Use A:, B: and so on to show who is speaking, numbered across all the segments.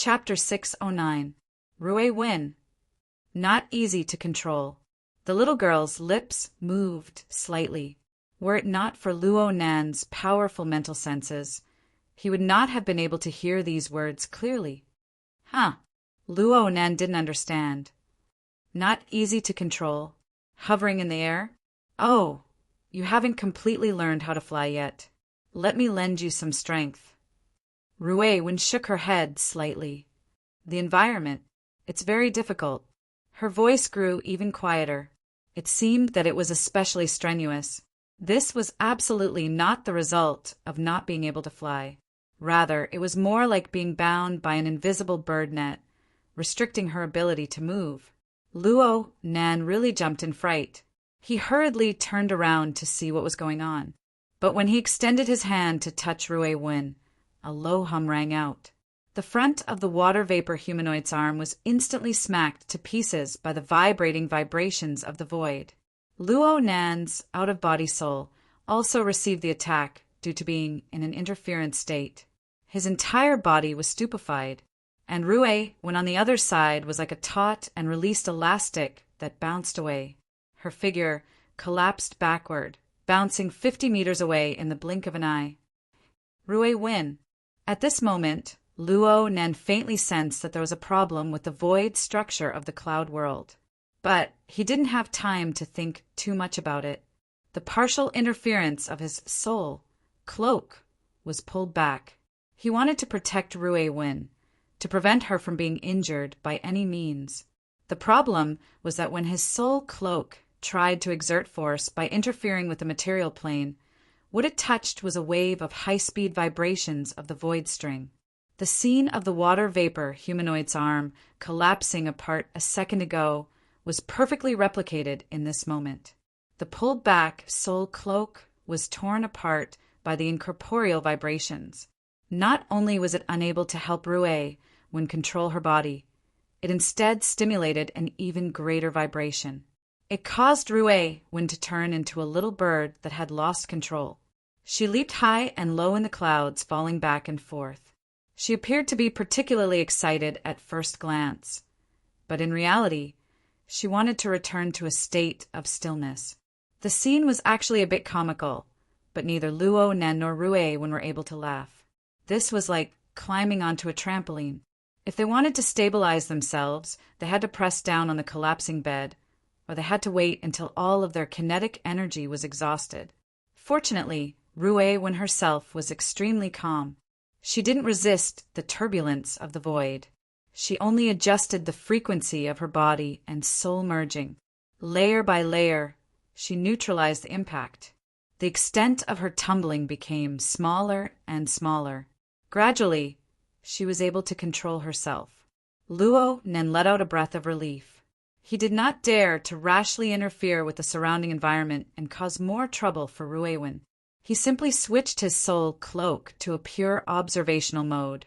A: Chapter 609. Rui Win. Not easy to control. The little girl's lips moved slightly. Were it not for Luo Nan's powerful mental senses, he would not have been able to hear these words clearly. Luo Nan didn't understand. Not easy to control. Hovering in the air? Oh, you haven't completely learned how to fly yet. Let me lend you some strength. Rui Win shook her head slightly. The environment, it's very difficult. Her voice grew even quieter. It seemed that it was especially strenuous. This was absolutely not the result of not being able to fly. Rather, it was more like being bound by an invisible bird net, restricting her ability to move. Luo Nan really jumped in fright. He hurriedly turned around to see what was going on. But when he extended his hand to touch Rui Win, a low hum rang out. The front of the water vapor humanoid's arm was instantly smacked to pieces by the vibrating vibrations of the void. Luo Nan's out-of-body soul also received the attack due to being in an interference state. His entire body was stupefied, and Rui, when on the other side, was like a taut and released elastic that bounced away. Her figure collapsed backward, bouncing 50 meters away in the blink of an eye. Rui Win. At this moment, Luo Nan faintly sensed that there was a problem with the void structure of the cloud world. But he didn't have time to think too much about it. The partial interference of his soul, cloak, was pulled back. He wanted to protect Rui Win, to prevent her from being injured by any means. The problem was that when his soul cloak tried to exert force by interfering with the material plane, what it touched was a wave of high-speed vibrations of the void string. The scene of the water vapor humanoid's arm collapsing apart a second ago was perfectly replicated in this moment. The pulled-back soul cloak was torn apart by the incorporeal vibrations. Not only was it unable to help Rui Win control her body, it instead stimulated an even greater vibration. It caused Rui Win to turn into a little bird that had lost control. She leaped high and low in the clouds, falling back and forth. She appeared to be particularly excited at first glance, but in reality, she wanted to return to a state of stillness. The scene was actually a bit comical, but neither Luo Nan nor Rui Win were able to laugh. This was like climbing onto a trampoline. If they wanted to stabilize themselves, they had to press down on the collapsing bed, or they had to wait until all of their kinetic energy was exhausted. Fortunately, Rui Win herself was extremely calm. She didn't resist the turbulence of the void. She only adjusted the frequency of her body and soul merging. Layer by layer, she neutralized the impact. The extent of her tumbling became smaller and smaller. Gradually, she was able to control herself. Luo Nan let out a breath of relief. He did not dare to rashly interfere with the surrounding environment and cause more trouble for Rui Win. He simply switched his soul cloak to a pure observational mode,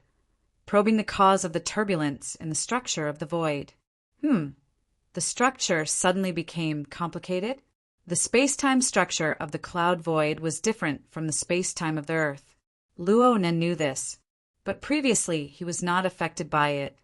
A: probing the cause of the turbulence in the structure of the void. The structure suddenly became complicated. The space-time structure of the cloud void was different from the space-time of the Earth. Luo Nan knew this, but previously he was not affected by it.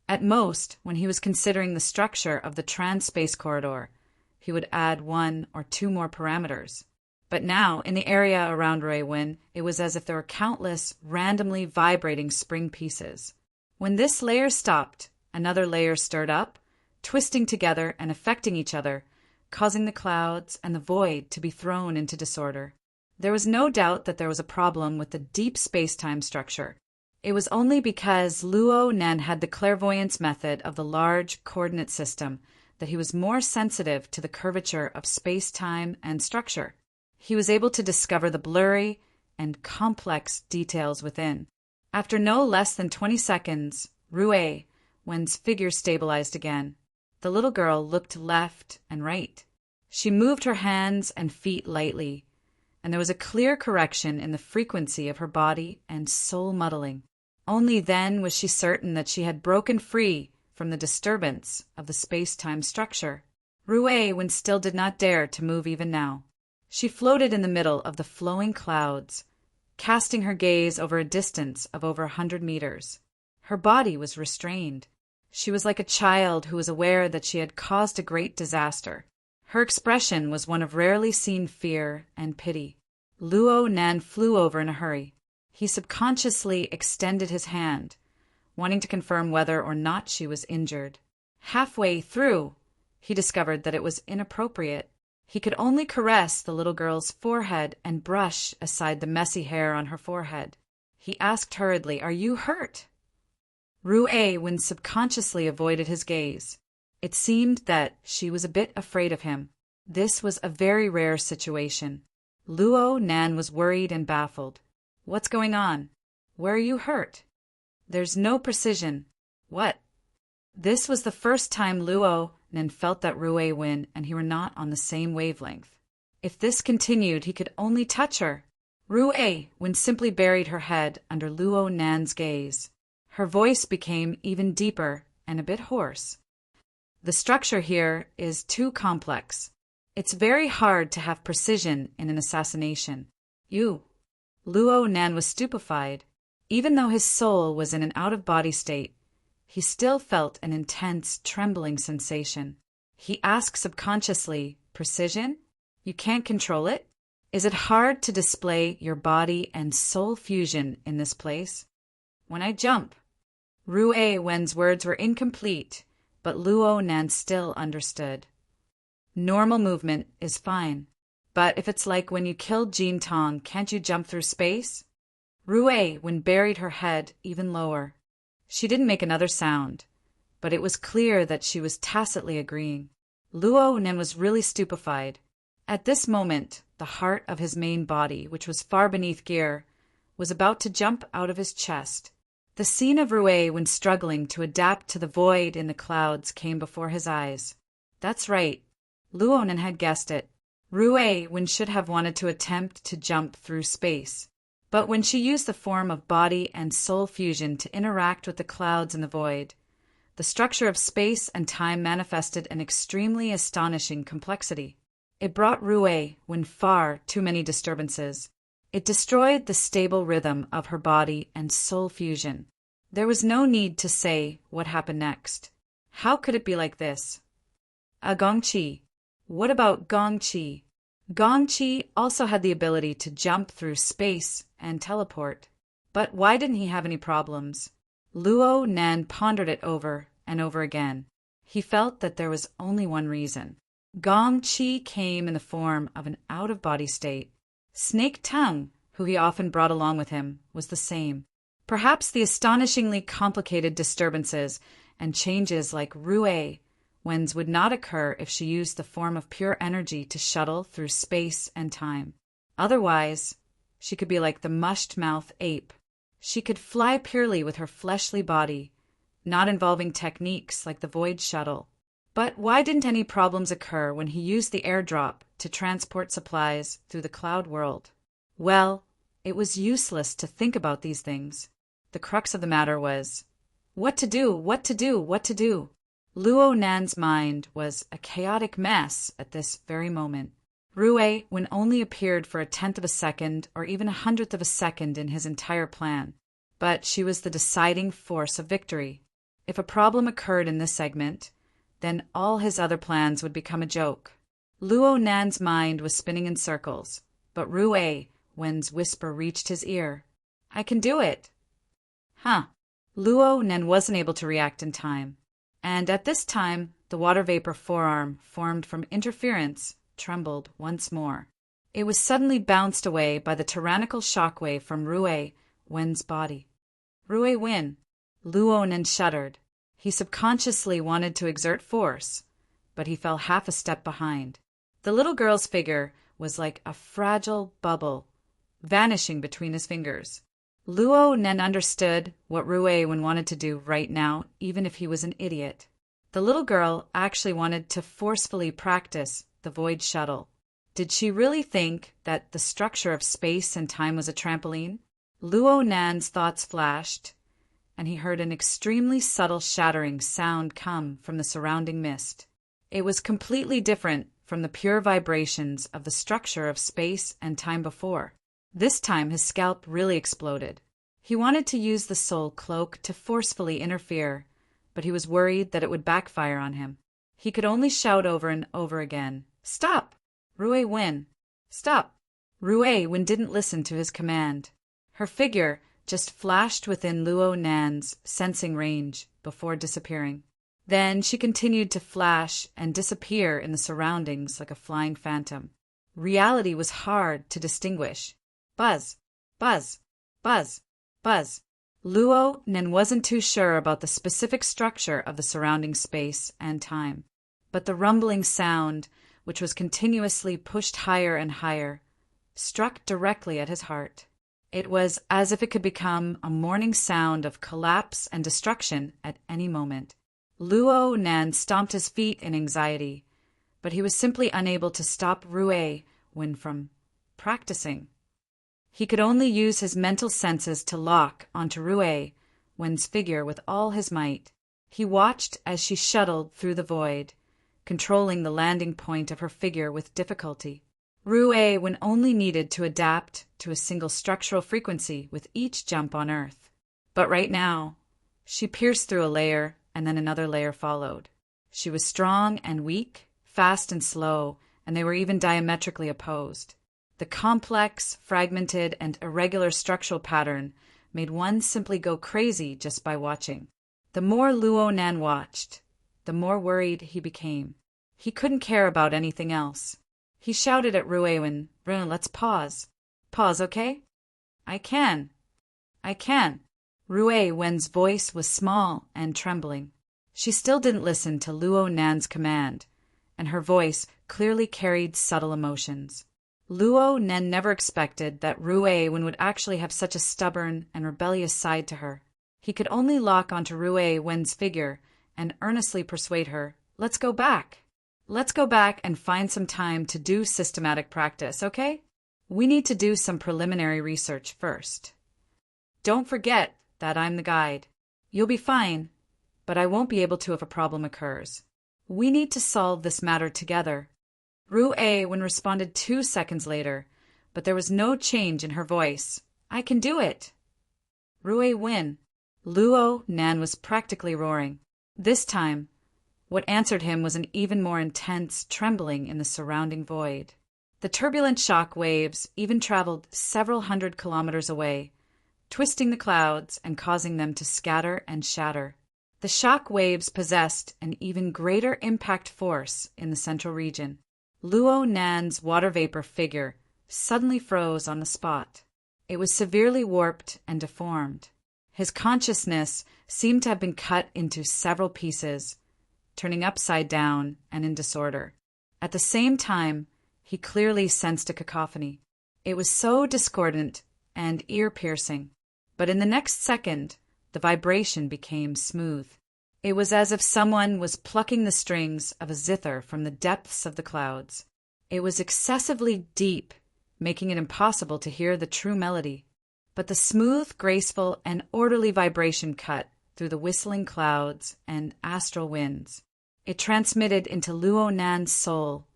A: At most, when he was considering the structure of the trans-space corridor, he would add 1 or 2 more parameters. But now, in the area around Rui Win, it was as if there were countless, randomly vibrating spring pieces. When this layer stopped, another layer stirred up, twisting together and affecting each other, causing the clouds and the void to be thrown into disorder. There was no doubt that there was a problem with the deep space-time structure. It was only because Luo Nan had the clairvoyance method of the large coordinate system that he was more sensitive to the curvature of space-time and structure. He was able to discover the blurry and complex details within. After no less than 20 seconds, Rui Win's figure stabilized again. The little girl looked left and right. She moved her hands and feet lightly, and there was a clear correction in the frequency of her body and soul muddling. Only then was she certain that she had broken free from the disturbance of the space-time structure. Rui Win still did not dare to move even now. She floated in the middle of the flowing clouds, casting her gaze over a distance of over 100 meters. Her body was restrained. She was like a child who was aware that she had caused a great disaster. Her expression was one of rarely seen fear and pity. Luo Nan flew over in a hurry. He subconsciously extended his hand, wanting to confirm whether or not she was injured. Halfway through, he discovered that it was inappropriate. He could only caress the little girl's forehead and brush aside the messy hair on her forehead. He asked hurriedly, "Are you hurt?" Wen subconsciously avoided his gaze. It seemed that she was a bit afraid of him. This was a very rare situation. Luo Nan was worried and baffled. "What's going on? Where are you hurt? There's no precision. What?" This was the first time Luo Nan felt that Wen and he were not on the same wavelength. If this continued, he could only touch her. Wen simply buried her head under Luo Nan's gaze. Her voice became even deeper and a bit hoarse. "The structure here is too complex. It's very hard to have precision in an assassination. Luo Nan was stupefied. Even though his soul was in an out-of-body state, he still felt an intense, trembling sensation. He asked subconsciously, "Precision? You can't control it? Is it hard to display your body and soul fusion in this place?" "When I jump." Wen's words were incomplete, but Luo Nan still understood. "Normal movement is fine. But if it's like when you killed Jin Tong, can't you jump through space?" Wen buried her head even lower. She didn't make another sound, but it was clear that she was tacitly agreeing. Luo Nan was really stupefied. At this moment, the heart of his main body, which was far beneath gear, was about to jump out of his chest. The scene of Wen struggling to adapt to the void in the clouds came before his eyes. That's right. Luo Nan had guessed it. Wen should have wanted to attempt to jump through space. But when she used the form of body and soul fusion to interact with the clouds in the void, the structure of space and time manifested an extremely astonishing complexity. It brought Wen far too many disturbances. It destroyed the stable rhythm of her body and soul fusion. There was no need to say what happened next. How could it be like this? Gongqi. What about Gongqi? Gongqi also had the ability to jump through space and teleport. But why didn't he have any problems? Luo Nan pondered it over and over again. He felt that there was only one reason. Gongqi came in the form of an out-of-body state. Snake Tongue, who he often brought along with him, was the same. Perhaps the astonishingly complicated disturbances and changes like Wen's would not occur if she used the form of pure energy to shuttle through space and time. Otherwise, she could be like the mushed-mouth ape. She could fly purely with her fleshly body, not involving techniques like the void shuttle. But why didn't any problems occur when he used the airdrop to transport supplies through the cloud world? Well, it was useless to think about these things. The crux of the matter was, what to do? Luo Nan's mind was a chaotic mess at this very moment. When only appeared for 1/10 of a second or even 100th of a second in his entire plan. But she was the deciding force of victory. If a problem occurred in this segment, then all his other plans would become a joke. Luo Nan's mind was spinning in circles, but Wen's whisper reached his ear. "I can do it." Luo Nan wasn't able to react in time. And at this time, the water vapor forearm formed from interference trembled once more. It was suddenly bounced away by the tyrannical shockwave from Wen's body. Wen. Luo Nan shuddered. He subconsciously wanted to exert force, but he fell half a step behind. The little girl's figure was like a fragile bubble, vanishing between his fingers. Luo Nan understood what Wen wanted to do right now, even if he was an idiot. The little girl actually wanted to forcefully practice the void shuttle. Did she really think that the structure of space and time was a trampoline? Luo Nan's thoughts flashed, and he heard an extremely subtle shattering sound come from the surrounding mist. It was completely different from the pure vibrations of the structure of space and time before. This time his scalp really exploded. He wanted to use the soul cloak to forcefully interfere, but he was worried that it would backfire on him. He could only shout over and over again, "Stop! Rui Wen! Stop!" Rui Wen didn't listen to his command. Her figure just flashed within Luo Nan's sensing range before disappearing. Then she continued to flash and disappear in the surroundings like a flying phantom. Reality was hard to distinguish. Buzz, buzz, buzz, buzz. Luo Nan wasn't too sure about the specific structure of the surrounding space and time, but the rumbling sound, which was continuously pushed higher and higher, struck directly at his heart. It was as if it could become a warning sound of collapse and destruction at any moment. Luo Nan stomped his feet in anxiety, but he was simply unable to stop Rui Wen from practicing. He could only use his mental senses to lock onto Rui Wen's figure with all his might. He watched as she shuttled through the void, controlling the landing point of her figure with difficulty. Rui Wen only needed to adapt to a single structural frequency with each jump on Earth. But right now, she pierced through a layer, and then another layer followed. She was strong and weak, fast and slow, and they were even diametrically opposed. The complex, fragmented, and irregular structural pattern made one simply go crazy just by watching. The more Luo Nan watched, the more worried he became. He couldn't care about anything else. He shouted at Rui Wen, "Let's pause. Pause, okay?" I can. Rui Wen's voice was small and trembling. She still didn't listen to Luo Nan's command, and her voice clearly carried subtle emotions. Luo Nan never expected that Rui Wen would actually have such a stubborn and rebellious side to her. He could only lock onto Rui Wen's figure and earnestly persuade her, "Let's go back. Let's go back and find some time to do systematic practice, okay? We need to do some preliminary research first. Don't forget that I'm the guide. You'll be fine, but I won't be able to if a problem occurs. We need to solve this matter together." Rui Wen responded 2 seconds later, but there was no change in her voice. "I can do it." Rui Wen. Luo Nan was practically roaring. This time, what answered him was an even more intense trembling in the surrounding void. The turbulent shock waves even traveled several hundred kilometers away, twisting the clouds and causing them to scatter and shatter. The shock waves possessed an even greater impact force in the central region. Luo Nan's water vapor figure suddenly froze on the spot. It was severely warped and deformed. His consciousness seemed to have been cut into several pieces, turning upside down and in disorder. At the same time, he clearly sensed a cacophony. It was so discordant and ear-piercing, but in the next second, the vibration became smooth. It was as if someone was plucking the strings of a zither from the depths of the clouds. It was excessively deep, making it impossible to hear the true melody. But the smooth, graceful, and orderly vibration cut through the whistling clouds and astral winds. It transmitted into Luo Nan's soul,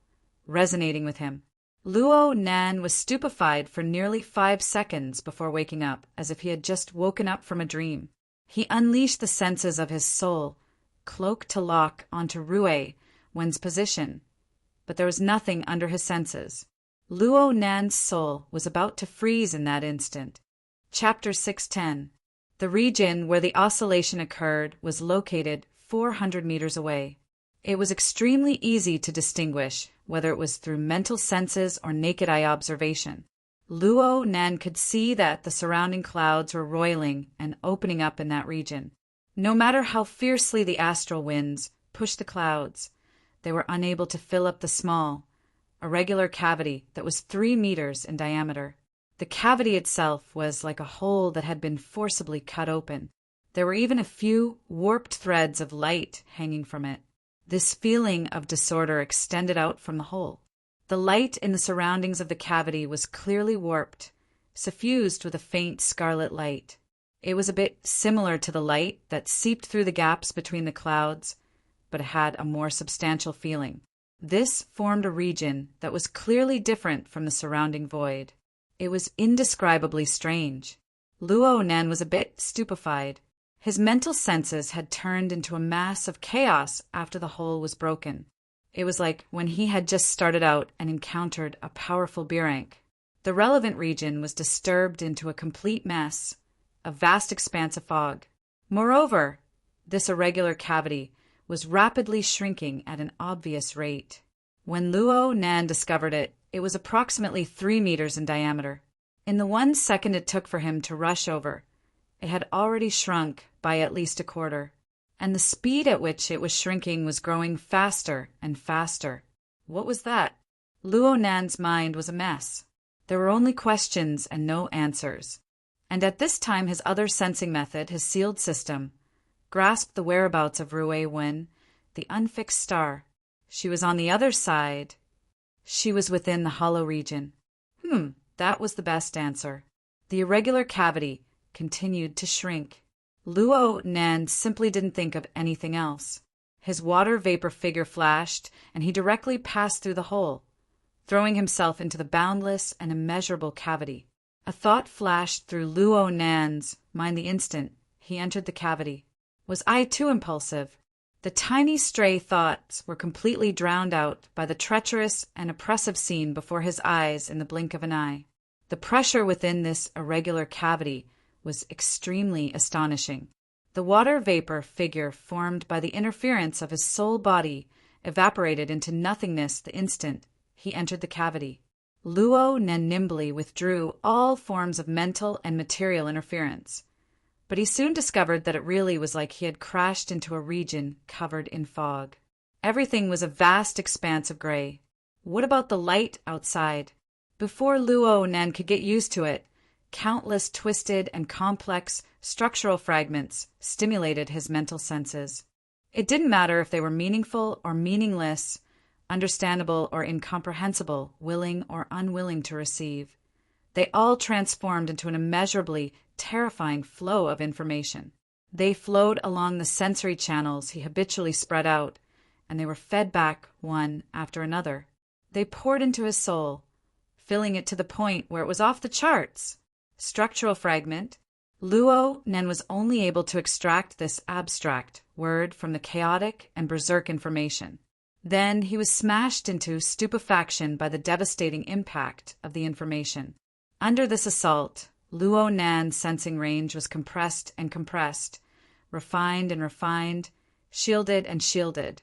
A: resonating with him. Luo Nan was stupefied for nearly 5 seconds before waking up, as if he had just woken up from a dream. He unleashed the senses of his soul, cloaked to lock onto Rui Wen's position, but there was nothing under his senses. Luo Nan's soul was about to freeze in that instant. Chapter 610. The region where the oscillation occurred was located 400 meters away. It was extremely easy to distinguish whether it was through mental senses or naked eye observation. Luo Nan could see that the surrounding clouds were roiling and opening up in that region. No matter how fiercely the astral winds pushed the clouds, they were unable to fill up the small, irregular cavity that was 3 meters in diameter. The cavity itself was like a hole that had been forcibly cut open. There were even a few warped threads of light hanging from it. This feeling of disorder extended out from the hole. The light in the surroundings of the cavity was clearly warped, suffused with a faint scarlet light. It was a bit similar to the light that seeped through the gaps between the clouds, but it had a more substantial feeling. This formed a region that was clearly different from the surrounding void. It was indescribably strange. Luo Nan was a bit stupefied. His mental senses had turned into a mass of chaos after the hole was broken. It was like when he had just started out and encountered a powerful Birank. The relevant region was disturbed into a complete mess, a vast expanse of fog. Moreover, this irregular cavity was rapidly shrinking at an obvious rate. When Luo Nan discovered it, it was approximately 3 meters in diameter. In the 1 second it took for him to rush over, it had already shrunk by at least a quarter, and the speed at which it was shrinking was growing faster and faster. What was that? Luo Nan's mind was a mess. There were only questions and no answers. And at this time his other sensing method, his sealed system, grasped the whereabouts of Rui Wen, the unfixed star. She was on the other side. She was within the hollow region. That was the best answer. The irregular cavity continued to shrink. Luo Nan simply didn't think of anything else. His water vapor figure flashed, and he directly passed through the hole, throwing himself into the boundless and immeasurable cavity. A thought flashed through Luo Nan's mind the instant he entered the cavity. Was I too impulsive? The tiny stray thoughts were completely drowned out by the treacherous and oppressive scene before his eyes in the blink of an eye. The pressure within this irregular cavity was extremely astonishing. The water vapor figure formed by the interference of his soul body evaporated into nothingness the instant he entered the cavity. Luo Nan nimbly withdrew all forms of mental and material interference, but he soon discovered that it really was like he had crashed into a region covered in fog. Everything was a vast expanse of gray. What about the light outside? Before Luo Nan could get used to it, countless twisted and complex structural fragments stimulated his mental senses. It didn't matter if they were meaningful or meaningless, understandable or incomprehensible, willing or unwilling to receive. They all transformed into an immeasurably terrifying flow of information. They flowed along the sensory channels he habitually spread out, and they were fed back one after another. They poured into his soul, filling it to the point where it was off the charts. Structural fragment. Luo Nan was only able to extract this abstract word from the chaotic and berserk information. Then he was smashed into stupefaction by the devastating impact of the information. Under this assault, Luo Nan's sensing range was compressed and compressed, refined and refined, shielded and shielded,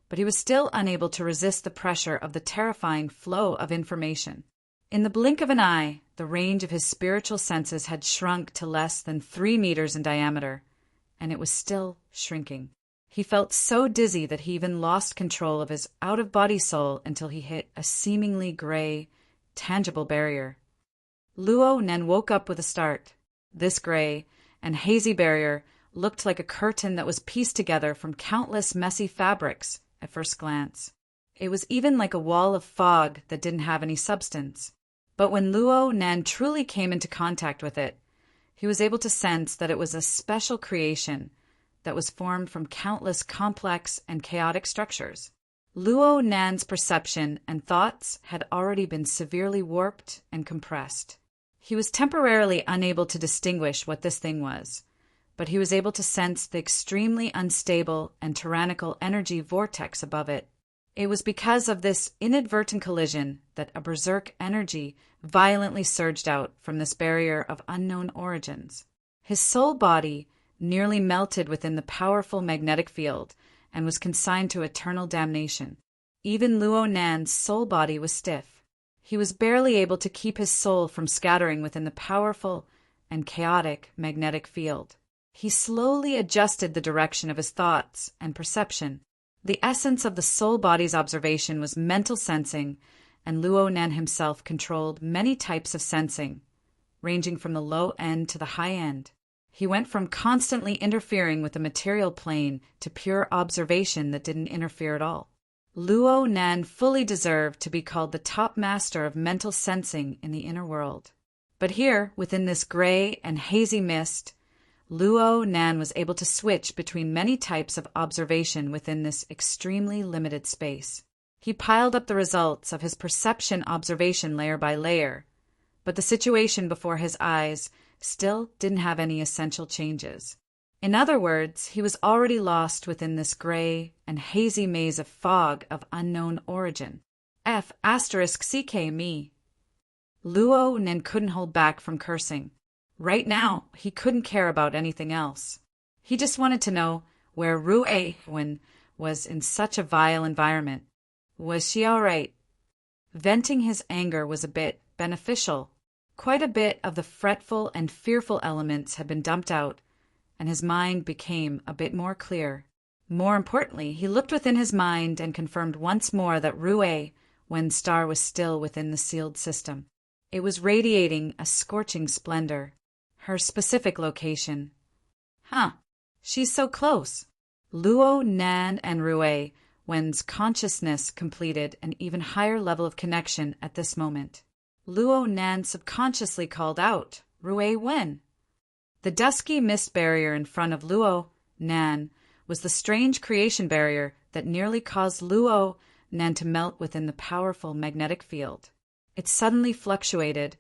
A: but he was still unable to resist the pressure of the terrifying flow of information. In the blink of an eye, the range of his spiritual senses had shrunk to less than 3 meters in diameter, and it was still shrinking. He felt so dizzy that he even lost control of his out-of-body soul until he hit a seemingly gray, tangible barrier. Luo Nan woke up with a start. This gray and hazy barrier looked like a curtain that was pieced together from countless messy fabrics at first glance. It was even like a wall of fog that didn't have any substance. But when Luo Nan truly came into contact with it, he was able to sense that it was a special creation that was formed from countless complex and chaotic structures. Luo Nan's perception and thoughts had already been severely warped and compressed. He was temporarily unable to distinguish what this thing was, but he was able to sense the extremely unstable and tyrannical energy vortex above it. It was because of this inadvertent collision that a berserk energy violently surged out from this barrier of unknown origins. His soul body nearly melted within the powerful magnetic field and was consigned to eternal damnation. Even Luo Nan's soul body was stiff. He was barely able to keep his soul from scattering within the powerful and chaotic magnetic field. He slowly adjusted the direction of his thoughts and perception. The essence of the soul body's observation was mental sensing, and Luo Nan himself controlled many types of sensing, ranging from the low end to the high end. He went from constantly interfering with the material plane to pure observation that didn't interfere at all. Luo Nan fully deserved to be called the top master of mental sensing in the inner world. But here, within this gray and hazy mist, Luo Nan was able to switch between many types of observation within this extremely limited space. He piled up the results of his perception observation layer by layer, but the situation before his eyes still didn't have any essential changes. In other words, he was already lost within this gray and hazy maze of fog of unknown origin. F***ck me. Luo Nen couldn't hold back from cursing. Right now, he couldn't care about anything else. He just wanted to know where Rue Wen was in such a vile environment. Was she all right? Venting his anger was a bit beneficial. Quite a bit of the fretful and fearful elements had been dumped out, and his mind became a bit more clear. More importantly, he looked within his mind and confirmed once more that Rue Wen's star was still within the sealed system. It was radiating a scorching splendor. Her specific location. She's so close. Luo Nan and Rue Wen's consciousness completed an even higher level of connection at this moment. Luo Nan subconsciously called out, Rue Wen. The dusky mist barrier in front of Luo Nan was the strange creation barrier that nearly caused Luo Nan to melt within the powerful magnetic field. It suddenly fluctuated,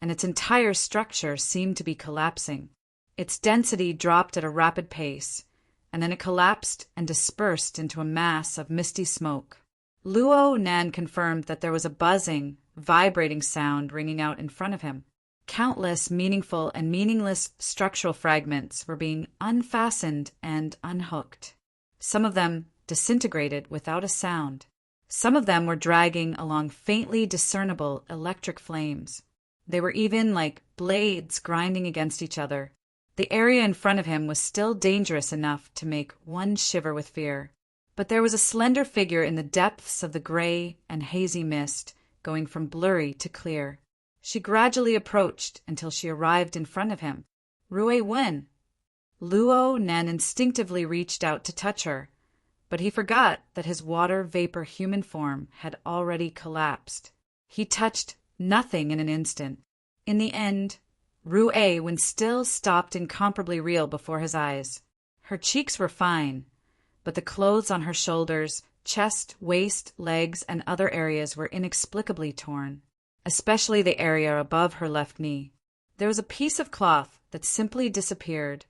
A: and its entire structure seemed to be collapsing. Its density dropped at a rapid pace, and then it collapsed and dispersed into a mass of misty smoke. Luo Nan confirmed that there was a buzzing, vibrating sound ringing out in front of him. Countless meaningful and meaningless structural fragments were being unfastened and unhooked. Some of them disintegrated without a sound. Some of them were dragging along faintly discernible electric flames. They were even like blades grinding against each other. The area in front of him was still dangerous enough to make one shiver with fear. But there was a slender figure in the depths of the gray and hazy mist, going from blurry to clear. She gradually approached until she arrived in front of him. Rue Wen. Luo Nan instinctively reached out to touch her, but he forgot that his water vapor human form had already collapsed. He touched nothing in an instant. In the end, Rue Wen still stopped incomparably real before his eyes. Her cheeks were fine, but the clothes on her shoulders, chest, waist, legs, and other areas were inexplicably torn, especially the area above her left knee. There was a piece of cloth that simply disappeared,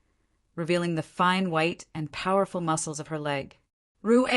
A: revealing the fine white and powerful muscles of her leg. Rue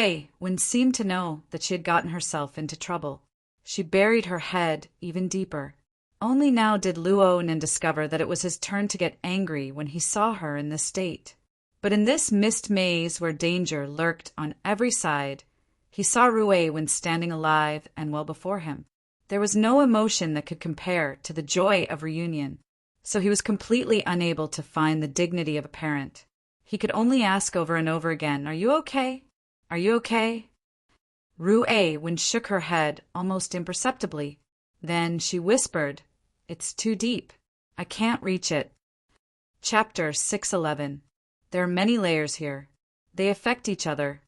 A: Wen seemed to know that she had gotten herself into trouble. She buried her head even deeper. Only now did Luo Nen discover that it was his turn to get angry when he saw her in this state. But in this mist maze where danger lurked on every side, he saw Rue Wen standing alive and well before him. There was no emotion that could compare to the joy of reunion, so he was completely unable to find the dignity of a parent. He could only ask over and over again, "Are you okay? Are you okay?" Rue Wen shook her head almost imperceptibly. Then she whispered, "It's too deep. I can't reach it." Chapter 611. There are many layers here. They affect each other.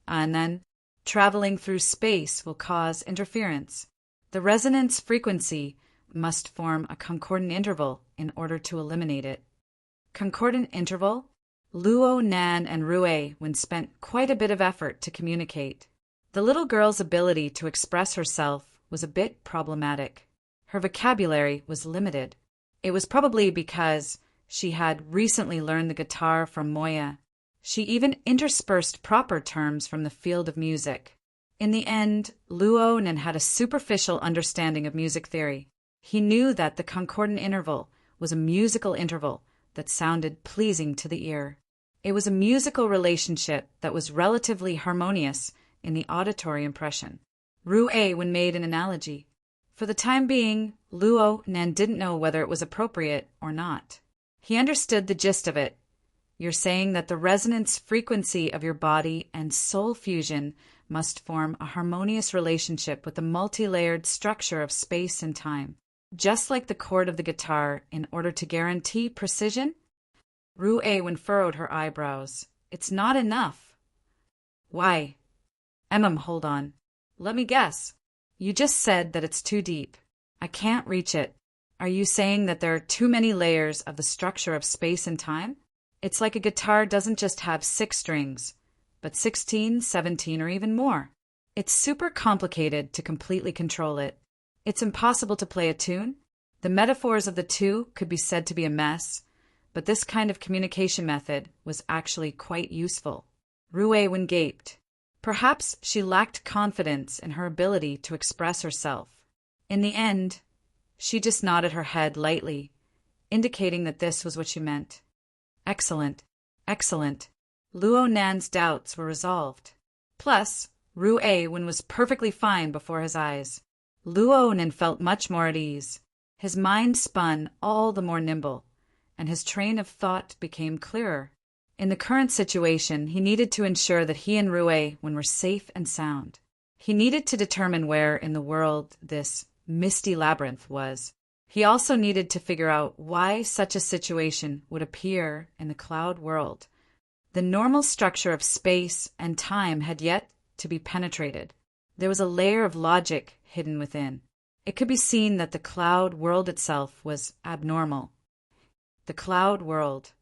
A: And then, traveling through space will cause interference. The resonance frequency must form a concordant interval in order to eliminate it. Concordant interval? Luo Nan and Rue Wen spent quite a bit of effort to communicate. The little girl's ability to express herself was a bit problematic. Her vocabulary was limited. It was probably because she had recently learned the guitar from Moya. She even interspersed proper terms from the field of music. In the end, Luo Nen had a superficial understanding of music theory. He knew that the concordant interval was a musical interval that sounded pleasing to the ear. It was a musical relationship that was relatively harmonious in the auditory impression. Rue Wen made an analogy. For the time being, Luo Nen didn't know whether it was appropriate or not. He understood the gist of it. You're saying that the resonance frequency of your body and soul fusion must form a harmonious relationship with the multi-layered structure of space and time, just like the chord of the guitar, in order to guarantee precision? Rue Wen furrowed her eyebrows. It's not enough. Why? Hold on. Let me guess. You just said that it's too deep. I can't reach it. Are you saying that there are too many layers of the structure of space and time? It's like a guitar doesn't just have 6 strings, but 16, 17, or even more. It's super complicated to completely control it. It's impossible to play a tune? The metaphors of the two could be said to be a mess, but this kind of communication method was actually quite useful. Rue Wen gaped. Perhaps she lacked confidence in her ability to express herself. In the end, she just nodded her head lightly, indicating that this was what she meant. Excellent, excellent. Luo Nan's doubts were resolved. Plus, Rue Wen was perfectly fine before his eyes. Luo Nan felt much more at ease. His mind spun all the more nimble, and his train of thought became clearer. In the current situation, he needed to ensure that he and Rue Wen were safe and sound. He needed to determine where in the world this misty labyrinth was. He also needed to figure out why such a situation would appear in the cloud world. The normal structure of space and time had yet to be penetrated. There was a layer of logic hidden within. It could be seen that the cloud world itself was abnormal. The cloud world.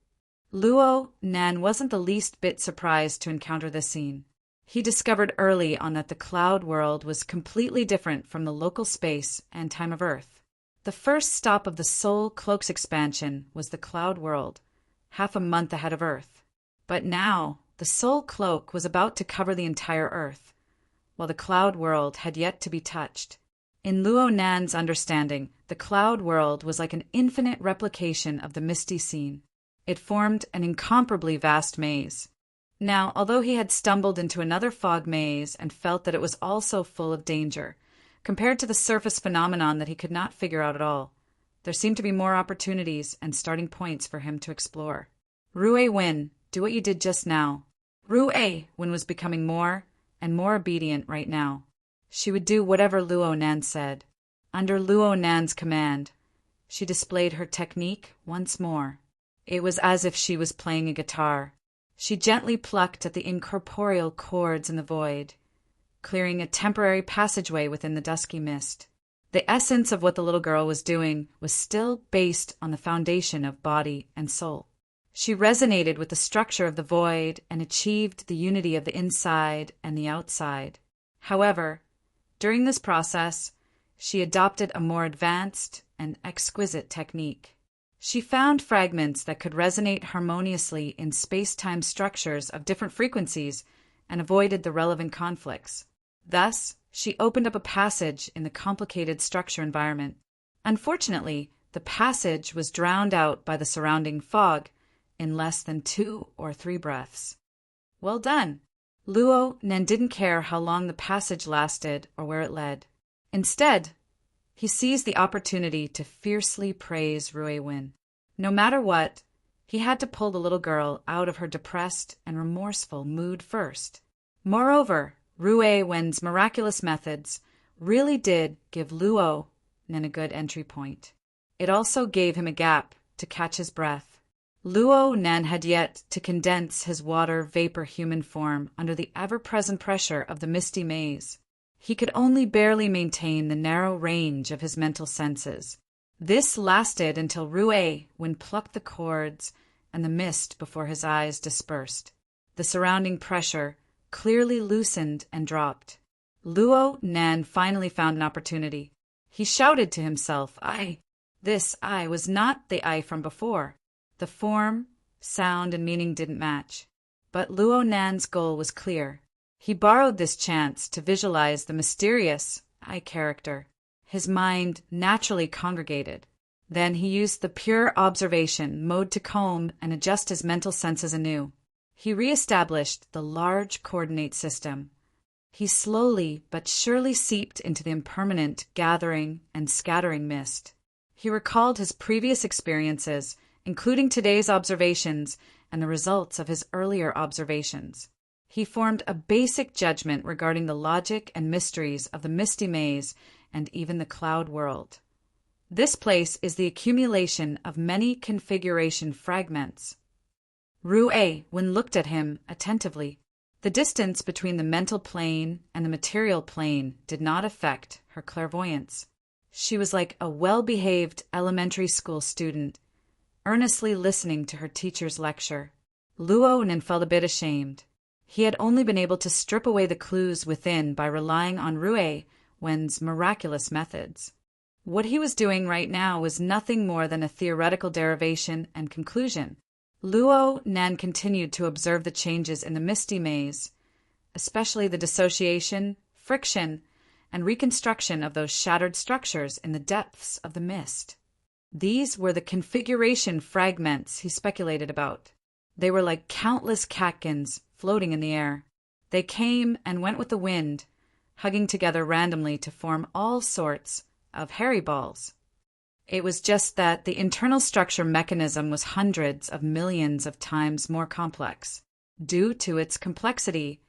A: Luo Nan wasn't the least bit surprised to encounter this scene. He discovered early on that the cloud world was completely different from the local space and time of Earth. The first stop of the Soul Cloak's expansion was the cloud world, half a month ahead of Earth. But now, the Soul Cloak was about to cover the entire Earth, while the cloud world had yet to be touched. In Luo Nan's understanding, the cloud world was like an infinite replication of the misty scene. It formed an incomparably vast maze. Now, although he had stumbled into another fog maze and felt that it was also full of danger, compared to the surface phenomenon that he could not figure out at all, there seemed to be more opportunities and starting points for him to explore. Rue Wen, do what you did just now. Rue Wen was becoming more and more obedient right now. She would do whatever Luo Nan said. Under Luo Nan's command, she displayed her technique once more. It was as if she was playing a guitar. She gently plucked at the incorporeal chords in the void, clearing a temporary passageway within the dusky mist. The essence of what the little girl was doing was still based on the foundation of body and soul. She resonated with the structure of the void and achieved the unity of the inside and the outside. However, during this process, she adopted a more advanced and exquisite technique. She found fragments that could resonate harmoniously in space-time structures of different frequencies and avoided the relevant conflicts. Thus, she opened up a passage in the complicated structure environment. Unfortunately, the passage was drowned out by the surrounding fog in less than 2 or 3 breaths. Well done! Luo Nan didn't care how long the passage lasted or where it led. Instead, he seized the opportunity to fiercely praise Rue Wen. No matter what, he had to pull the little girl out of her depressed and remorseful mood first. Moreover, Rue Wen's miraculous methods really did give Luo Nan a good entry point. It also gave him a gap to catch his breath. Luo Nan had yet to condense his water vapor human form under the ever-present pressure of the misty maze. He could only barely maintain the narrow range of his mental senses. This lasted until Rue Wen plucked the cords and the mist before his eyes dispersed. The surrounding pressure clearly loosened and dropped. Luo Nan finally found an opportunity. He shouted to himself, This I was not the I from before. The form, sound, and meaning didn't match. But Luo Nan's goal was clear. He borrowed this chance to visualize the mysterious I character. His mind naturally congregated. Then he used the pure observation mode to comb and adjust his mental senses anew. He reestablished the large coordinate system. He slowly but surely seeped into the impermanent gathering and scattering mist. He recalled his previous experiences, including today's observations and the results of his earlier observations. He formed a basic judgment regarding the logic and mysteries of the misty maze and even the cloud world. This place is the accumulation of many configuration fragments. Rue Wen looked at him attentively. The distance between the mental plane and the material plane did not affect her clairvoyance. She was like a well-behaved elementary school student, earnestly listening to her teacher's lecture. Luo Nan felt a bit ashamed. He had only been able to strip away the clues within by relying on Rue Wen's miraculous methods. What he was doing right now was nothing more than a theoretical derivation and conclusion. Luo Nan continued to observe the changes in the misty maze, especially the dissociation, friction, and reconstruction of those shattered structures in the depths of the mist. These were the configuration fragments he speculated about. They were like countless catkins floating in the air. They came and went with the wind, hugging together randomly to form all sorts of hairy balls. It was just that the internal structure mechanism was hundreds of millions of times more complex. Due to its complexity,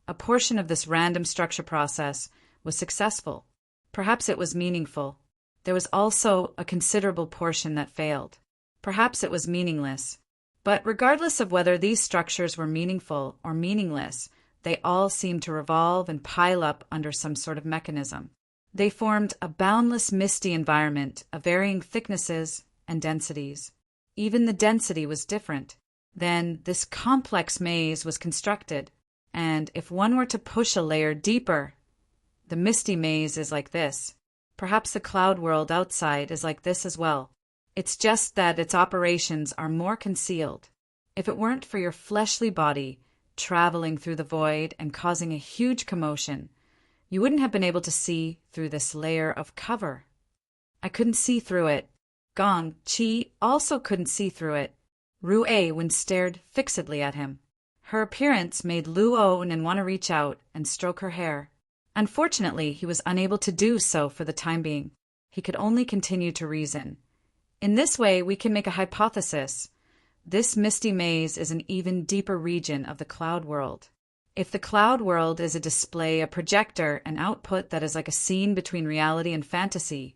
A: a portion of this random structure process was successful. Perhaps it was meaningful. There was also a considerable portion that failed. Perhaps it was meaningless. But regardless of whether these structures were meaningful or meaningless, they all seemed to revolve and pile up under some sort of mechanism. They formed a boundless misty environment of varying thicknesses and densities. Even the density was different. Then this complex maze was constructed, and if one were to push a layer deeper, the misty maze is like this. Perhaps the cloud world outside is like this as well. It's just that its operations are more concealed. If it weren't for your fleshly body traveling through the void and causing a huge commotion, you wouldn't have been able to see through this layer of cover. I couldn't see through it. Gong Chi also couldn't see through it. Rui-Wen stared fixedly at him. Her appearance made Luo-Nan want to reach out and stroke her hair. Unfortunately, he was unable to do so for the time being. He could only continue to reason. In this way, we can make a hypothesis. This misty maze is an even deeper region of the cloud world. If the cloud world is a display, a projector, an output that is like a scene between reality and fantasy,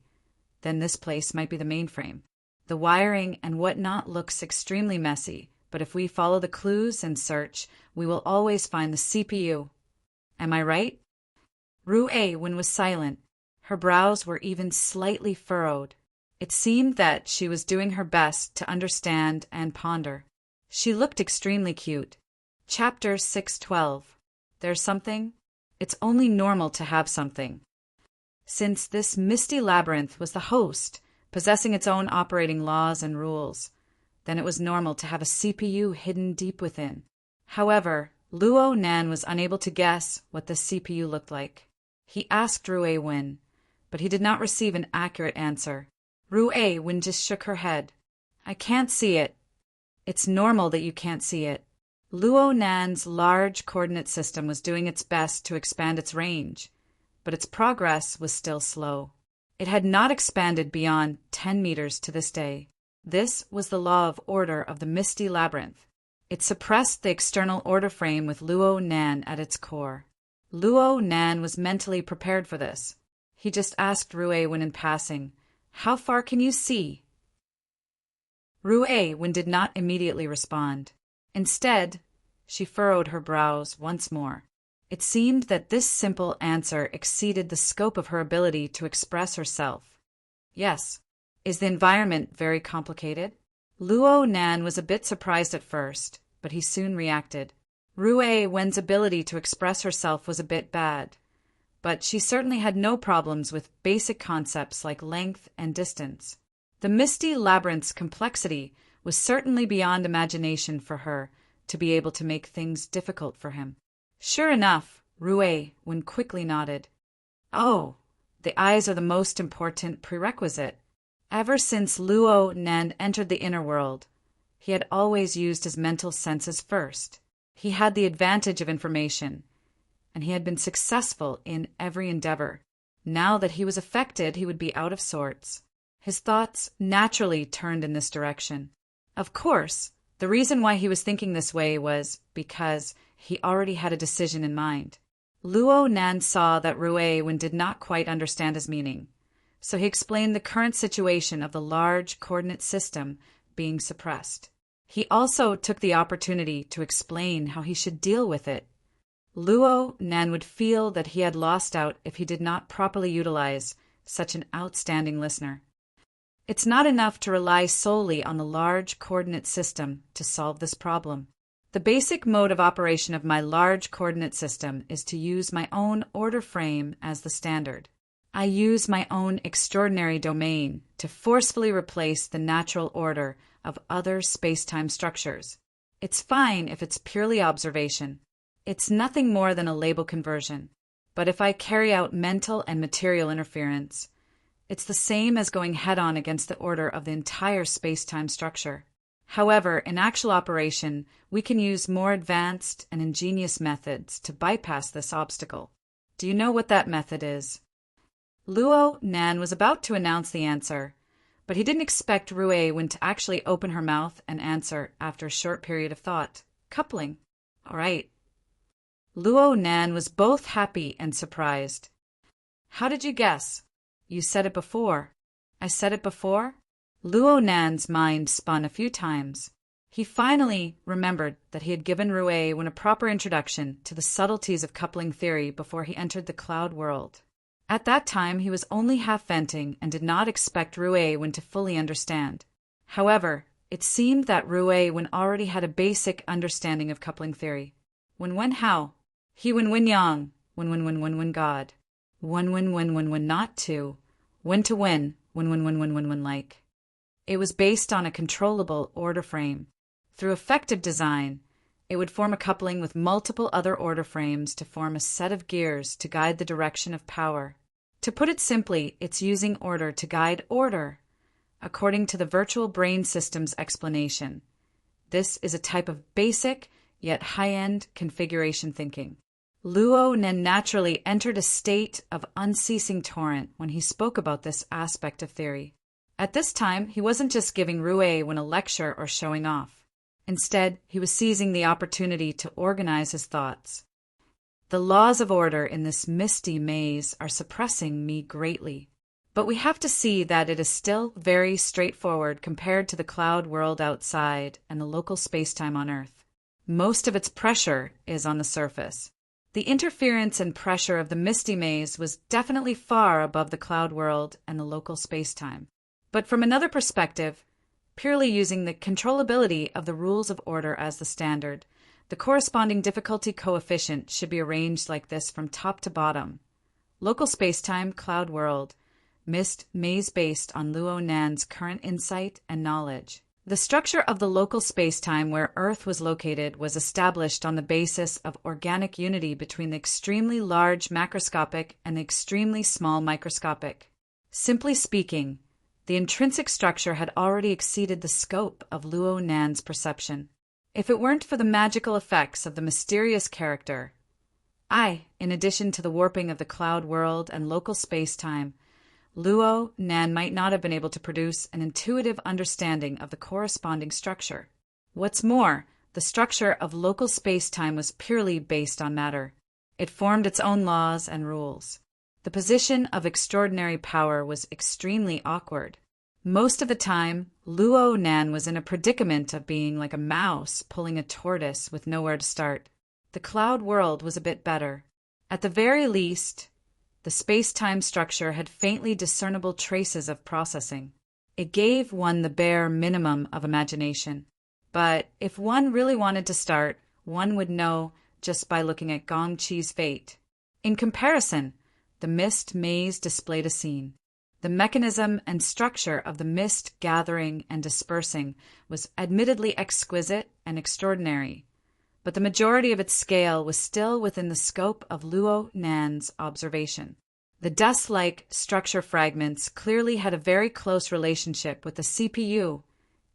A: then this place might be the mainframe. The wiring and whatnot looks extremely messy, but if we follow the clues and search, we will always find the CPU. Am I right? Rui-Wen was silent. Her brows were even slightly furrowed. It seemed that she was doing her best to understand and ponder. She looked extremely cute. Chapter 612. There's something? It's only normal to have something. Since this misty labyrinth was the host, possessing its own operating laws and rules, then it was normal to have a CPU hidden deep within. However, Luo-Nan was unable to guess what the CPU looked like. He asked Rui-Wen, but he did not receive an accurate answer. Rui-Wen just shook her head. I can't see it. It's normal that you can't see it. Luo-Nan's large coordinate system was doing its best to expand its range, but its progress was still slow. It had not expanded beyond 10 meters to this day. This was the law of order of the misty labyrinth. It suppressed the external order frame with Luo-Nan at its core. Luo-Nan was mentally prepared for this. He just asked Rui-Wen in passing, "How far can you see?" Rui-Wen did not immediately respond. Instead, she furrowed her brows once more. It seemed that this simple answer exceeded the scope of her ability to express herself. Yes. Is the environment very complicated? Luo-Nan was a bit surprised at first, but he soon reacted. Rui-Wen's ability to express herself was a bit bad, but she certainly had no problems with basic concepts like length and distance. The misty labyrinth's complexity was certainly beyond imagination for her to be able to make things difficult for him. Sure enough, Rui-Wen quickly nodded. Oh, the eyes are the most important prerequisite. Ever since Luo-Nan entered the inner world, he had always used his mental senses first. He had the advantage of information, and he had been successful in every endeavor. Now that he was affected, he would be out of sorts. His thoughts naturally turned in this direction. Of course, the reason why he was thinking this way was because he already had a decision in mind. Luo-Nan saw that Rui-Wen did not quite understand his meaning, so he explained the current situation of the large coordinate system being suppressed. He also took the opportunity to explain how he should deal with it. Luo-Nan would feel that he had lost out if he did not properly utilize such an outstanding listener. It's not enough to rely solely on the large coordinate system to solve this problem. The basic mode of operation of my large coordinate system is to use my own order frame as the standard. I use my own extraordinary domain to forcefully replace the natural order of other space-time structures. It's fine if it's purely observation. It's nothing more than a label conversion. But if I carry out mental and material interference, it's the same as going head-on against the order of the entire space-time structure. However, in actual operation, we can use more advanced and ingenious methods to bypass this obstacle. Do you know what that method is? Luo Nan was about to announce the answer, but he didn't expect Rui Wen to actually open her mouth and answer after a short period of thought. Coupling. All right. Luo Nan was both happy and surprised. How did you guess? You said it before. I said it before? Luo Nan's mind spun a few times. He finally remembered that he had given Rui Wen a proper introduction to the subtleties of coupling theory before he entered the cloud world. At that time, he was only half venting and did not expect Rui Wen to fully understand. However, it seemed that Rui Wen already had a basic understanding of coupling theory. When how? He when yang, when God. When not to. When to when like. It was based on a controllable order frame. Through effective design, it would form a coupling with multiple other order frames to form a set of gears to guide the direction of power. To put it simply, it's using order to guide order, according to the virtual brain system's explanation. This is a type of basic, yet high-end configuration thinking. Luo Nan naturally entered a state of unceasing torrent when he spoke about this aspect of theory. At this time, he wasn't just giving Rui Wen a lecture or showing off. Instead, he was seizing the opportunity to organize his thoughts. The laws of order in this misty maze are suppressing me greatly. But we have to see that it is still very straightforward compared to the cloud world outside and the local spacetime on Earth. Most of its pressure is on the surface. The interference and pressure of the misty maze was definitely far above the cloud world and the local spacetime. But from another perspective, purely using the controllability of the rules of order as the standard, the corresponding difficulty coefficient should be arranged like this from top to bottom. Local spacetime, cloud world, mist maze based on Luo Nan's current insight and knowledge. The structure of the local spacetime where Earth was located was established on the basis of organic unity between the extremely large macroscopic and the extremely small microscopic. Simply speaking, the intrinsic structure had already exceeded the scope of Luo Nan's perception. If it weren't for the magical effects of the mysterious character, in addition to the warping of the cloud world and local space-time, Luo Nan might not have been able to produce an intuitive understanding of the corresponding structure. What's more, the structure of local space-time was purely based on matter. It formed its own laws and rules. The position of extraordinary power was extremely awkward. Most of the time, Luo Nan was in a predicament of being like a mouse pulling a tortoise with nowhere to start. The cloud world was a bit better. At the very least, the space-time structure had faintly discernible traces of processing. It gave one the bare minimum of imagination. But if one really wanted to start, one would know just by looking at Gong Chi's fate. In comparison, the mist maze displayed a scene. The mechanism and structure of the mist gathering and dispersing was admittedly exquisite and extraordinary, but the majority of its scale was still within the scope of Luo Nan's observation. The dust-like structure fragments clearly had a very close relationship with the CPU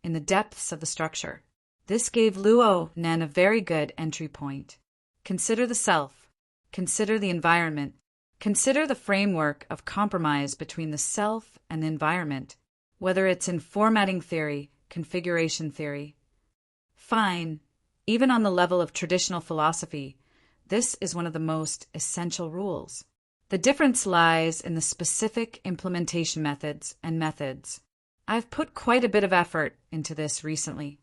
A: in the depths of the structure. This gave Luo Nan a very good entry point. Consider the self. Consider the environment. Consider the framework of compromise between the self and the environment, whether it's in formatting theory, configuration theory. Fine, even on the level of traditional philosophy, this is one of the most essential rules. The difference lies in the specific implementation methods and methods. I've put quite a bit of effort into this recently.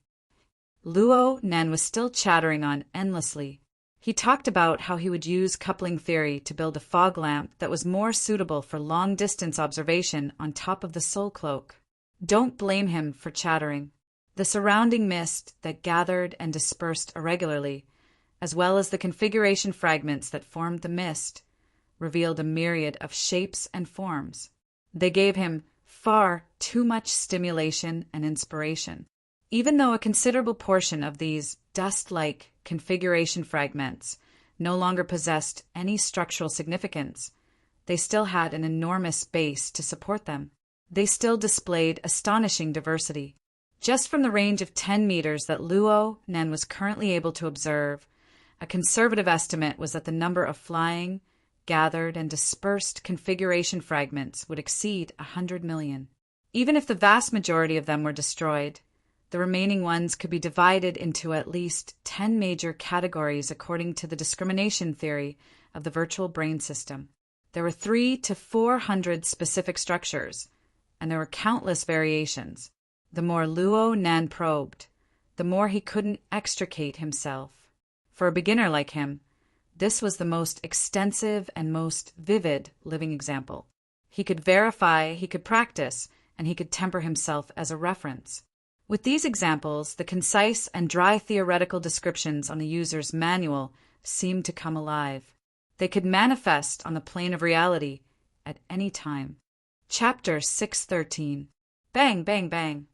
A: Luo Nan was still chattering on endlessly. He talked about how he would use coupling theory to build a fog lamp that was more suitable for long-distance observation on top of the soul cloak. Don't blame him for chattering. The surrounding mist that gathered and dispersed irregularly, as well as the configuration fragments that formed the mist, revealed a myriad of shapes and forms. They gave him far too much stimulation and inspiration. Even though a considerable portion of these dust-like configuration fragments no longer possessed any structural significance, they still had an enormous base to support them. They still displayed astonishing diversity. Just from the range of 10 meters that Luo Nen was currently able to observe, a conservative estimate was that the number of flying, gathered, and dispersed configuration fragments would exceed 100 million. Even if the vast majority of them were destroyed, the remaining ones could be divided into at least 10 major categories according to the discrimination theory of the virtual brain system. There were 300 to 400 specific structures, and there were countless variations. The more Luo Nan probed, the more he couldn't extricate himself. For a beginner like him, this was the most extensive and most vivid living example. He could verify, he could practice, and he could temper himself as a reference. With these examples, the concise and dry theoretical descriptions on the user's manual seemed to come alive. They could manifest on the plane of reality at any time. Chapter 613. Bang, bang, bang.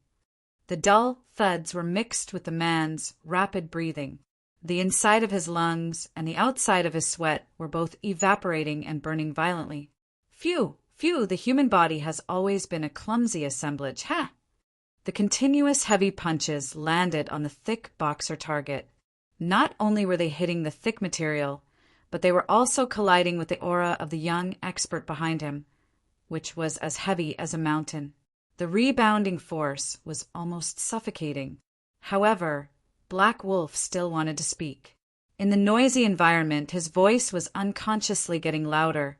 A: The dull thuds were mixed with the man's rapid breathing. The inside of his lungs and the outside of his sweat were both evaporating and burning violently. Phew, phew, the human body has always been a clumsy assemblage, ha! The continuous heavy punches landed on the thick boxer target. Not only were they hitting the thick material, but they were also colliding with the aura of the young expert behind him, which was as heavy as a mountain. The rebounding force was almost suffocating. However, Black Wolf still wanted to speak. In the noisy environment, his voice was unconsciously getting louder,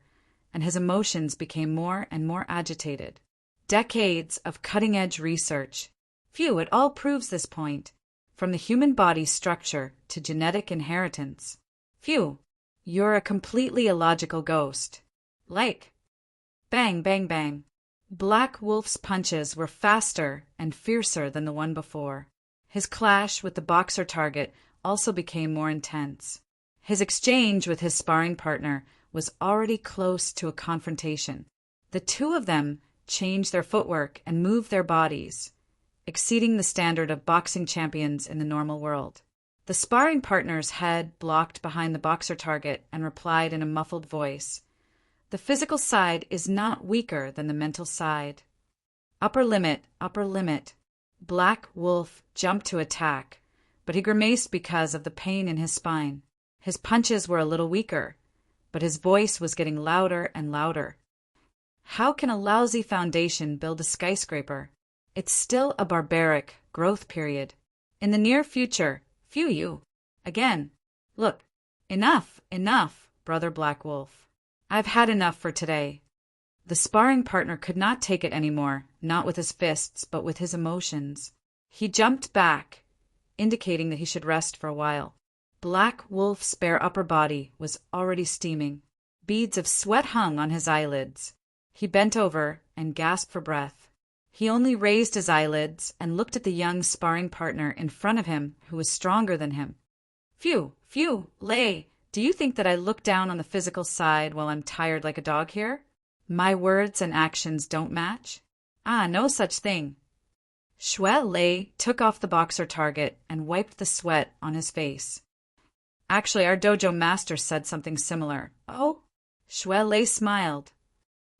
A: and his emotions became more and more agitated. Decades of cutting-edge research. Phew, it all proves this point, from the human body's structure to genetic inheritance. Phew, you're a completely illogical ghost. Like. Bang, bang, bang. Black Wolf's punches were faster and fiercer than the one before. His clash with the boxer target also became more intense. His exchange with his sparring partner was already close to a confrontation. The two of them changed their footwork and moved their bodies, exceeding the standard of boxing champions in the normal world. The sparring partner's head blocked behind the boxer target and replied in a muffled voice, "The physical side is not weaker than the mental side." Upper limit, upper limit. Black Wolf jumped to attack, but he grimaced because of the pain in his spine. His punches were a little weaker, but his voice was getting louder and louder. How can a lousy foundation build a skyscraper? It's still a barbaric growth period. In the near future, phew you. Again. Look. Enough, enough, Brother Black Wolf. I've had enough for today. The sparring partner could not take it anymore, not with his fists, but with his emotions. He jumped back, indicating that he should rest for a while. Black Wolf's bare upper body was already steaming. Beads of sweat hung on his eyelids. He bent over and gasped for breath. He only raised his eyelids and looked at the young sparring partner in front of him, who was stronger than him. Phew, phew, Lei, do you think that I look down on the physical side while I'm tired like a dog here? My words and actions don't match? Ah, no such thing. Shuai Lei took off the boxer target and wiped the sweat on his face. Actually, our dojo master said something similar. Oh? Shuai Lei smiled.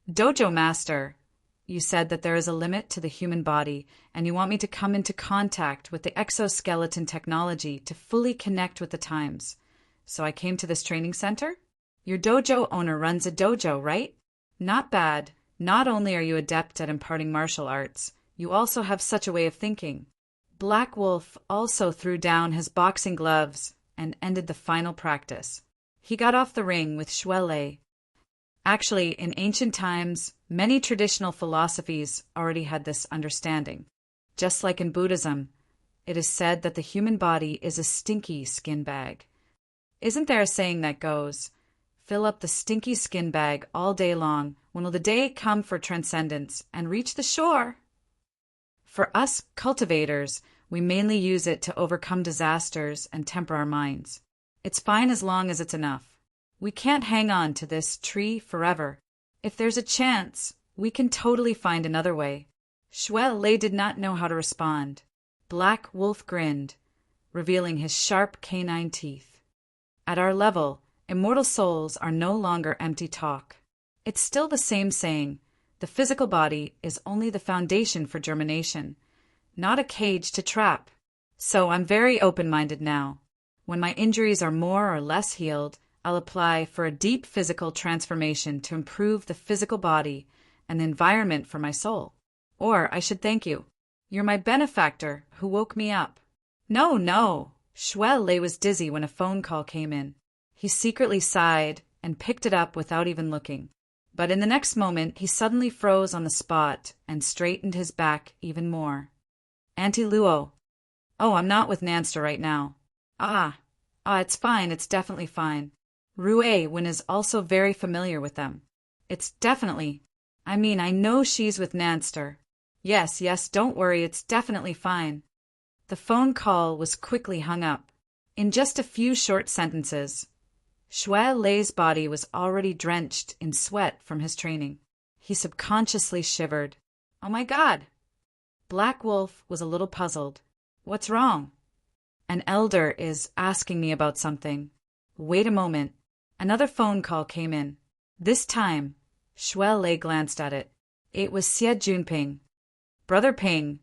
A: Dojo master, you said that there is a limit to the human body, and you want me to come into contact with the exoskeleton technology to fully connect with the times. So I came to this training center? Your dojo owner runs a dojo, right? Not bad. Not only are you adept at imparting martial arts, you also have such a way of thinking. Black Wolf also threw down his boxing gloves and ended the final practice. He got off the ring with Shuai Lei. Actually, in ancient times, many traditional philosophies already had this understanding. Just like in Buddhism, it is said that the human body is a stinky skin bag. Isn't there a saying that goes, "Fill up the stinky skin bag all day long. When will the day come for transcendence and reach the shore?" For us cultivators, we mainly use it to overcome disasters and temper our minds. It's fine as long as it's enough. We can't hang on to this tree forever. If there's a chance, we can totally find another way. Shuai Lei did not know how to respond. Black Wolf grinned, revealing his sharp canine teeth. At our level, immortal souls are no longer empty talk. It's still the same saying, the physical body is only the foundation for germination, not a cage to trap. So I'm very open-minded now. When my injuries are more or less healed, I'll apply for a deep physical transformation to improve the physical body and the environment for my soul. Or I should thank you. You're my benefactor who woke me up. No. Shuai Lei was dizzy when a phone call came in. He secretly sighed and picked it up without even looking. But in the next moment, he suddenly froze on the spot and straightened his back even more. Auntie Luo. Oh, I'm not with Nanster right now. It's fine, it's definitely fine. Rui Wen is also very familiar with them. It's definitely. I know she's with Nanster. Yes, don't worry, it's definitely fine. The phone call was quickly hung up. In just a few short sentences, Shuai Lei's body was already drenched in sweat from his training. He subconsciously shivered. Oh my God! Black Wolf was a little puzzled. What's wrong? An elder is asking me about something. Wait a moment. Another phone call came in. This time, Shuai Lei glanced at it. It was Xie Junping. Brother Ping.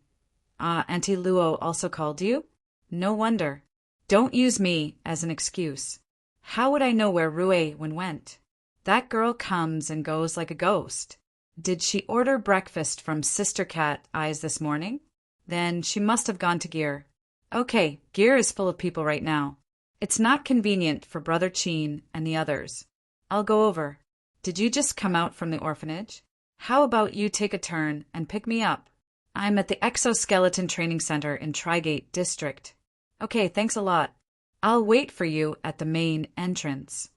A: Auntie Luo also called you? No wonder. Don't use me as an excuse. How would I know where Rui Wen went? That girl comes and goes like a ghost. Did she order breakfast from Sister Cat Eyes this morning? Then she must have gone to Gear. Okay, Gear is full of people right now. It's not convenient for Brother Qin and the others. I'll go over. Did you just come out from the orphanage? How about you take a turn and pick me up? I'm at the Exoskeleton Training Center in Trigate District. Okay, thanks a lot. I'll wait for you at the main entrance.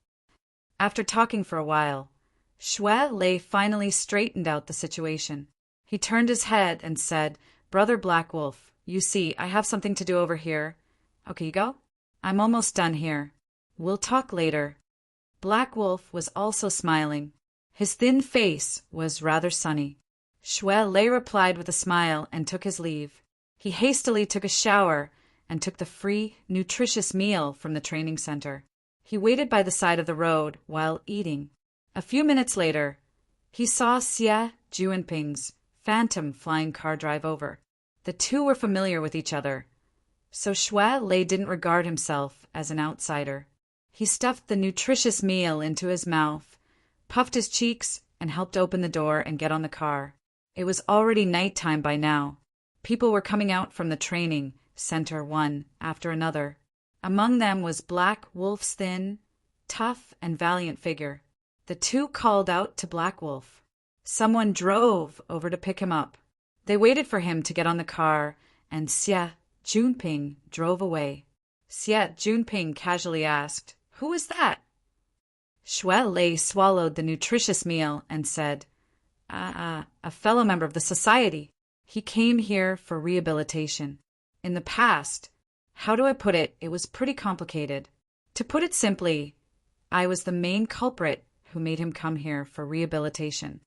A: After talking for a while, Shuai Lei finally straightened out the situation. He turned his head and said, Brother Black Wolf, you see, I have something to do over here. Okay, you go? I'm almost done here. We'll talk later. Black Wolf was also smiling. His thin face was rather sunny. Shuai Lei replied with a smile and took his leave. He hastily took a shower and took the free, nutritious meal from the training center. He waited by the side of the road while eating. A few minutes later, he saw Xie Junping's phantom flying car drive over. The two were familiar with each other, so Shuai Lei didn't regard himself as an outsider. He stuffed the nutritious meal into his mouth, puffed his cheeks, and helped open the door and get on the car. It was already nighttime by now. People were coming out from the training center one after another. Among them was Black Wolf's thin, tough, and valiant figure. The two called out to Black Wolf. Someone drove over to pick him up. They waited for him to get on the car, and Xie Junping drove away. Xie Junping casually asked, Who is that? Shuai Lei swallowed the nutritious meal and said, a fellow member of the society. He came here for rehabilitation. In the past, how do I put it, it was pretty complicated. To put it simply, I was the main culprit who made him come here for rehabilitation.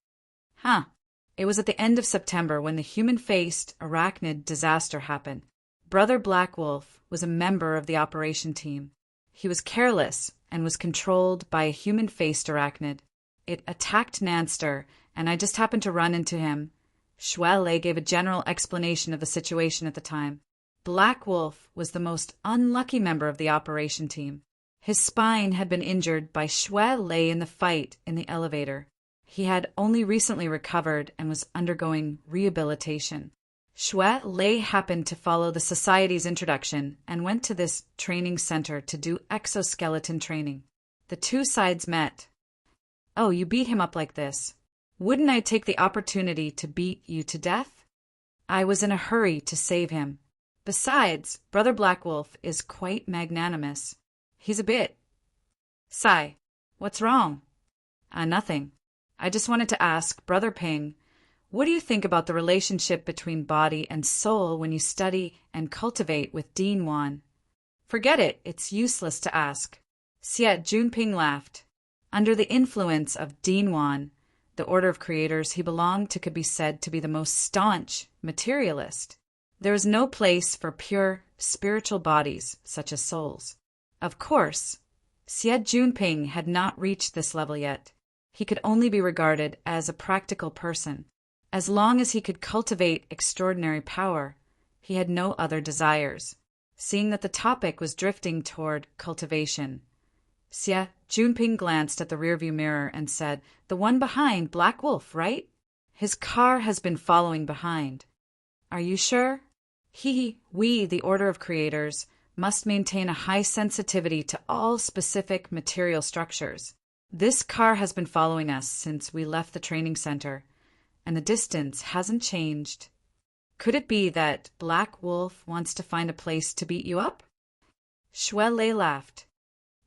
A: It was at the end of September when the human-faced arachnid disaster happened. Brother Black Wolf was a member of the operation team. He was careless and was controlled by a human-faced arachnid. It attacked Nanster, and I just happened to run into him. Shuai Lei gave a general explanation of the situation at the time. Black Wolf was the most unlucky member of the operation team. His spine had been injured by Shuai Lei in the fight in the elevator. He had only recently recovered and was undergoing rehabilitation. Shuai Lei happened to follow the society's introduction and went to this training center to do exoskeleton training. The two sides met. Oh, you beat him up like this. Wouldn't I take the opportunity to beat you to death? I was in a hurry to save him. Besides, Brother Black Wolf is quite magnanimous. He's a bit. Sigh. What's wrong? Nothing. I just wanted to ask, Brother Ping, what do you think about the relationship between body and soul when you study and cultivate with Dean Wan? Forget it, it's useless to ask. Xie Junping laughed. Under the influence of Dinwan, the order of creators he belonged to could be said to be the most staunch materialist. There was no place for pure spiritual bodies, such as souls. Of course, Xie Junping had not reached this level yet. He could only be regarded as a practical person. As long as he could cultivate extraordinary power, he had no other desires. Seeing that the topic was drifting toward cultivation, Xie Junping glanced at the rearview mirror and said, "The one behind, Black Wolf, right? His car has been following behind." "Are you sure?" We, the order of creators, must maintain a high sensitivity to all specific material structures. This car has been following us since we left the training center, and the distance hasn't changed. Could it be that Black Wolf wants to find a place to beat you up?" Shui Lei laughed.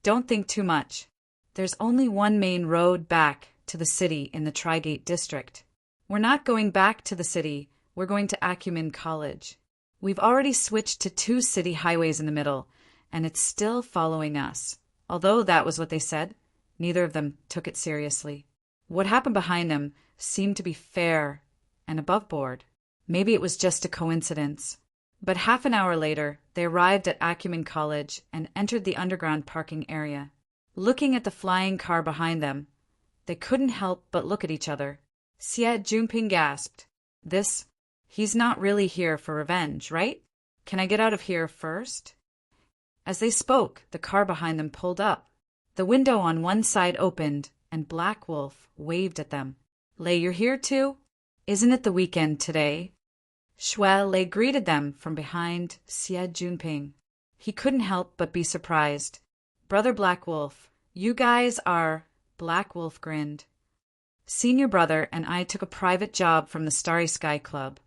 A: "Don't think too much. There's only one main road back to the city in the Trigate district. We're not going back to the city, we're going to Acumen College. We've already switched to 2 city highways in the middle, and it's still following us." Although that was what they said, neither of them took it seriously. What happened behind them seemed to be fair and above board. Maybe it was just a coincidence. But half an hour later, they arrived at Acumen College and entered the underground parking area. Looking at the flying car behind them, they couldn't help but look at each other. Xie Junping gasped, He's not really here for revenge, right? Can I get out of here first?" As they spoke, the car behind them pulled up. The window on one side opened, and Black Wolf waved at them. "Lei, you're here too? Isn't it the weekend today?" Shui Lei greeted them from behind Xie Junping. He couldn't help but be surprised. "Brother Black Wolf, you guys are—" Black Wolf grinned. "Senior brother and I took a private job from the Starry Sky Club,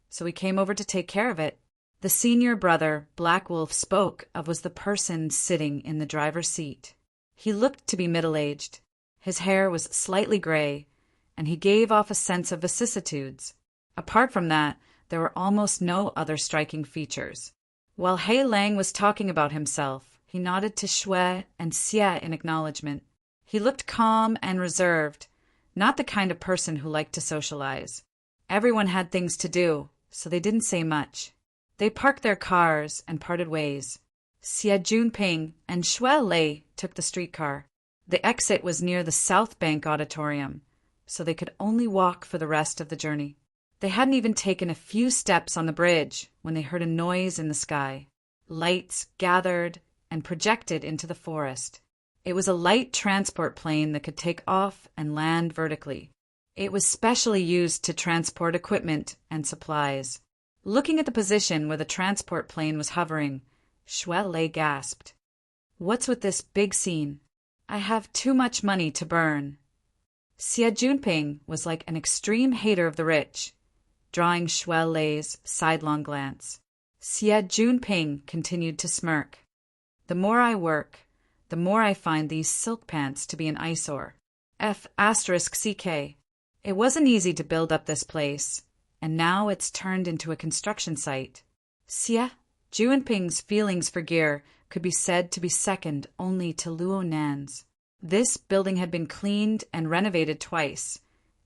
A: so we came over to take care of it." The senior brother Black Wolf spoke of was the person sitting in the driver's seat. He looked to be middle-aged. His hair was slightly gray, and he gave off a sense of vicissitudes. Apart from that, there were almost no other striking features. While He Lang was talking about himself, he nodded to Shui and Xie in acknowledgement. He looked calm and reserved, not the kind of person who liked to socialize. Everyone had things to do, so they didn't say much. They parked their cars and parted ways. Xie Junping and Shui Lei took the streetcar. The exit was near the South Bank Auditorium, so they could only walk for the rest of the journey. They hadn't even taken a few steps on the bridge when they heard a noise in the sky. Lights gathered and projected into the forest. It was a light transport plane that could take off and land vertically. It was specially used to transport equipment and supplies. Looking at the position where the transport plane was hovering, Shui Lei gasped. "What's with this big scene? I have too much money to burn." Xie Junping was like an extreme hater of the rich, drawing Shui Lei's sidelong glance. Xie Junping continued to smirk. "The more I work, the more I find these silk pants to be an eyesore. F***CK. It wasn't easy to build up this place, and now it's turned into a construction site." Xie Junping's feelings for gear could be said to be second only to Luo Nan's. This building had been cleaned and renovated twice,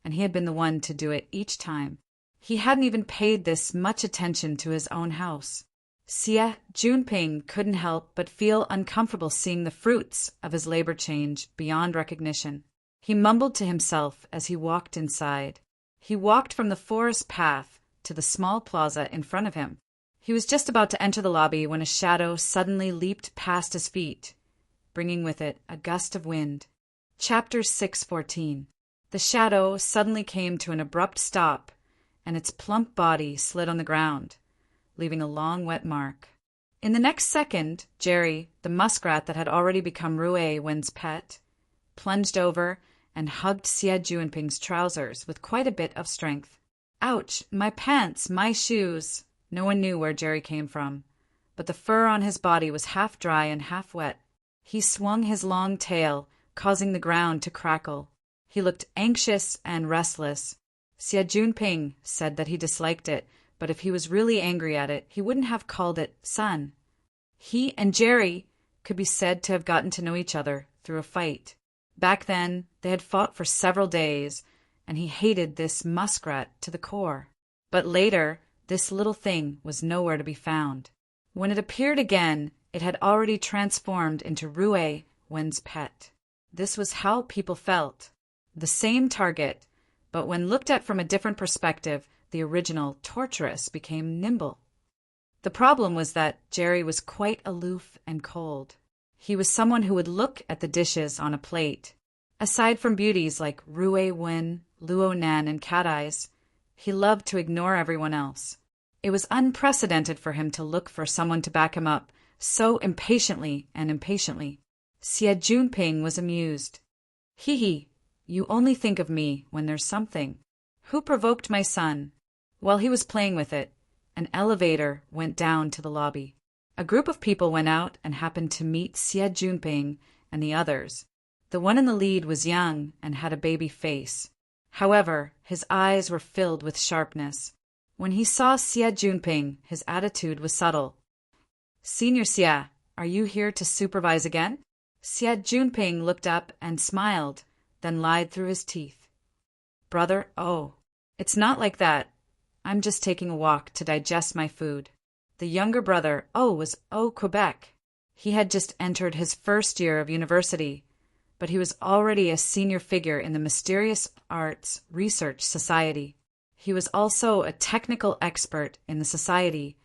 A: and he had been the one to do it each time. He hadn't even paid this much attention to his own house. Xie Junping couldn't help but feel uncomfortable seeing the fruits of his labor change beyond recognition. He mumbled to himself as he walked inside. He walked from the forest path to the small plaza in front of him. He was just about to enter the lobby when a shadow suddenly leaped past his feet, bringing with it a gust of wind. Chapter 614. The shadow suddenly came to an abrupt stop, and its plump body slid on the ground, leaving a long wet mark. In the next second, Jerry, the muskrat that had already become Rue Wen's pet, plunged over and hugged Xie Junping's trousers with quite a bit of strength. "Ouch, my pants, my shoes." No one knew where Jerry came from, but the fur on his body was half dry and half wet. He swung his long tail, causing the ground to crackle. He looked anxious and restless. Xie Junping said that he disliked it, but if he was really angry at it, he wouldn't have called it sun. He and Jerry could be said to have gotten to know each other through a fight. Back then, they had fought for several days, and he hated this muskrat to the core. But later, this little thing was nowhere to be found. When it appeared again, it had already transformed into Rue Wen's pet. This was how people felt. The same target, but when looked at from a different perspective, the original torturess became nimble. The problem was that Jerry was quite aloof and cold. He was someone who would look at the dishes on a plate. Aside from beauties like Rue Wen, Luo Nan, and Cat Eyes, he loved to ignore everyone else. It was unprecedented for him to look for someone to back him up so impatiently. Xie Junping was amused. Hee, you only think of me when there's something. Who provoked my son? While he was playing with it, an elevator went down to the lobby. A group of people went out and happened to meet Xie Junping and the others. The one in the lead was young and had a baby face. However, his eyes were filled with sharpness. When he saw Xie Junping, his attitude was subtle. Senior Xie, are you here to supervise again? Xie Junping looked up and smiled, then lied through his teeth. Brother, oh, it's not like that. I'm just taking a walk to digest my food. The younger brother, was Quebec. He had just entered his first year of university, but he was already a senior figure in the Mysterious Arts Research Society. He was also a technical expert in the society,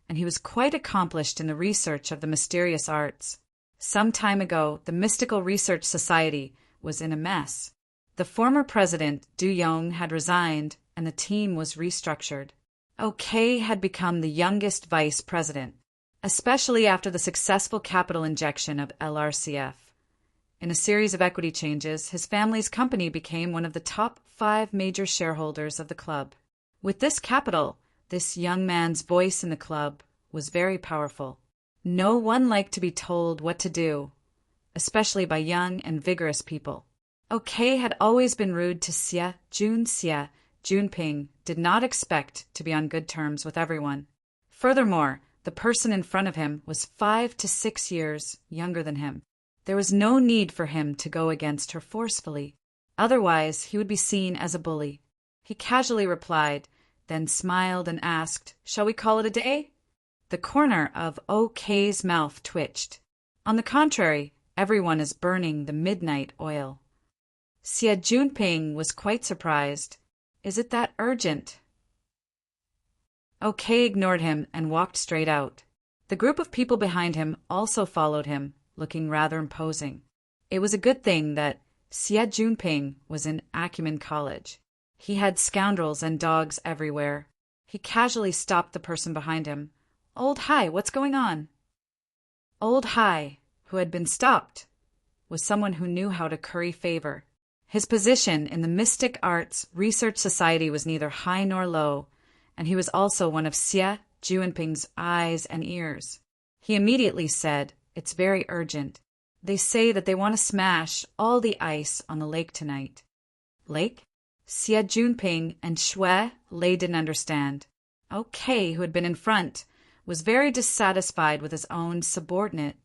A: and he was quite accomplished in the research of the mysterious arts. Some time ago, the Mystical Research Society was in a mess. The former president, Du Yong, had resigned, and the team was restructured. OK had become the youngest vice president, especially after the successful capital injection of LRCF. In a series of equity changes, his family's company became one of the top 5 major shareholders of the club. With this capital, this young man's voice in the club was very powerful. No one liked to be told what to do, especially by young and vigorous people. OK had always been rude to Xie Junping did not expect to be on good terms with everyone. Furthermore, the person in front of him was 5 to 6 years younger than him. There was no need for him to go against her forcefully. Otherwise, he would be seen as a bully. He casually replied, then smiled and asked, "Shall we call it a day?" The corner of OK's mouth twitched. On the contrary, everyone is burning the midnight oil. Xie Junping was quite surprised. Is it that urgent? OK ignored him and walked straight out. The group of people behind him also followed him, looking rather imposing. It was a good thing that Xie Junping was in Acumen College. He had scoundrels and dogs everywhere. He casually stopped the person behind him. Old Hai, what's going on? Old Hai, who had been stopped, was someone who knew how to curry favor. His position in the Mystic Arts Research Society was neither high nor low, and he was also one of Xie Junping's eyes and ears. He immediately said, "It's very urgent. They say that they want to smash all the ice on the lake tonight." Lake? Xie Junping and Shui Lei didn't understand. OK, who had been in front, was very dissatisfied with his own subordinate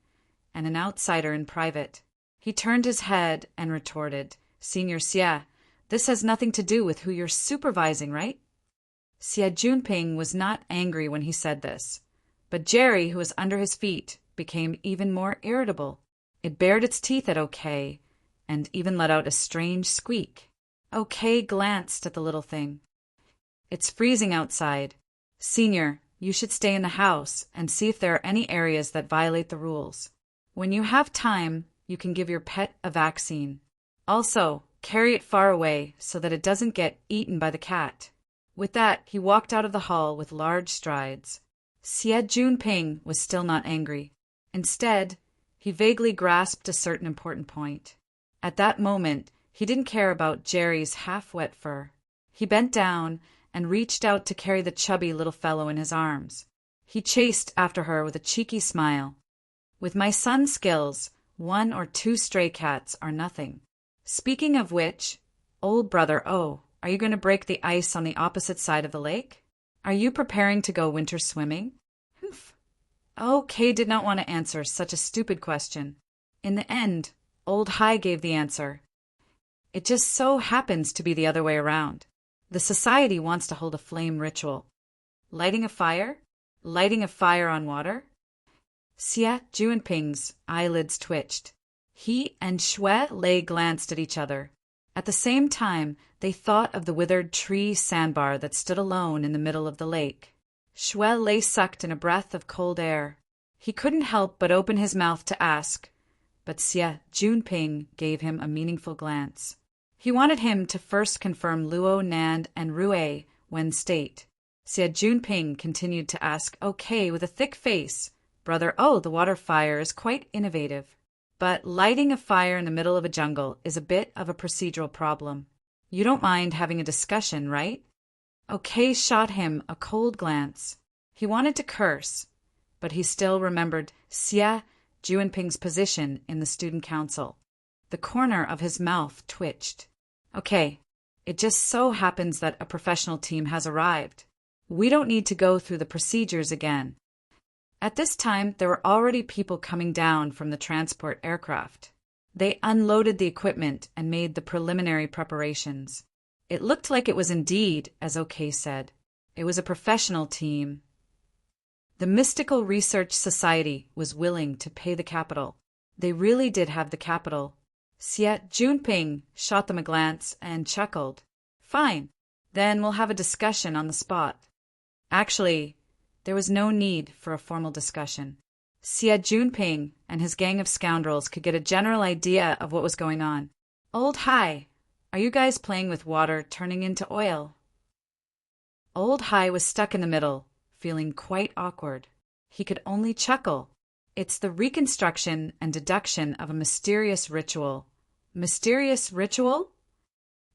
A: and an outsider in private. He turned his head and retorted, "Senior Xie, this has nothing to do with who you're supervising, right?" Xie Junping was not angry when he said this, but Jerry, who was under his feet, became even more irritable. It bared its teeth at OK and even let out a strange squeak. OK glanced at the little thing. "It's freezing outside. Senior, you should stay in the house and see if there are any areas that violate the rules. When you have time, you can give your pet a vaccine. Also, carry it far away so that it doesn't get eaten by the cat." With that, he walked out of the hall with large strides. Xie Junping was still not angry. Instead, he vaguely grasped a certain important point. At that moment, he didn't care about Jerry's half-wet fur. He bent down and reached out to carry the chubby little fellow in his arms. He chased after her with a cheeky smile. "With my son's skills, 1 or 2 stray cats are nothing. Speaking of which, old brother are you going to break the ice on the opposite side of the lake? Are you preparing to go winter swimming?" Kay did not want to answer such a stupid question. In the end, Old Hai gave the answer. It just so happens to be the other way around. The society wants to hold a flame ritual. Lighting a fire? Lighting a fire on water? Xie Juanping's eyelids twitched. He and Shui Lei glanced at each other. At the same time, they thought of the withered tree sandbar that stood alone in the middle of the lake. Shui Lei sucked in a breath of cold air. He couldn't help but open his mouth to ask, but Xie Junping gave him a meaningful glance. He wanted him to first confirm Luo Nan and Rue Wen state. Xie Junping continued to ask, okay, with a thick face, Brother, oh, the water fire is quite innovative. But lighting a fire in the middle of a jungle is a bit of a procedural problem. You don't mind having a discussion, right? Okay shot him a cold glance. He wanted to curse, but he still remembered Xie Juanping's position in the student council. The corner of his mouth twitched. Okay, it just so happens that a professional team has arrived. We don't need to go through the procedures again. At this time, there were already people coming down from the transport aircraft. They unloaded the equipment and made the preliminary preparations. It looked like it was indeed, as OK said. It was a professional team. The Mystical Research Society was willing to pay the capital. They really did have the capital. Xie Junping shot them a glance and chuckled. Fine, then we'll have a discussion on the spot. Actually, there was no need for a formal discussion. Xie Junping and his gang of scoundrels could get a general idea of what was going on. Old Hai, are you guys playing with water turning into oil? Old Hai was stuck in the middle, feeling quite awkward. He could only chuckle. It's the reconstruction and deduction of a mysterious ritual. Mysterious ritual?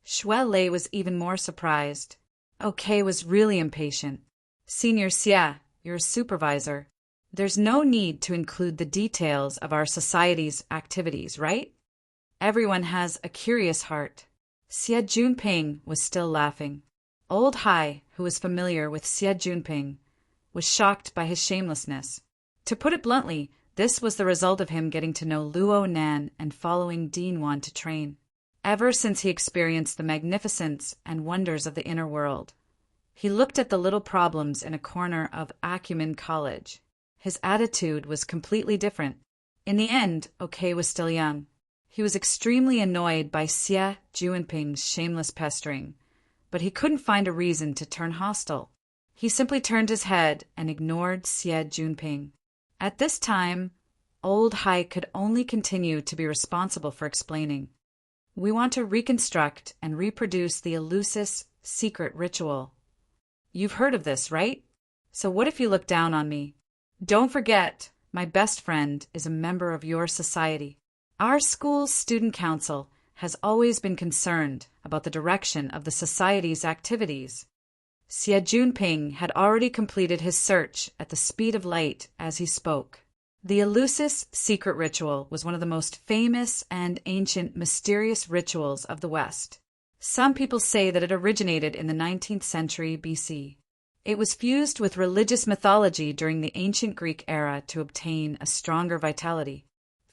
A: Shui Lei was even more surprised. OK was really impatient. Senior Xie, you're a supervisor. There's no need to include the details of our society's activities, right? Everyone has a curious heart. Xie Junping was still laughing. Old Hai, who was familiar with Xie Junping, was shocked by his shamelessness. To put it bluntly, this was the result of him getting to know Luo Nan and following Dean Wan to train. Ever since he experienced the magnificence and wonders of the inner world, he looked at the little problems in a corner of Acumen College. His attitude was completely different. In the end, OK was still young. He was extremely annoyed by Xie Juanping's shameless pestering, but he couldn't find a reason to turn hostile. He simply turned his head and ignored Xie Junping. At this time, Old Hai could only continue to be responsible for explaining. We want to reconstruct and reproduce the Eleusis secret ritual. You've heard of this, right? So what if you look down on me? Don't forget, my best friend is a member of your society. Our school's student council has always been concerned about the direction of the society's activities. Xie Junping had already completed his search at the speed of light as he spoke. The Eleusis secret ritual was one of the most famous and ancient mysterious rituals of the West. Some people say that it originated in the 19th century BC. It was fused with religious mythology during the ancient Greek era to obtain a stronger vitality.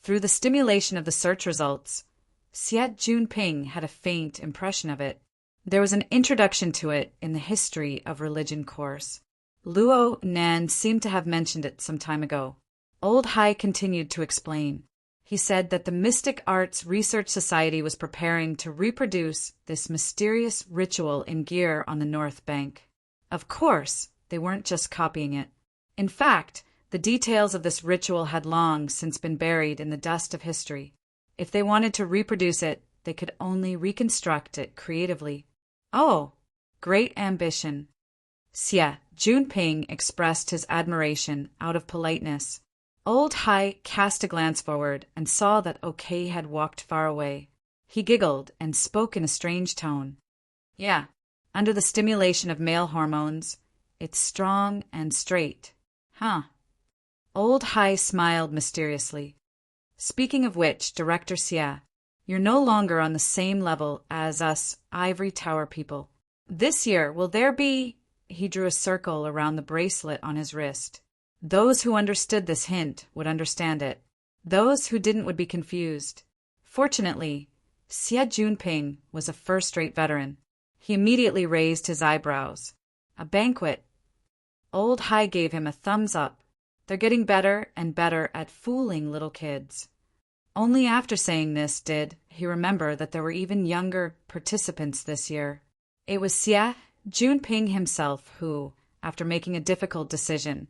A: Through the stimulation of the search results, Xie Junping had a faint impression of it. There was an introduction to it in the History of Religion course. Luo Nan seemed to have mentioned it some time ago. Old Hai continued to explain. He said that the Mystic Arts Research Society was preparing to reproduce this mysterious ritual in gear on the North Bank. Of course, they weren't just copying it. In fact, the details of this ritual had long since been buried in the dust of history. If they wanted to reproduce it, they could only reconstruct it creatively. Oh, great ambition. Xie Junping expressed his admiration out of politeness. Old Hai cast a glance forward and saw that OK had walked far away. He giggled and spoke in a strange tone. Yeah, under the stimulation of male hormones, it's strong and straight. Huh. Old Hai smiled mysteriously. Speaking of which, Director Xie, you're no longer on the same level as us Ivory Tower people. This year, will there be... He drew a circle around the bracelet on his wrist. Those who understood this hint would understand it. Those who didn't would be confused. Fortunately, Xie Junping was a first-rate veteran. He immediately raised his eyebrows. A banquet? Old Hai gave him a thumbs up. They're getting better and better at fooling little kids. Only after saying this did he remember that there were even younger participants this year. It was Xie Junping himself who, after making a difficult decision,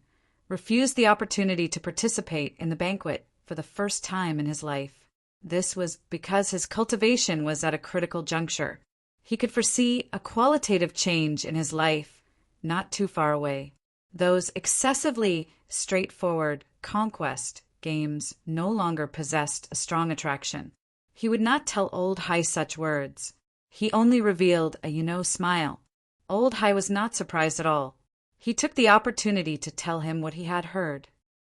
A: refused the opportunity to participate in the banquet for the first time in his life. This was because his cultivation was at a critical juncture. He could foresee a qualitative change in his life not too far away. Those excessively straightforward conquest games no longer possessed a strong attraction. He would not tell Old Hai such words. He only revealed a smile. Old Hai was not surprised at all. He took the opportunity to tell him what he had heard.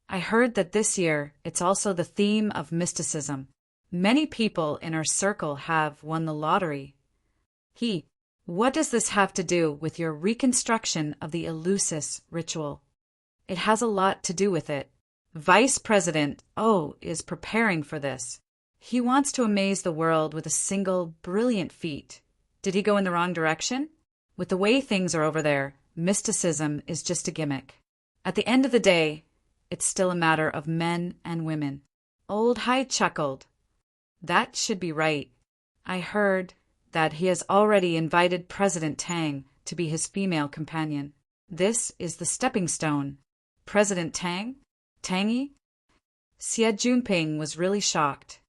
A: I heard that this year it's also the theme of mysticism. Many people in our circle have won the lottery. What does this have to do with your reconstruction of the Eleusis ritual? It has a lot to do with it. Vice President O is preparing for this. He wants to amaze the world with a single brilliant feat. Did he go in the wrong direction? With the way things are over there, mysticism is just a gimmick. At the end of the day, it's still a matter of men and women. Old Hai chuckled. That should be right. I heard that he has already invited President Tang to be his female companion. This is the stepping stone. President Tang? Tangy? Xie Junping was really shocked.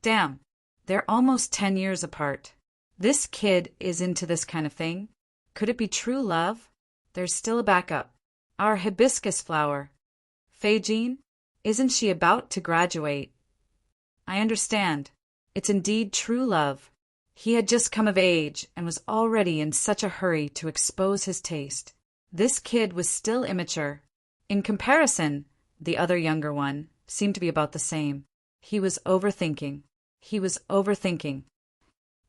A: Damn, they're almost 10 years apart. This kid is into this kind of thing. Could it be true love? There's still a backup. Our hibiscus flower. Fei Jin? Isn't she about to graduate? I understand. It's indeed true love. He had just come of age and was already in such a hurry to expose his taste. This kid was still immature. In comparison, the other younger one seemed to be about the same. He was overthinking.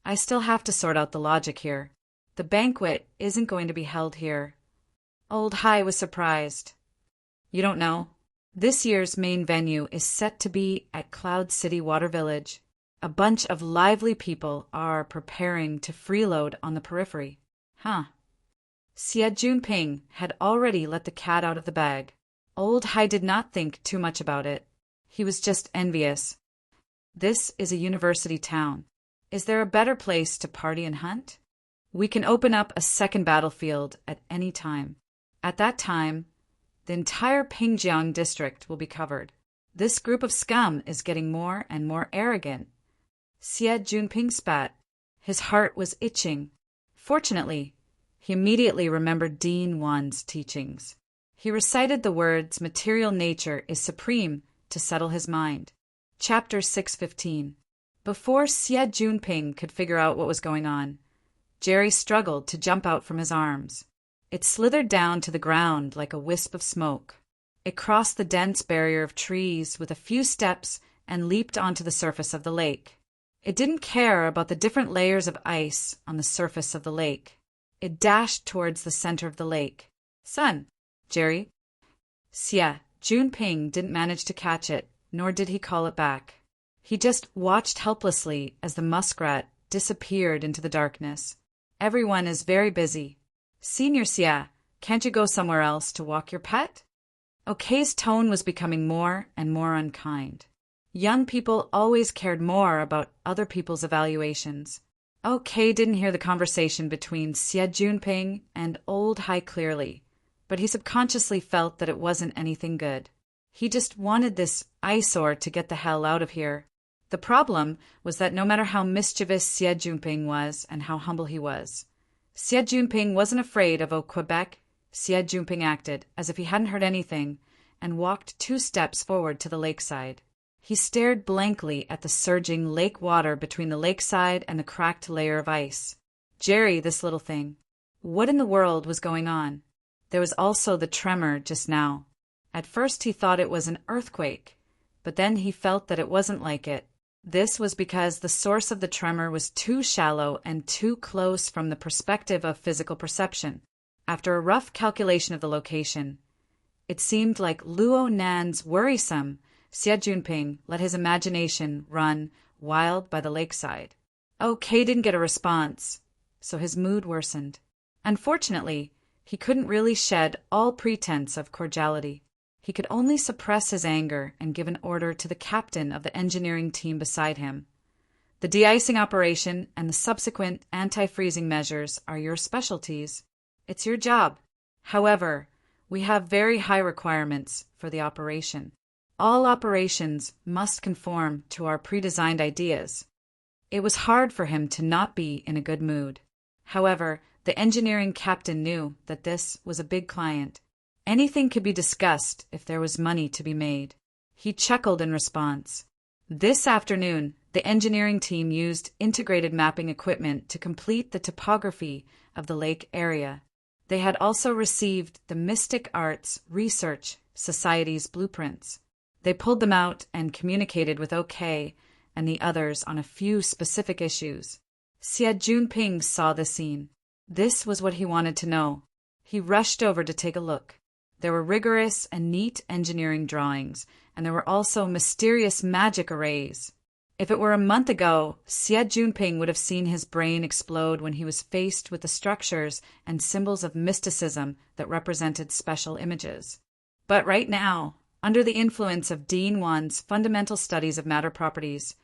A: I still have to sort out the logic here. The banquet isn't going to be held here. Old Hai was surprised. You don't know? This year's main venue is set to be at Cloud City Water Village. A bunch of lively people are preparing to freeload on the periphery. Xie Junping had already let the cat out of the bag. Old Hai did not think too much about it. He was just envious. This is a university town. Is there a better place to party and hunt? We can open up a second battlefield at any time. At that time, the entire Pingjiang district will be covered. This group of scum is getting more and more arrogant. Xie Junping spat. His heart was itching. Fortunately, he immediately remembered Dean Wan's teachings. He recited the words, "Material nature is supreme," to settle his mind. Chapter 615. Before Xie Junping could figure out what was going on, Jerry struggled to jump out from his arms. It slithered down to the ground like a wisp of smoke. It crossed the dense barrier of trees with a few steps and leaped onto the surface of the lake. It didn't care about the different layers of ice on the surface of the lake. It dashed towards the center of the lake. Son, Jerry. Xie Junping didn't manage to catch it, nor did he call it back. He just watched helplessly as the muskrat disappeared into the darkness. Everyone is very busy. Senior Xie, can't you go somewhere else to walk your pet? Okay's tone was becoming more and more unkind. Young people always cared more about other people's evaluations. Okay didn't hear the conversation between Xie Junping and Old Hai clearly, but he subconsciously felt that it wasn't anything good. He just wanted this eyesore to get the hell out of here. The problem was that no matter how mischievous Xie Junping was and how humble he was, Xie Junping wasn't afraid of Quebec. Xie Junping acted as if he hadn't heard anything and walked 2 steps forward to the lakeside. He stared blankly at the surging lake water between the lakeside and the cracked layer of ice. Jerry, this little thing. What in the world was going on? There was also the tremor just now. At first he thought it was an earthquake, but then he felt that it wasn't like it. This was because the source of the tremor was too shallow and too close from the perspective of physical perception. After a rough calculation of the location, it seemed like Luo Nan's worrisome. Xie Junping let his imagination run wild by the lakeside. OK didn't get a response, so his mood worsened. Unfortunately, he couldn't really shed all pretense of cordiality. He could only suppress his anger and give an order to the captain of the engineering team beside him. The de-icing operation and the subsequent anti-freezing measures are your specialties. It's your job. However, we have very high requirements for the operation. All operations must conform to our pre-designed ideas. It was hard for him to not be in a good mood. However, the engineering captain knew that this was a big client. Anything could be discussed if there was money to be made. He chuckled in response. This afternoon, the engineering team used integrated mapping equipment to complete the topography of the lake area. They had also received the Mystic Arts Research Society's blueprints. They pulled them out and communicated with OK and the others on a few specific issues. Xie Junping saw the scene. This was what he wanted to know. He rushed over to take a look. There were rigorous and neat engineering drawings, and there were also mysterious magic arrays. If it were a month ago, Xie Junping would have seen his brain explode when he was faced with the structures and symbols of mysticism that represented special images. But right now, under the influence of Dean Wan's fundamental studies of matter properties,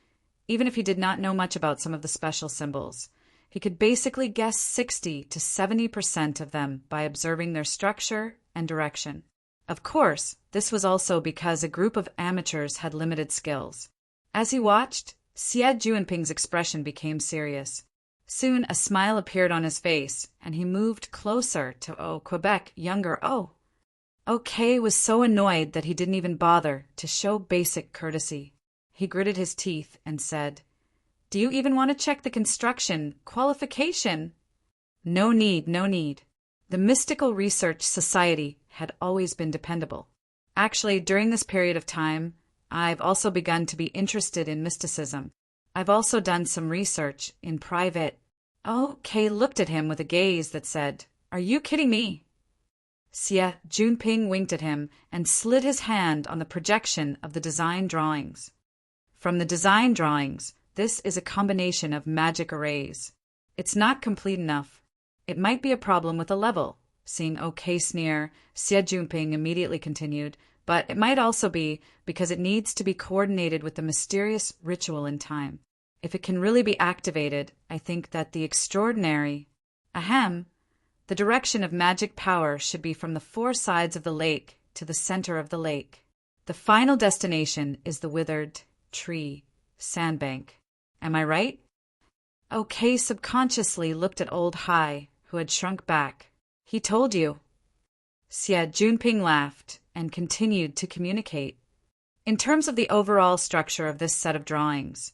A: even if he did not know much about some of the special symbols, he could basically guess 60 to 70% of them by observing their structure and direction. Of course, this was also because a group of amateurs had limited skills. As he watched, Xie Junping's expression became serious. Soon a smile appeared on his face, and he moved closer to Quebec younger OK was so annoyed that he didn't even bother to show basic courtesy. He gritted his teeth and said, "Do you even want to check the construction qualification?" No need, no need. The Mystical Research Society had always been dependable. Actually, during this period of time, I've also begun to be interested in mysticism. I've also done some research in private. OK looked at him with a gaze that said, "Are you kidding me?" Xie Junping winked at him and slid his hand on the projection of the design drawings. From the design drawings, this is a combination of magic arrays. It's not complete enough. It might be a problem with a level. Seeing OK sneer, Xie Junping immediately continued, but it might also be because it needs to be coordinated with the mysterious ritual in time. If it can really be activated, I think that the extraordinary, the direction of magic power should be from the four sides of the lake to the center of the lake. The final destination is the withered tree, sandbank. Am I right? OK subconsciously looked at old Hai, who had shrunk back. He told you. Xie Junping laughed and continued to communicate. In terms of the overall structure of this set of drawings,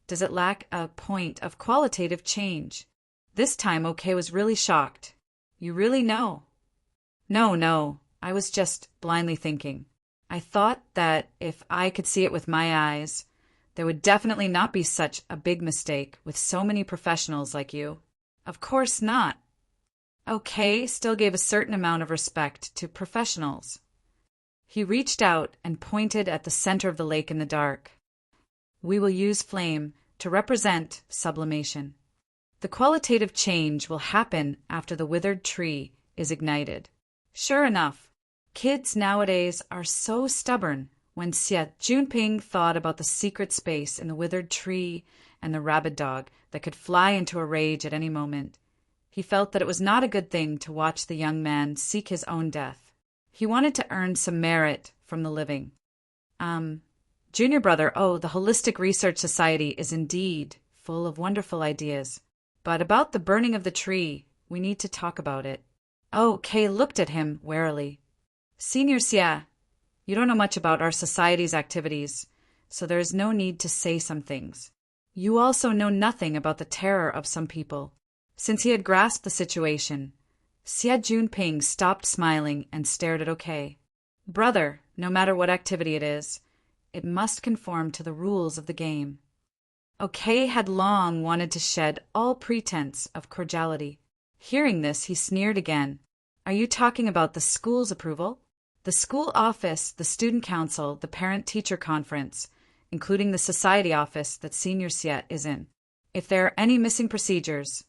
A: does it lack a point of qualitative change? This time OK was really shocked. You really know? No, I was just blindly thinking. I thought that if I could see it with my eyes, there would definitely not be such a big mistake with so many professionals like you. Of course not. OK still gave a certain amount of respect to professionals. He reached out and pointed at the center of the lake in the dark. We will use flame to represent sublimation. The qualitative change will happen after the withered tree is ignited. Sure enough, kids nowadays are so stubborn. When Xie Junping thought about the secret space in the withered tree and the rabid dog that could fly into a rage at any moment, he felt that it was not a good thing to watch the young man seek his own death. He wanted to earn some merit from the living. Junior brother, the Holistic Research Society is indeed full of wonderful ideas. But about the burning of the tree, we need to talk about it. Kay looked at him warily. Senior Xie, you don't know much about our society's activities, so there is no need to say some things. You also know nothing about the terror of some people. Since he had grasped the situation, Xie Junping stopped smiling and stared at OK. Brother, no matter what activity it is, it must conform to the rules of the game. OK had long wanted to shed all pretense of cordiality. Hearing this, he sneered again. Are you talking about the school's approval? The school office, the student council, the parent-teacher conference, including the society office that Senior Siet is in. If there are any missing procedures,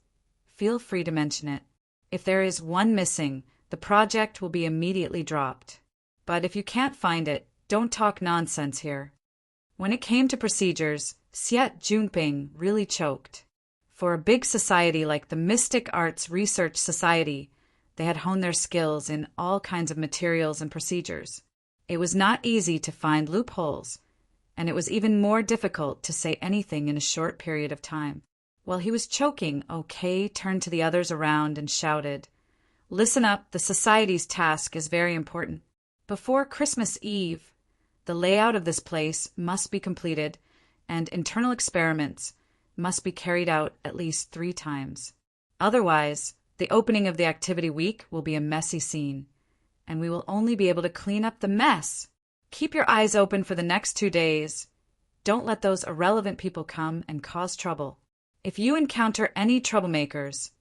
A: feel free to mention it. If there is one missing, the project will be immediately dropped. But if you can't find it, don't talk nonsense here. When it came to procedures, Siet Junping really choked. For a big society like the Mystic Arts Research Society, they had honed their skills in all kinds of materials and procedures. It was not easy to find loopholes, and it was even more difficult to say anything in a short period of time. While he was choking, OK turned to the others around and shouted, "Listen up, the society's task is very important. Before Christmas Eve, the layout of this place must be completed, and internal experiments must be carried out at least 3 times. Otherwise, the opening of the activity week will be a messy scene, and we will only be able to clean up the mess. Keep your eyes open for the next 2 days. Don't let those irrelevant people come and cause trouble. If you encounter any troublemakers,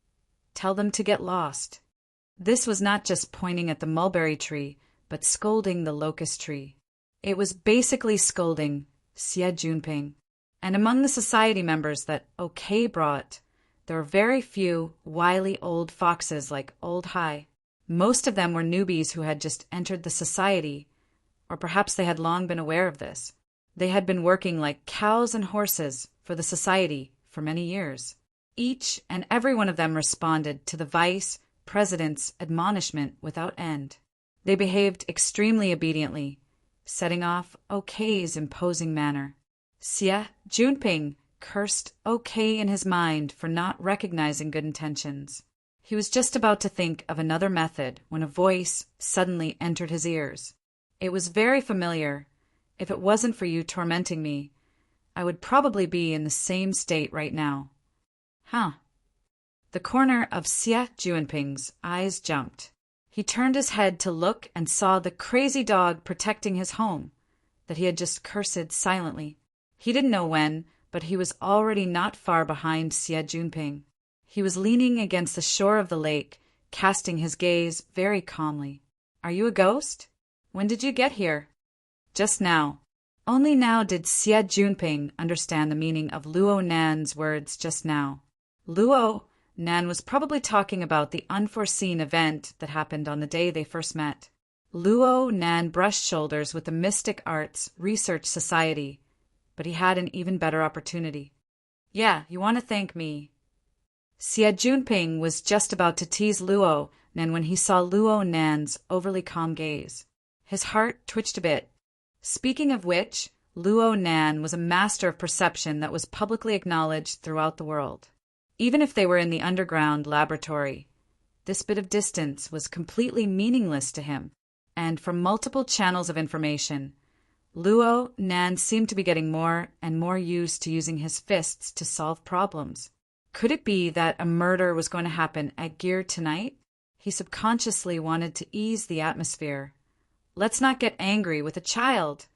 A: tell them to get lost." This was not just pointing at the mulberry tree, but scolding the locust tree. It was basically scolding Siet Junping. And among the society members that OK brought, there were very few wily old foxes like Old Hai. Most of them were newbies who had just entered the society, or perhaps they had long been aware of this. They had been working like cows and horses for the society for many years. Each and every one of them responded to the vice president's admonishment without end. They behaved extremely obediently, setting off OK's imposing manner. Siet Junping cursed OK in his mind for not recognizing good intentions. He was just about to think of another method when a voice suddenly entered his ears. It was very familiar. If it wasn't for you tormenting me, I would probably be in the same state right now. Huh. The corner of Siet Junping's eyes jumped. He turned his head to look and saw the crazy dog protecting his home that he had just cursed silently. He didn't know when, but he was already not far behind Siet Junping. He was leaning against the shore of the lake, casting his gaze very calmly. "Are you a ghost? When did you get here?" "Just now." Only now did Siet Junping understand the meaning of Luo Nan's words just now. Luo Nan was probably talking about the unforeseen event that happened on the day they first met. Luo Nan brushed shoulders with the Mystic Arts Research Society, but he had an even better opportunity. "Yeah, you want to thank me." Siet Junping was just about to tease Luo Nan when he saw Luo Nan's overly calm gaze. His heart twitched a bit. Speaking of which, Luo Nan was a master of perception that was publicly acknowledged throughout the world. Even if they were in the underground laboratory, this bit of distance was completely meaningless to him, and from multiple channels of information, Luo Nan seemed to be getting more and more used to using his fists to solve problems. Could it be that a murder was going to happen at Gear tonight? He subconsciously wanted to ease the atmosphere. Let's not get angry with a child.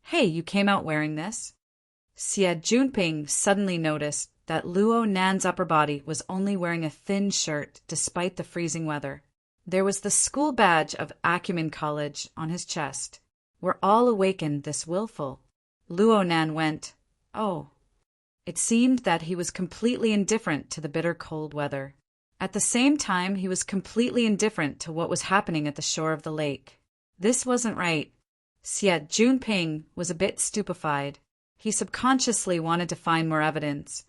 A: Hey, you came out wearing this. Siet Junping suddenly noticed that Luo Nan's upper body was only wearing a thin shirt despite the freezing weather. There was the school badge of Acumen College on his chest. Were all awakened this willful? Luo Nan went, "Oh." It seemed that he was completely indifferent to the bitter cold weather. At the same time, he was completely indifferent to what was happening at the shore of the lake. This wasn't right. Siet Junping was a bit stupefied. He subconsciously wanted to find more evidence,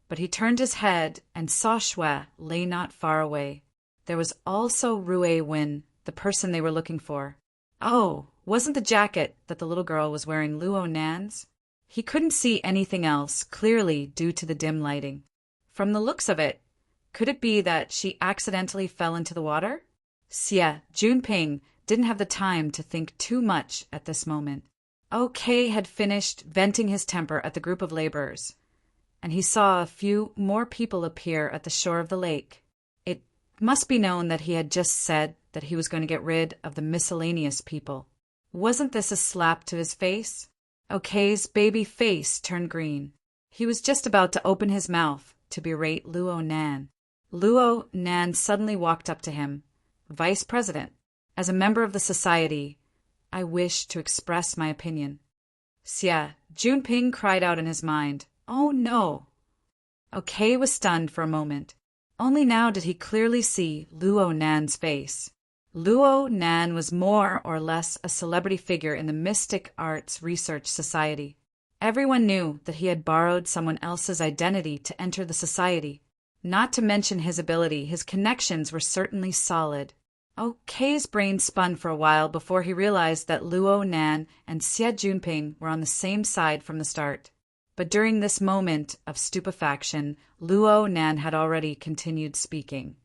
A: but he turned his head and saw Shui lay not far away. There was also Rui Wen, the person they were looking for. Oh, wasn't the jacket that the little girl was wearing Luo Nan's? He couldn't see anything else clearly due to the dim lighting. From the looks of it, could it be that she accidentally fell into the water? Siet Junping didn't have the time to think too much at this moment. OK had finished venting his temper at the group of laborers, and he saw a few more people appear at the shore of the lake. It must be known that he had just said that he was going to get rid of the miscellaneous people. Wasn't this a slap to his face? OK's baby face turned green. He was just about to open his mouth to berate Luo Nan. Luo Nan suddenly walked up to him. "Vice President, as a member of the society, I wish to express my opinion." Siet Junping cried out in his mind. Oh no! Okay was stunned for a moment. Only now did he clearly see Luo Nan's face. Luo Nan was more or less a celebrity figure in the Mystic Arts Research Society. Everyone knew that he had borrowed someone else's identity to enter the society. Not to mention his ability, his connections were certainly solid. K's brain spun for a while before he realized that Luo Nan and Xie Junping were on the same side from the start. But during this moment of stupefaction, Luo Nan had already continued speaking.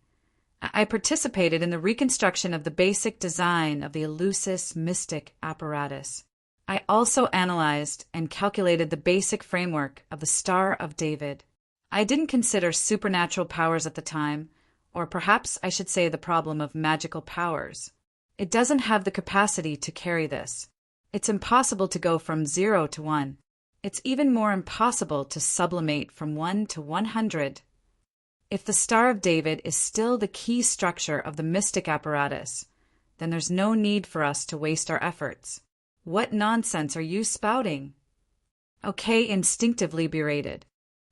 A: I participated in the reconstruction of the basic design of the Eleusis mystic apparatus. I also analyzed and calculated the basic framework of the Star of David. I didn't consider supernatural powers at the time, or perhaps I should say the problem of magical powers. It doesn't have the capacity to carry this. It's impossible to go from 0 to 1. It's even more impossible to sublimate from 1 to 100. If the Star of David is still the key structure of the mystic apparatus, then there's no need for us to waste our efforts. What nonsense are you spouting? Okay instinctively berated.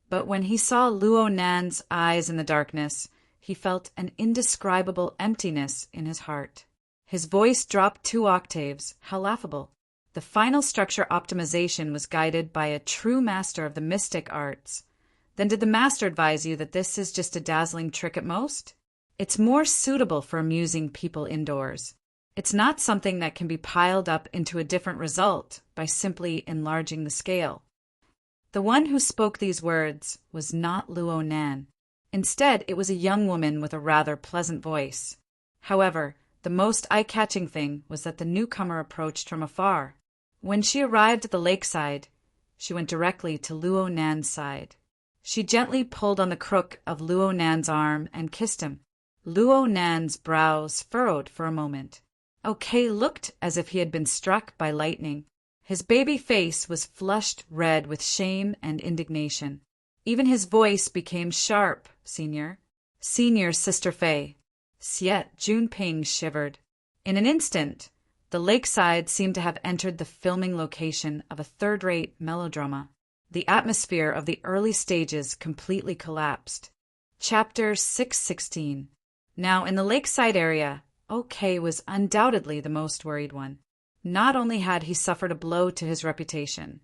A: But when he saw Luo Nan's eyes in the darkness, he felt an indescribable emptiness in his heart. His voice dropped 2 octaves. How laughable. The final structure optimization was guided by a true master of the mystic arts. Then did the master advise you that this is just a dazzling trick at most? It's more suitable for amusing people indoors. It's not something that can be piled up into a different result by simply enlarging the scale. The one who spoke these words was not Luo Nan. Instead, it was a young woman with a rather pleasant voice. However, the most eye-catching thing was that the newcomer approached from afar. When she arrived at the lakeside, she went directly to Luo Nan's side. She gently pulled on the crook of Luo Nan's arm and kissed him. Luo Nan's brows furrowed for a moment. Kay looked as if he had been struck by lightning. His baby face was flushed red with shame and indignation. Even his voice became sharp. Senior, Sister Fei. Xie Junping shivered. In an instant, the lakeside seemed to have entered the filming location of a third-rate melodrama. The atmosphere of the early stages completely collapsed. Chapter 616. Now, in the lakeside area, OK was undoubtedly the most worried one. Not only had he suffered a blow to his reputation,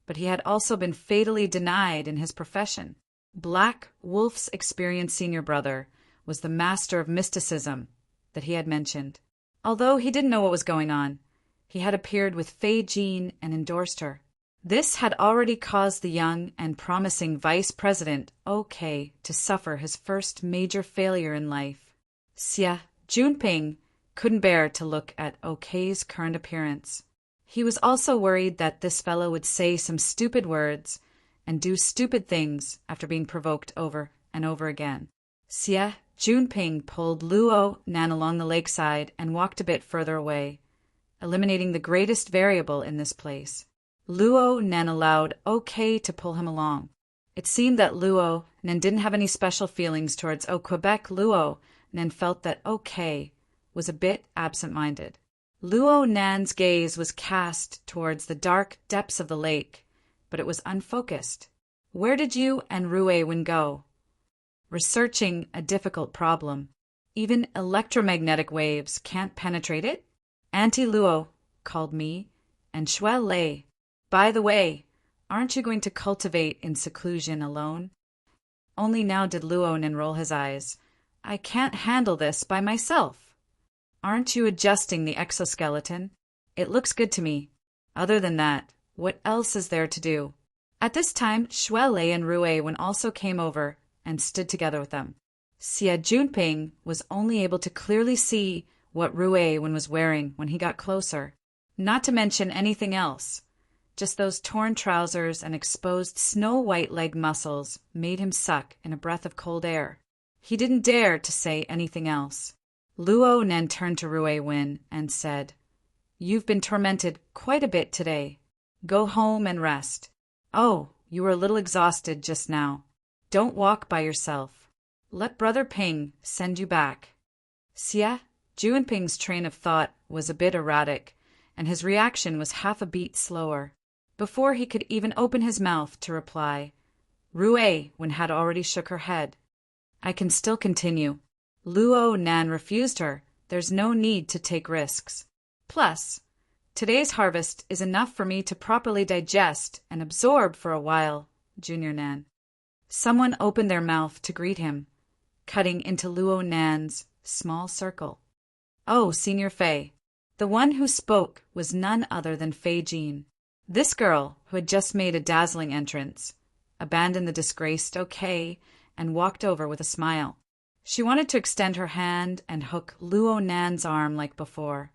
A: but he had also been fatally denied in his profession. Black Wolf's experienced senior brother was the master of mysticism that he had mentioned. Although he didn't know what was going on, he had appeared with Fei Jin and endorsed her. This had already caused the young and promising vice president, OK, to suffer his first major failure in life. Xie Junping couldn't bear to look at OK's current appearance. He was also worried that this fellow would say some stupid words and do stupid things after being provoked over and over again. Xie Junping pulled Luo Nan along the lakeside and walked a bit further away, eliminating the greatest variable in this place. Luo Nan allowed OK to pull him along. It seemed that Luo Nan didn't have any special feelings towards Quebec. Luo Nan felt that OK was a bit absent-minded. Luo Nan's gaze was cast towards the dark depths of the lake, but it was unfocused. Where did you and Rue Wen go? Researching a difficult problem. Even electromagnetic waves can't penetrate it? Auntie Luo called me, and Shui Lei. By the way, aren't you going to cultivate in seclusion alone? Only now did Luo Nan roll his eyes. I can't handle this by myself. Aren't you adjusting the exoskeleton? It looks good to me. Other than that, what else is there to do? At this time, Shui Lei and Rue Wen also came over and stood together with them. Xie Junping was only able to clearly see what Rue Wen was wearing when he got closer. Not to mention anything else. Just those torn trousers and exposed snow-white leg muscles made him suck in a breath of cold air. He didn't dare to say anything else. Luo Nan turned to Rue Wen and said, "You've been tormented quite a bit today. Go home and rest. Oh, you were a little exhausted just now. Don't walk by yourself. Let Brother Ping send you back." Xie Junping's train of thought was a bit erratic, and his reaction was half a beat slower. Before he could even open his mouth to reply, Rue Wen had already shook her head. I can still continue. Luo Nan refused her. There's no need to take risks. Plus, today's harvest is enough for me to properly digest and absorb for a while, Junior Nan. Someone opened their mouth to greet him, cutting into Luo Nan's small circle. Oh, Senior Fei. The one who spoke was none other than Fei Jin. This girl, who had just made a dazzling entrance, abandoned the disgraced okay and walked over with a smile. She wanted to extend her hand and hook Luo Nan's arm like before,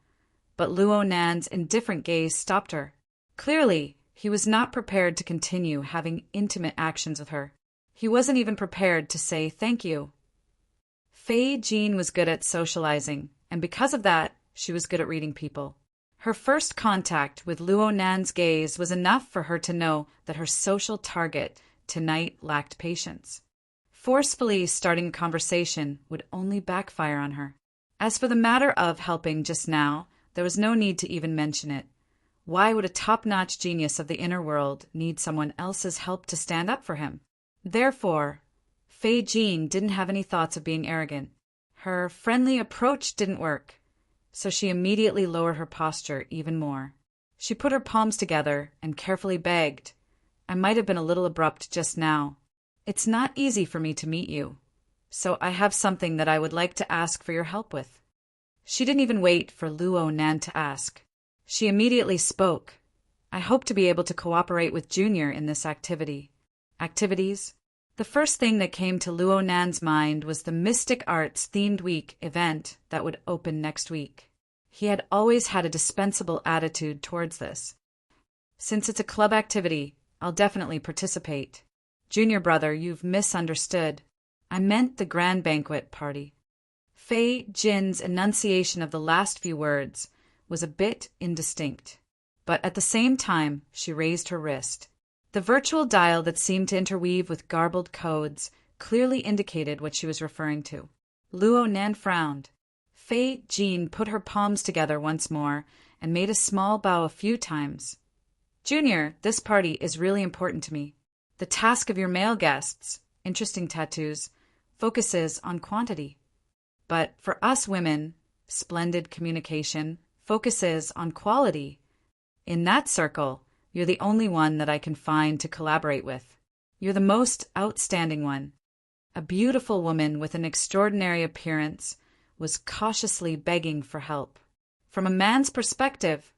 A: but Luo Nan's indifferent gaze stopped her. Clearly, he was not prepared to continue having intimate actions with her. He wasn't even prepared to say thank you. Fei Jin was good at socializing, and because of that, she was good at reading people. Her first contact with Luo Nan's gaze was enough for her to know that her social target tonight lacked patience. Forcefully starting a conversation would only backfire on her. As for the matter of helping just now, there was no need to even mention it. Why would a top-notch genius of the inner world need someone else's help to stand up for him? Therefore, Fei Jin didn't have any thoughts of being arrogant. Her friendly approach didn't work, so she immediately lowered her posture even more. She put her palms together and carefully begged, I might have been a little abrupt just now. It's not easy for me to meet you, so I have something that I would like to ask for your help with. She didn't even wait for Luo Nan to ask. She immediately spoke. I hope to be able to cooperate with Junior in this activity. Activities? The first thing that came to Luo Nan's mind was the Mystic Arts Themed Week event that would open next week. He had always had a dispensable attitude towards this. Since it's a club activity, I'll definitely participate. Junior brother, you've misunderstood. I meant the grand banquet party. Fei Jin's enunciation of the last few words was a bit indistinct, but at the same time she raised her wrist. The virtual dial that seemed to interweave with garbled codes clearly indicated what she was referring to. Luo Nan frowned. Fei Jin put her palms together once more and made a small bow a few times. Junior, this party is really important to me. The task of your male guests, interesting tattoos, focuses on quantity. But for us women, splendid communication focuses on quality. In that circle, you're the only one that I can find to collaborate with. You're the most outstanding one. A beautiful woman with an extraordinary appearance was cautiously begging for help. From a man's perspective,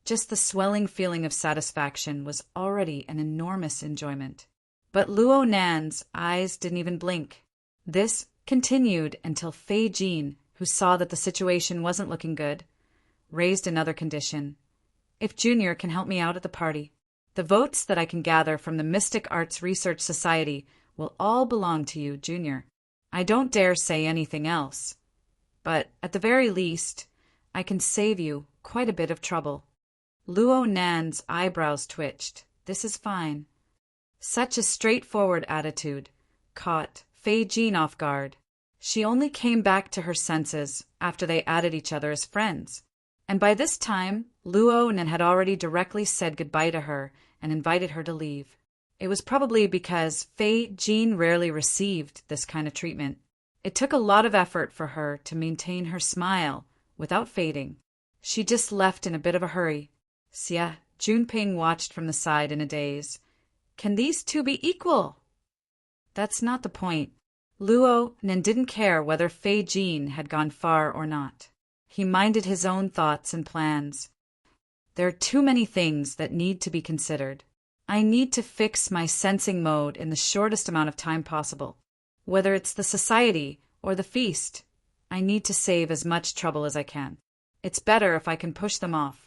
A: just the swelling feeling of satisfaction was already an enormous enjoyment. But Luo Nan's eyes didn't even blink. This continued until Fei Jin, who saw that the situation wasn't looking good, raised another condition. If Junior can help me out at the party, the votes that I can gather from the Mystic Arts Research Society will all belong to you, Junior. I don't dare say anything else, but at the very least, I can save you quite a bit of trouble. Luo Nan's eyebrows twitched. This is fine. Such a straightforward attitude caught Fei Jin off guard. She only came back to her senses after they added each other as friends. And by this time, Luo Nan had already directly said goodbye to her and invited her to leave. It was probably because Fei Jin rarely received this kind of treatment. It took a lot of effort for her to maintain her smile without fading. She just left in a bit of a hurry. Xia Junping watched from the side in a daze. Can these two be equal? That's not the point. Luo Nan didn't care whether Fei Jin had gone far or not. He minded his own thoughts and plans. There are too many things that need to be considered. I need to fix my sensing mode in the shortest amount of time possible. Whether it's the society or the feast, I need to save as much trouble as I can. It's better if I can push them off.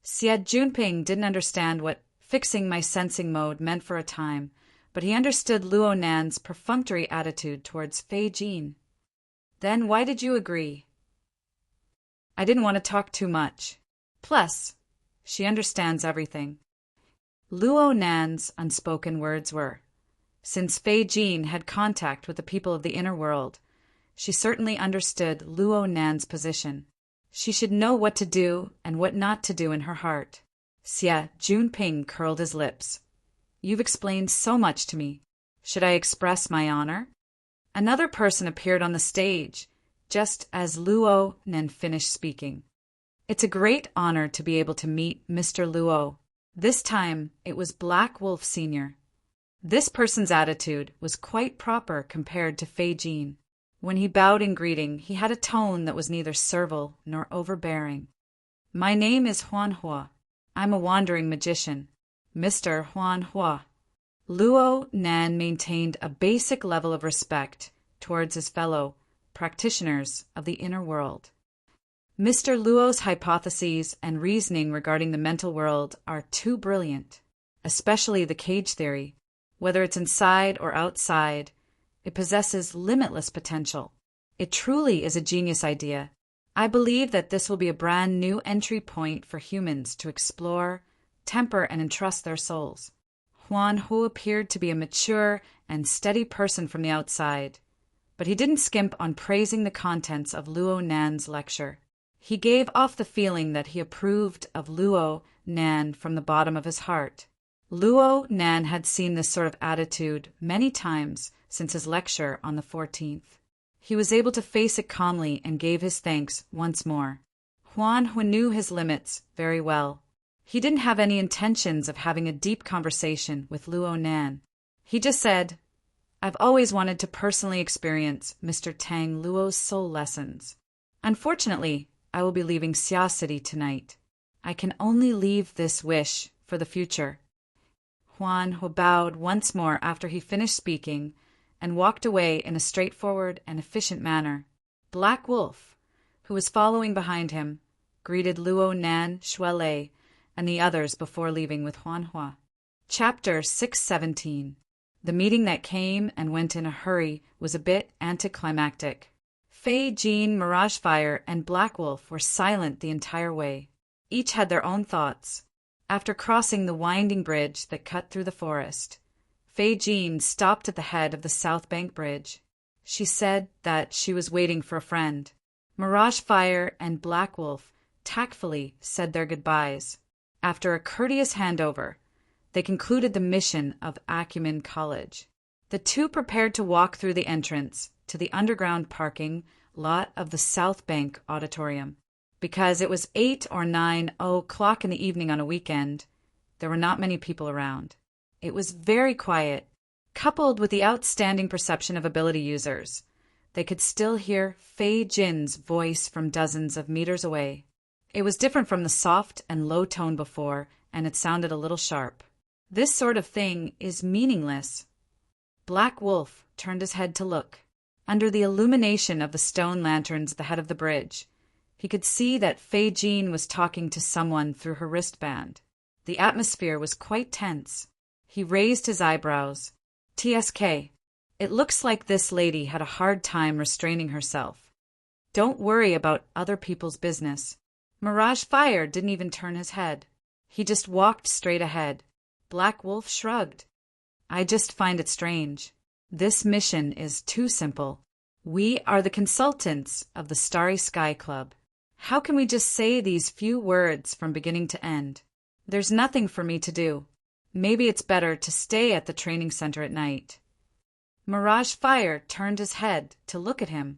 A: Xia Junping didn't understand what fixing my sensing mode meant for a time, but he understood Luo Nan's perfunctory attitude towards Fei Jin. Then why did you agree? I didn't want to talk too much. Plus, she understands everything. Luo Nan's unspoken words were, since Fei Jin had contact with the people of the inner world, she certainly understood Luo Nan's position. She should know what to do and what not to do in her heart. Xie Junping curled his lips. You've explained so much to me. Should I express my honor? Another person appeared on the stage, just as Luo Nen finished speaking. It's a great honor to be able to meet Mr. Luo. This time, it was Black Wolf Sr. This person's attitude was quite proper compared to Fei Jin. When he bowed in greeting, he had a tone that was neither servile nor overbearing. My name is Huan Hua. I'm a wandering magician. Mr. Huan Hua. Luo Nan maintained a basic level of respect towards his fellow practitioners of the inner world. Mr. Luo's hypotheses and reasoning regarding the mental world are too brilliant, especially the cage theory. Whether it's inside or outside, it possesses limitless potential. It truly is a genius idea. I believe that this will be a brand new entry point for humans to explore, temper, and entrust their souls. Huan Hu appeared to be a mature and steady person from the outside, but he didn't skimp on praising the contents of Luo Nan's lecture. He gave off the feeling that he approved of Luo Nan from the bottom of his heart. Luo Nan had seen this sort of attitude many times since his lecture on the 14th. He was able to face it calmly and gave his thanks once more. Huan Hu knew his limits very well. He didn't have any intentions of having a deep conversation with Luo Nan. He just said, I've always wanted to personally experience Mr. Tang Luo's soul lessons. Unfortunately, I will be leaving Xia City tonight. I can only leave this wish for the future. Huan Hu bowed once more after he finished speaking and walked away in a straightforward and efficient manner. Black Wolf, who was following behind him, greeted Luo Nan, Shuelei, and the others before leaving with Huan Hua. Chapter 617. The meeting that came and went in a hurry was a bit anticlimactic. Fei Jin, Mirage Fire, and Black Wolf were silent the entire way. Each had their own thoughts. After crossing the winding bridge that cut through the forest, Fei Jin stopped at the head of the South Bank Bridge. She said that she was waiting for a friend. Mirage Fire and Black Wolf tactfully said their goodbyes. After a courteous handover, they concluded the mission of Acumen College. The two prepared to walk through the entrance to the underground parking lot of the South Bank Auditorium. Because it was 8 or 9 o'clock in the evening on a weekend, there were not many people around. It was very quiet. Coupled with the outstanding perception of ability users, they could still hear Fei Jin's voice from dozens of meters away. It was different from the soft and low tone before, and it sounded a little sharp. This sort of thing is meaningless. Black Wolf turned his head to look. Under the illumination of the stone lanterns at the head of the bridge, he could see that Fei Jin was talking to someone through her wristband. The atmosphere was quite tense. He raised his eyebrows. TSK. It looks like this lady had a hard time restraining herself. Don't worry about other people's business. Mirage Fire didn't even turn his head. He just walked straight ahead. Black Wolf shrugged. I just find it strange. This mission is too simple. We are the consultants of the Starry Sky Club. How can we just say these few words from beginning to end? There's nothing for me to do. Maybe it's better to stay at the training center at night. Mirage Fire turned his head to look at him.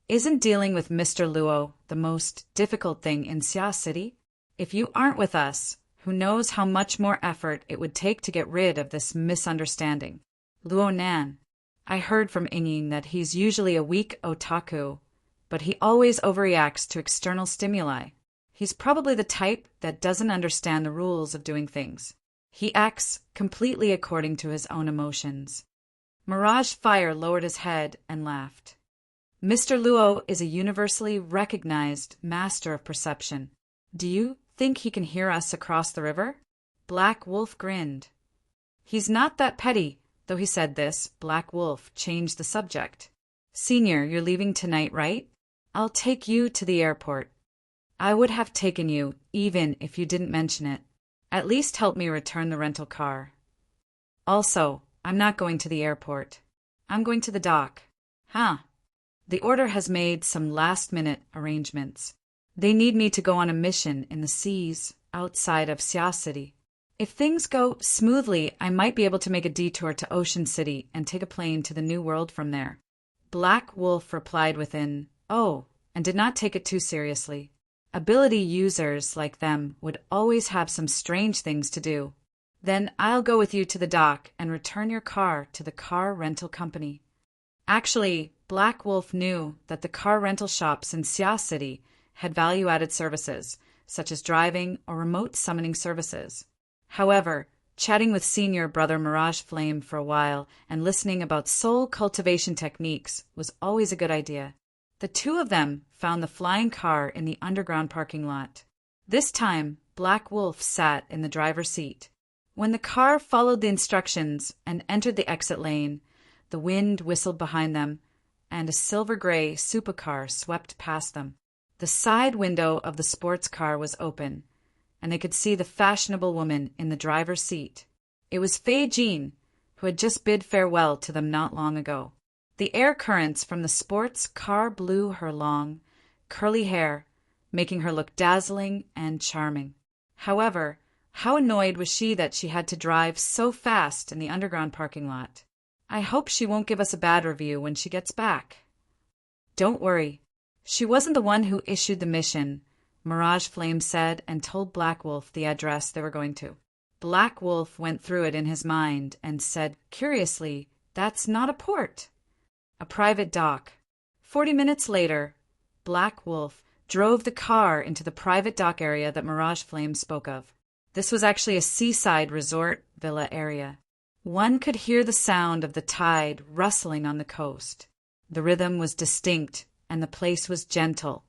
A: Isn't dealing with Mr. Luo the most difficult thing in Xia City? If you aren't with us, who knows how much more effort it would take to get rid of this misunderstanding? Luo Nan. I heard from Ying that he's usually a weak otaku, but he always overreacts to external stimuli. He's probably the type that doesn't understand the rules of doing things. He acts completely according to his own emotions. Mirage Fire lowered his head and laughed. Mr. Luo is a universally recognized master of perception. Do you think he can hear us across the river? Black Wolf grinned. He's not that petty. Though he said this, Black Wolf changed the subject. Senior, you're leaving tonight, right? I'll take you to the airport. I would have taken you, even if you didn't mention it. At least help me return the rental car. Also, I'm not going to the airport. I'm going to the dock. Huh. The order has made some last-minute arrangements. They need me to go on a mission in the seas outside of Sia City. If things go smoothly, I might be able to make a detour to Ocean City and take a plane to the New World from there. Black Wolf replied with an, "Oh," and did not take it too seriously. Ability users like them would always have some strange things to do. "Then I'll go with you to the dock and return your car to the car rental company." Actually, Black Wolf knew that the car rental shops in Sia City had value-added services, such as driving or remote summoning services. However, chatting with senior brother Mirage Flame for a while and listening about soul cultivation techniques was always a good idea. The two of them found the flying car in the underground parking lot. This time, Black Wolf sat in the driver's seat. When the car followed the instructions and entered the exit lane, the wind whistled behind them, and a silver-gray supercar swept past them. The side window of the sports car was open, and they could see the fashionable woman in the driver's seat. It was Fei Jean, who had just bid farewell to them not long ago. The air currents from the sports car blew her long, curly hair, making her look dazzling and charming. However, how annoyed was she that she had to drive so fast in the underground parking lot. "I hope she won't give us a bad review when she gets back." "Don't worry. She wasn't the one who issued the mission," Mirage Flame said and told Black Wolf the address they were going to. Black Wolf went through it in his mind and said curiously, "That's not a port." "A private dock." 40 minutes later, Black Wolf drove the car into the private dock area that Mirage Flame spoke of. This was actually a seaside resort villa area. One could hear the sound of the tide rustling on the coast. The rhythm was distinct, and the place was gentle.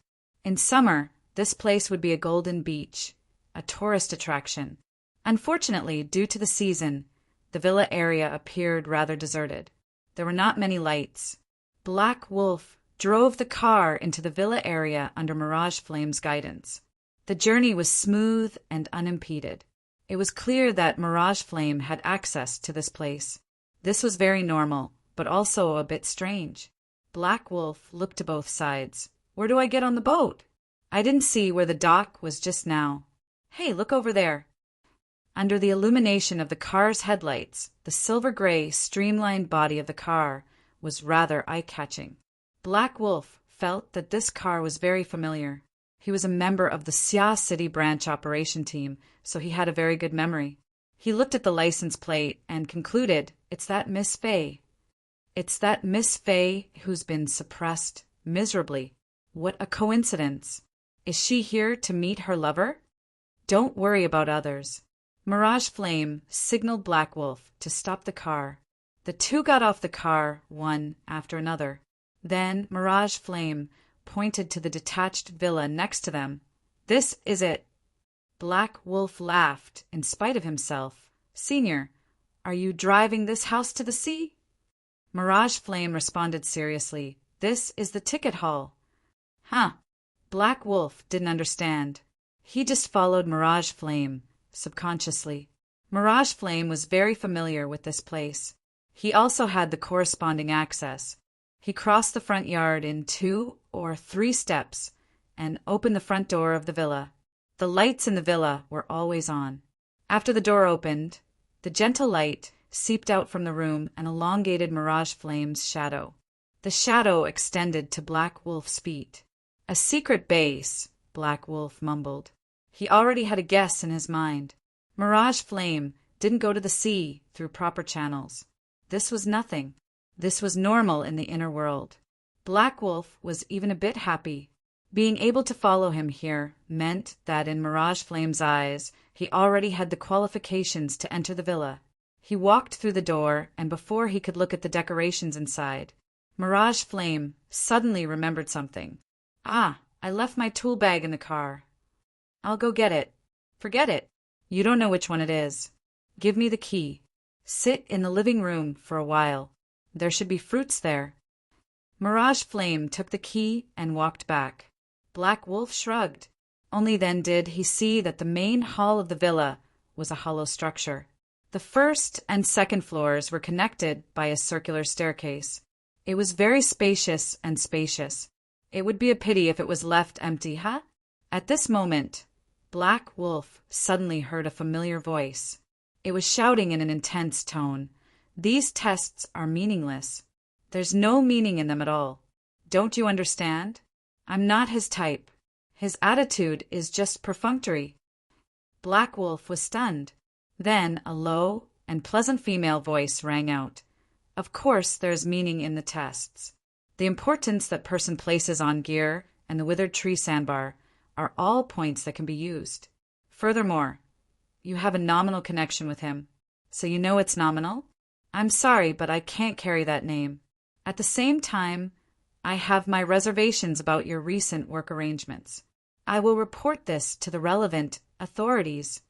A: In summer, this place would be a golden beach, a tourist attraction. Unfortunately, due to the season, the villa area appeared rather deserted. There were not many lights. Black Wolf drove the car into the villa area under Mirage Flame's guidance. The journey was smooth and unimpeded. It was clear that Mirage Flame had access to this place. This was very normal, but also a bit strange. Black Wolf looked to both sides. "Where do I get on the boat? I didn't see where the dock was just now. Hey, look over there." Under the illumination of the car's headlights, the silver-gray, streamlined body of the car was rather eye-catching. Black Wolf felt that this car was very familiar. He was a member of the Sia City branch operation team, so he had a very good memory. He looked at the license plate and concluded, "It's that Miss Fei. It's that Miss Fei who's been suppressed miserably. What a coincidence. Is she here to meet her lover? Don't worry about others." Mirage Flame signaled Black Wolf to stop the car. The two got off the car, one after another. Then Mirage Flame pointed to the detached villa next to them. "This is it." Black Wolf laughed in spite of himself. "Senior, are you driving this house to the sea?" Mirage Flame responded seriously, "This is the ticket hall." Huh. Black Wolf didn't understand. He just followed Mirage Flame, subconsciously. Mirage Flame was very familiar with this place. He also had the corresponding access. He crossed the front yard in 2 or 3 steps and opened the front door of the villa. The lights in the villa were always on. After the door opened, the gentle light seeped out from the room and elongated Mirage Flame's shadow. The shadow extended to Black Wolf's feet. "A secret base," Black Wolf mumbled. He already had a guess in his mind. Mirage Flame didn't go to the sea through proper channels. This was nothing. This was normal in the inner world. Black Wolf was even a bit happy. Being able to follow him here meant that in Mirage Flame's eyes, he already had the qualifications to enter the villa. He walked through the door, and before he could look at the decorations inside, Mirage Flame suddenly remembered something. "Ah, I left my tool bag in the car. I'll go get it." "Forget it. You don't know which one it is. Give me the key. Sit in the living room for a while. There should be fruits there." Mirage Flame took the key and walked back. Black Wolf shrugged. Only then did he see that the main hall of the villa was a hollow structure. The first and second floors were connected by a circular staircase. It was very spacious and spacious. It would be a pity if it was left empty, huh? At this moment, Black Wolf suddenly heard a familiar voice. It was shouting in an intense tone. "These tests are meaningless. There's no meaning in them at all. Don't you understand? I'm not his type. His attitude is just perfunctory." Black Wolf was stunned. Then a low and pleasant female voice rang out. "Of course there's meaning in the tests. The importance that person places on gear and the withered tree sandbar are all points that can be used. Furthermore, you have a nominal connection with him, so you know it's nominal. I'm sorry, but I can't carry that name. At the same time, I have my reservations about your recent work arrangements. I will report this to the relevant authorities."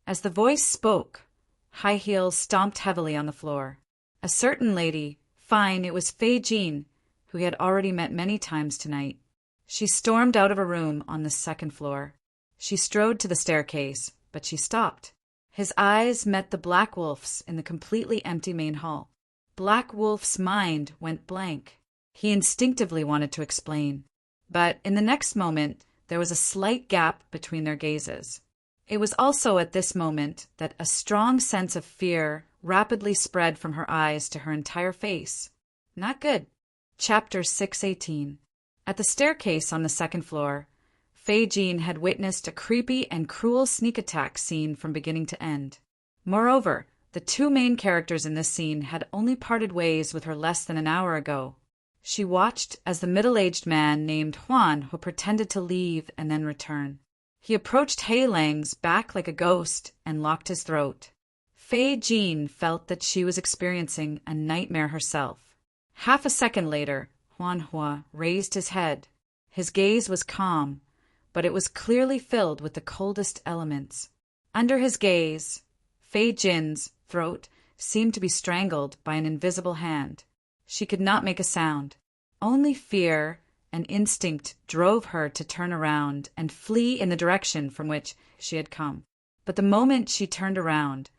A: As the voice spoke, High Heels stomped heavily on the floor. A certain lady, fine, it was Fei Jean, who he had already met many times tonight. She stormed out of a room on the second floor. She strode to the staircase, but she stopped. His eyes met the Black Wolf's in the completely empty main hall. Black Wolf's mind went blank. He instinctively wanted to explain, but in the next moment there was a slight gap between their gazes. It was also at this moment that a strong sense of fear rapidly spread from her eyes to her entire face. Not good. Chapter 618. At the staircase on the second floor, Fei Jean had witnessed a creepy and cruel sneak attack scene from beginning to end. Moreover, the two main characters in this scene had only parted ways with her less than an hour ago. She watched as the middle-aged man named Huan, who pretended to leave and then return. He approached Hei Lang's back like a ghost and locked his throat. Fei Jean felt that she was experiencing a nightmare herself. Half a second later, Huan Hua raised his head. His gaze was calm, but it was clearly filled with the coldest elements. Under his gaze, Fei Jin's throat seemed to be strangled by an invisible hand. She could not make a sound. Only fear and instinct drove her to turn around and flee in the direction from which she had come. But the moment she turned around,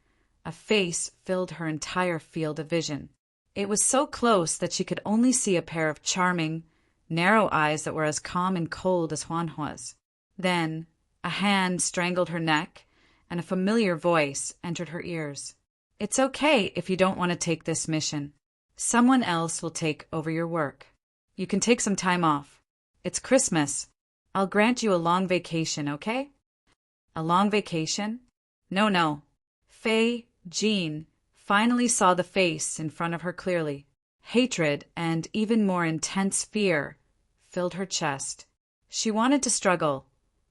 A: a face filled her entire field of vision. It was so close that she could only see a pair of charming, narrow eyes that were as calm and cold as Huanhua's. Then a hand strangled her neck, and a familiar voice entered her ears. "It's okay if you don't want to take this mission. Someone else will take over your work. You can take some time off. It's Christmas. I'll grant you a long vacation, okay?" A long vacation? No. Fei Jean finally saw the face in front of her clearly. Hatred and even more intense fear filled her chest. She wanted to struggle,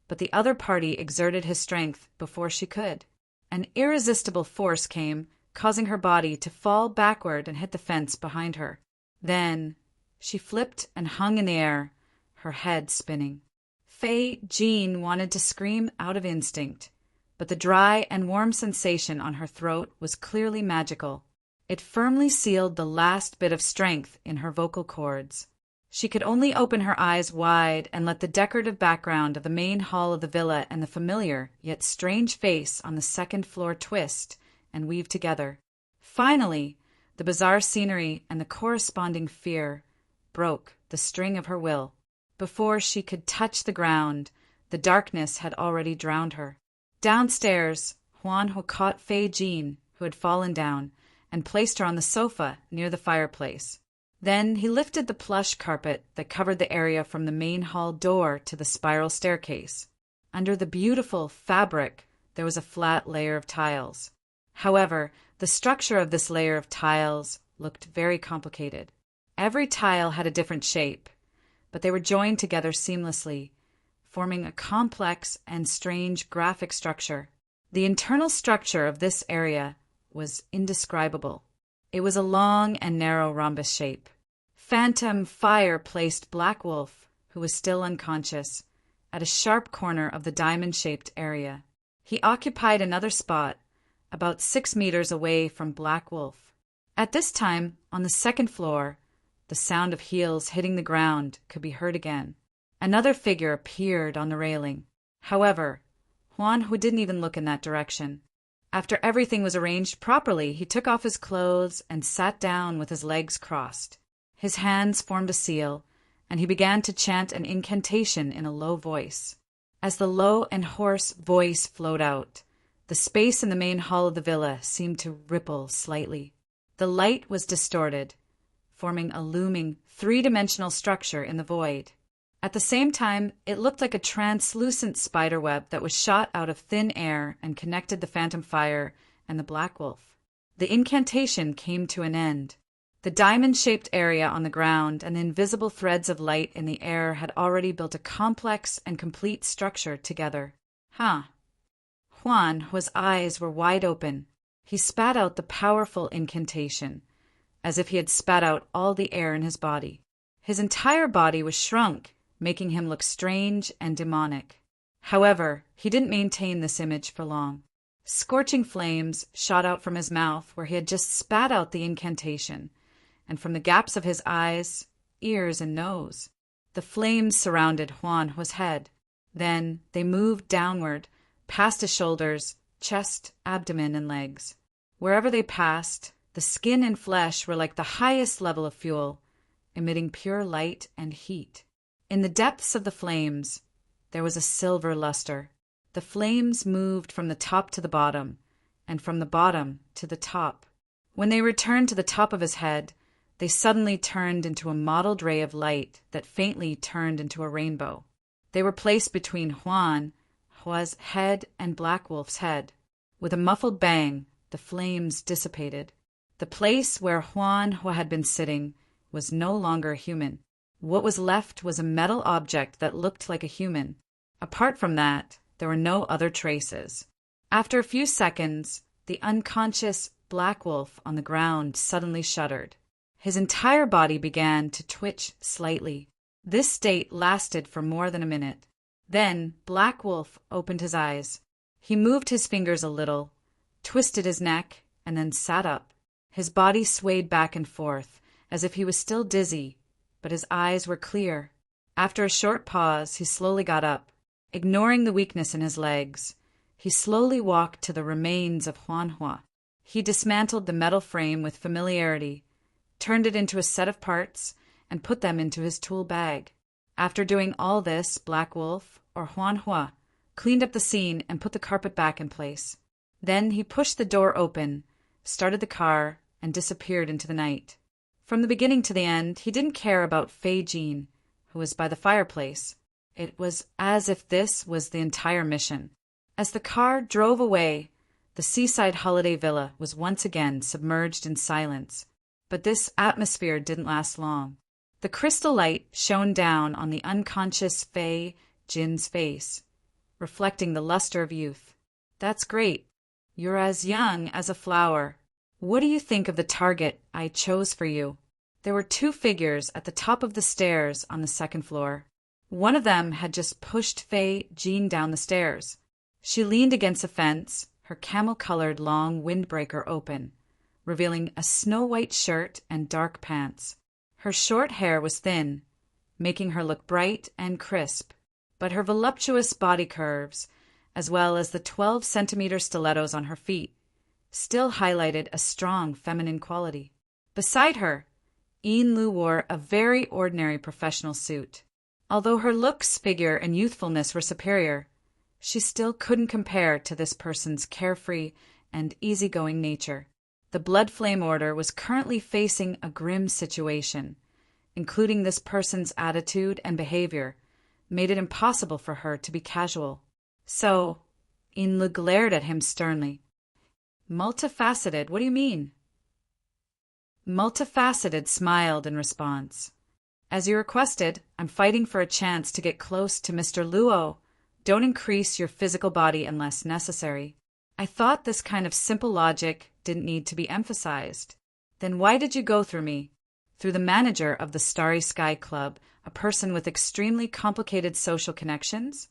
A: but the other party exerted his strength before she could. An irresistible force came, causing her body to fall backward and hit the fence behind her. Then she flipped and hung in the air, her head spinning. Fei Jean wanted to scream out of instinct, but the dry and warm sensation on her throat was clearly magical. It firmly sealed the last bit of strength in her vocal cords. She could only open her eyes wide and let the decorative background of the main hall of the villa and the familiar yet strange face on the second floor twist and weave together. Finally, the bizarre scenery and the corresponding fear broke the string of her will. Before she could touch the ground, the darkness had already drowned her. Downstairs, Huan Hu caught Fei Jean, who had fallen down, and placed her on the sofa near the fireplace. Then he lifted the plush carpet that covered the area from the main hall door to the spiral staircase. Under the beautiful fabric, there was a flat layer of tiles. However, the structure of this layer of tiles looked very complicated. Every tile had a different shape, but they were joined together seamlessly, forming a complex and strange graphic structure. The internal structure of this area was indescribable. It was a long and narrow rhombus shape. Phantom Fire placed Black Wolf, who was still unconscious, at a sharp corner of the diamond-shaped area. He occupied another spot, about 6 meters away from Black Wolf. At this time, on the second floor, the sound of heels hitting the ground could be heard again. Another figure appeared on the railing. However, Huan Hu didn't even look in that direction. After everything was arranged properly, he took off his clothes and sat down with his legs crossed. His hands formed a seal, and he began to chant an incantation in a low voice. As the low and hoarse voice flowed out, the space in the main hall of the villa seemed to ripple slightly. The light was distorted, forming a looming, three-dimensional structure in the void. At the same time, it looked like a translucent spiderweb that was shot out of thin air and connected the phantom fire and the Black Wolf. The incantation came to an end. The diamond-shaped area on the ground and the invisible threads of light in the air had already built a complex and complete structure together. Juan's eyes were wide open. He spat out the powerful incantation, as if he had spat out all the air in his body. His entire body was shrunk, making him look strange and demonic. However, he didn't maintain this image for long. Scorching flames shot out from his mouth where he had just spat out the incantation, and from the gaps of his eyes, ears, and nose. The flames surrounded Juan's head. Then they moved downward, past his shoulders, chest, abdomen, and legs. Wherever they passed, the skin and flesh were like the highest level of fuel, emitting pure light and heat. In the depths of the flames, there was a silver luster. The flames moved from the top to the bottom, and from the bottom to the top. When they returned to the top of his head, they suddenly turned into a mottled ray of light that faintly turned into a rainbow. They were placed between Juan's head and Black Wolf's head. With a muffled bang, the flames dissipated. The place where Juan had been sitting was no longer human. What was left was a metal object that looked like a human. Apart from that, there were no other traces. After a few seconds, the unconscious Black Wolf on the ground suddenly shuddered. His entire body began to twitch slightly. This state lasted for more than a minute. Then Black Wolf opened his eyes. He moved his fingers a little, twisted his neck, and then sat up. His body swayed back and forth, as if he was still dizzy, but his eyes were clear. After a short pause, he slowly got up. Ignoring the weakness in his legs, he slowly walked to the remains of Juan. He dismantled the metal frame with familiarity, turned it into a set of parts, and put them into his tool bag. After doing all this, Black Wolf, or Juan, cleaned up the scene and put the carpet back in place. Then he pushed the door open, started the car, and disappeared into the night. From the beginning to the end, he didn't care about Fei Jean, who was by the fireplace. It was as if this was the entire mission. As the car drove away, the seaside holiday villa was once again submerged in silence. But this atmosphere didn't last long. The crystal light shone down on the unconscious Fei Jin's face, reflecting the luster of youth. "That's great. You're as young as a flower. What do you think of the target I chose for you?" There were two figures at the top of the stairs on the second floor. One of them had just pushed Fei Jean down the stairs. She leaned against a fence, her camel-colored long windbreaker open, revealing a snow-white shirt and dark pants. Her short hair was thin, making her look bright and crisp, but her voluptuous body curves, as well as the 12-centimeter stilettos on her feet, still highlighted a strong feminine quality. Beside her, Yin Lu wore a very ordinary professional suit. Although her looks, figure, and youthfulness were superior, she still couldn't compare to this person's carefree and easygoing nature. The Blood Flame Order was currently facing a grim situation, including this person's attitude and behavior made it impossible for her to be casual. So, Yin Lu glared at him sternly. "Multifaceted, what do you mean?" Multifaceted smiled in response. "As you requested, I'm fighting for a chance to get close to Mr. Luo. Don't increase your physical body unless necessary." I thought this kind of simple logic didn't need to be emphasized. Then why did you go through me? Through the manager of the Starry Sky Club, a person with extremely complicated social connections?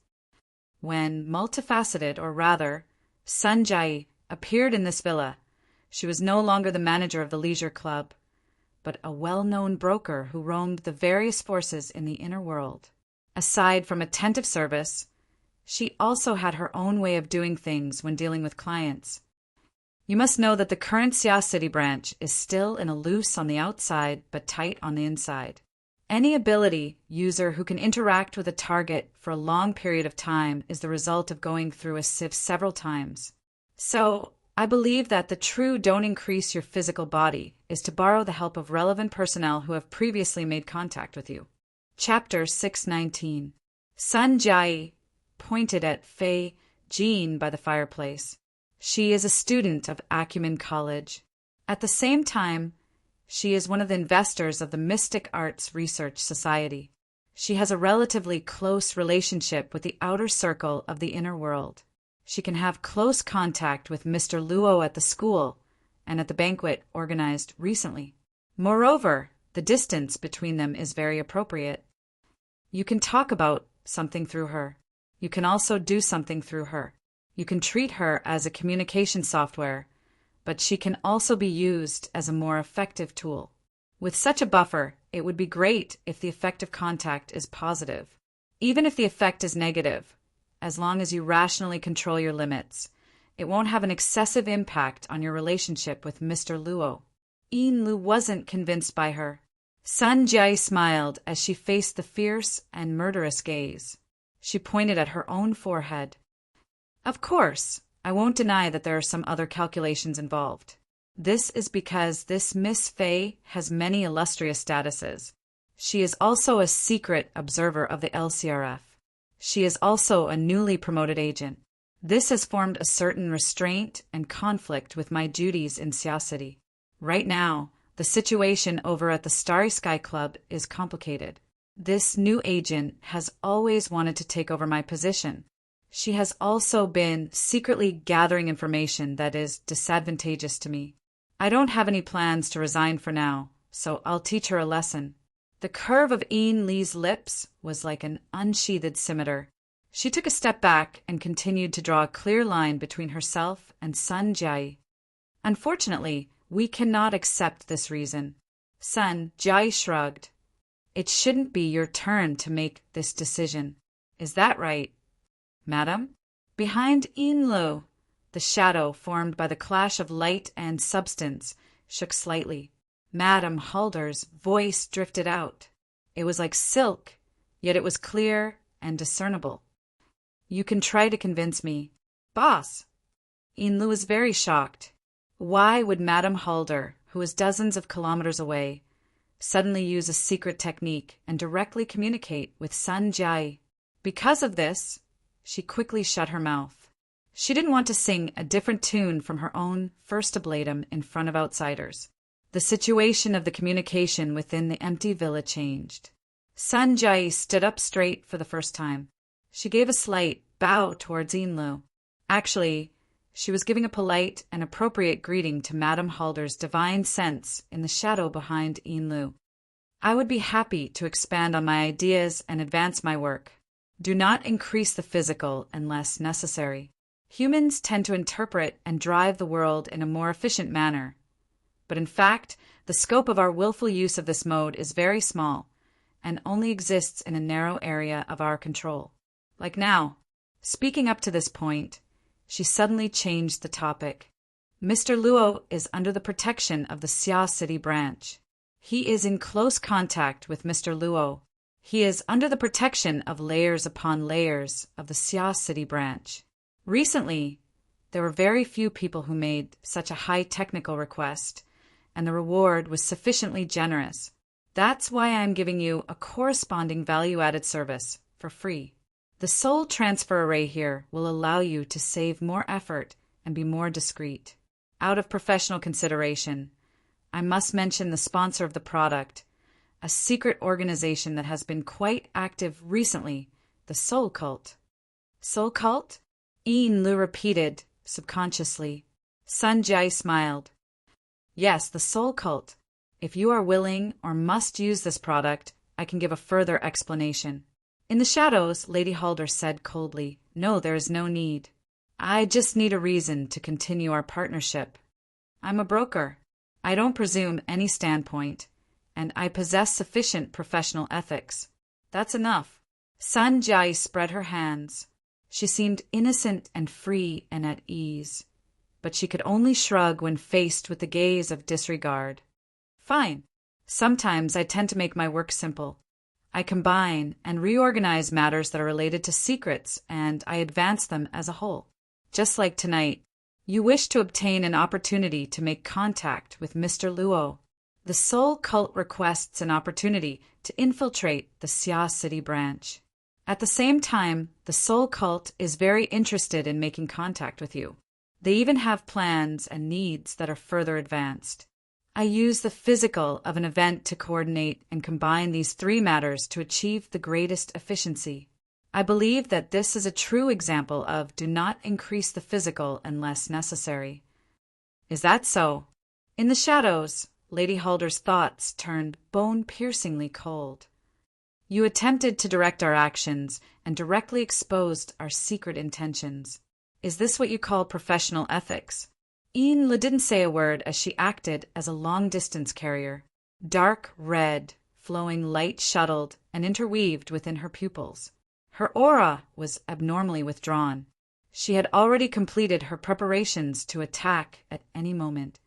A: When multifaceted, or rather, Sun Jai, appeared in this villa, she was no longer the manager of the leisure club, but a well-known broker who roamed the various forces in the inner world. Aside from attentive service, she also had her own way of doing things when dealing with clients. You must know that the current Xia City branch is still in a loose on the outside but tight on the inside. Any ability user who can interact with a target for a long period of time is the result of going through a sieve several times. So, I believe that the true don't increase your physical body is to borrow the help of relevant personnel who have previously made contact with you. Chapter 619. Sun Jai pointed at Fei Jean by the fireplace. She is a student of Acumen College. At the same time, she is one of the investors of the Mystic Arts Research Society. She has a relatively close relationship with the outer circle of the inner world. She can have close contact with Mr. Luo at the school and at the banquet organized recently. Moreover, the distance between them is very appropriate. You can talk about something through her. You can also do something through her. You can treat her as a communication software, but she can also be used as a more effective tool. With such a buffer, it would be great if the effect of contact is positive. Even if the effect is negative, as long as you rationally control your limits, it won't have an excessive impact on your relationship with Mr. Luo. Yin Lu wasn't convinced by her. Sun Jai smiled as she faced the fierce and murderous gaze. She pointed at her own forehead. Of course, I won't deny that there are some other calculations involved. This is because this Miss Fei has many illustrious statuses. She is also a secret observer of the LCRF. She is also a newly promoted agent. This has formed a certain restraint and conflict with my duties in Xia City. Right now, the situation over at the Starry Sky Club is complicated. This new agent has always wanted to take over my position. She has also been secretly gathering information that is disadvantageous to me. I don't have any plans to resign for now, so I'll teach her a lesson. The curve of Yin Li's lips was like an unsheathed scimitar. She took a step back and continued to draw a clear line between herself and Sun Jai. Unfortunately, we cannot accept this reason. Sun Jai shrugged. It shouldn't be your turn to make this decision. Is that right, madam? Behind Yin Lu, the shadow formed by the clash of light and substance shook slightly. Madame Halder's voice drifted out. It was like silk, yet it was clear and discernible. You can try to convince me. Boss! Yin Lu was very shocked. Why would Madame Halder, who was dozens of kilometers away, suddenly use a secret technique and directly communicate with Sun Jai? Because of this, she quickly shut her mouth. She didn't want to sing a different tune from her own first ablatum in front of outsiders. The situation of the communication within the empty villa changed. Sun Jai stood up straight for the first time. She gave a slight bow towards Yin Lu. Actually, she was giving a polite and appropriate greeting to Madame Halder's divine sense in the shadow behind Yin Lu. I would be happy to expand on my ideas and advance my work. Do not increase the physical unless necessary. Humans tend to interpret and drive the world in a more efficient manner. But in fact, the scope of our willful use of this mode is very small and only exists in a narrow area of our control. Like now, speaking up to this point, she suddenly changed the topic. Mr. Luo is under the protection of the Xia City branch. He is in close contact with Mr. Luo. He is under the protection of layers upon layers of the Xia City branch. Recently, there were very few people who made such a high technical request, and the reward was sufficiently generous. That's why I'm giving you a corresponding value-added service for free. The soul transfer array here will allow you to save more effort and be more discreet. Out of professional consideration, I must mention the sponsor of the product, a secret organization that has been quite active recently, the Soul Cult. Soul Cult? Yin Lu repeated, subconsciously. Sun Jai smiled. Yes, the Soul Cult. If you are willing or must use this product, I can give a further explanation. In the shadows, Lady Halder said coldly, No, there is no need. I just need a reason to continue our partnership. I'm a broker. I don't presume any standpoint, and I possess sufficient professional ethics. That's enough. Sun Jai spread her hands. She seemed innocent and free and at ease, but she could only shrug when faced with the gaze of disregard. Fine. Sometimes I tend to make my work simple. I combine and reorganize matters that are related to secrets, and I advance them as a whole. Just like tonight, you wish to obtain an opportunity to make contact with Mr. Luo. The Soul Cult requests an opportunity to infiltrate the Xia City branch. At the same time, the Soul Cult is very interested in making contact with you. They even have plans and needs that are further advanced. I use the physical of an event to coordinate and combine these three matters to achieve the greatest efficiency. I believe that this is a true example of do not increase the physical unless necessary. Is that so? In the shadows, Lady Halder's thoughts turned bone-piercingly cold. You attempted to direct our actions and directly exposed our secret intentions. Is this what you call professional ethics? Enlil didn't say a word as she acted as a long-distance carrier. Dark red, flowing light shuttled and interweaved within her pupils. Her aura was abnormally withdrawn. She had already completed her preparations to attack at any moment.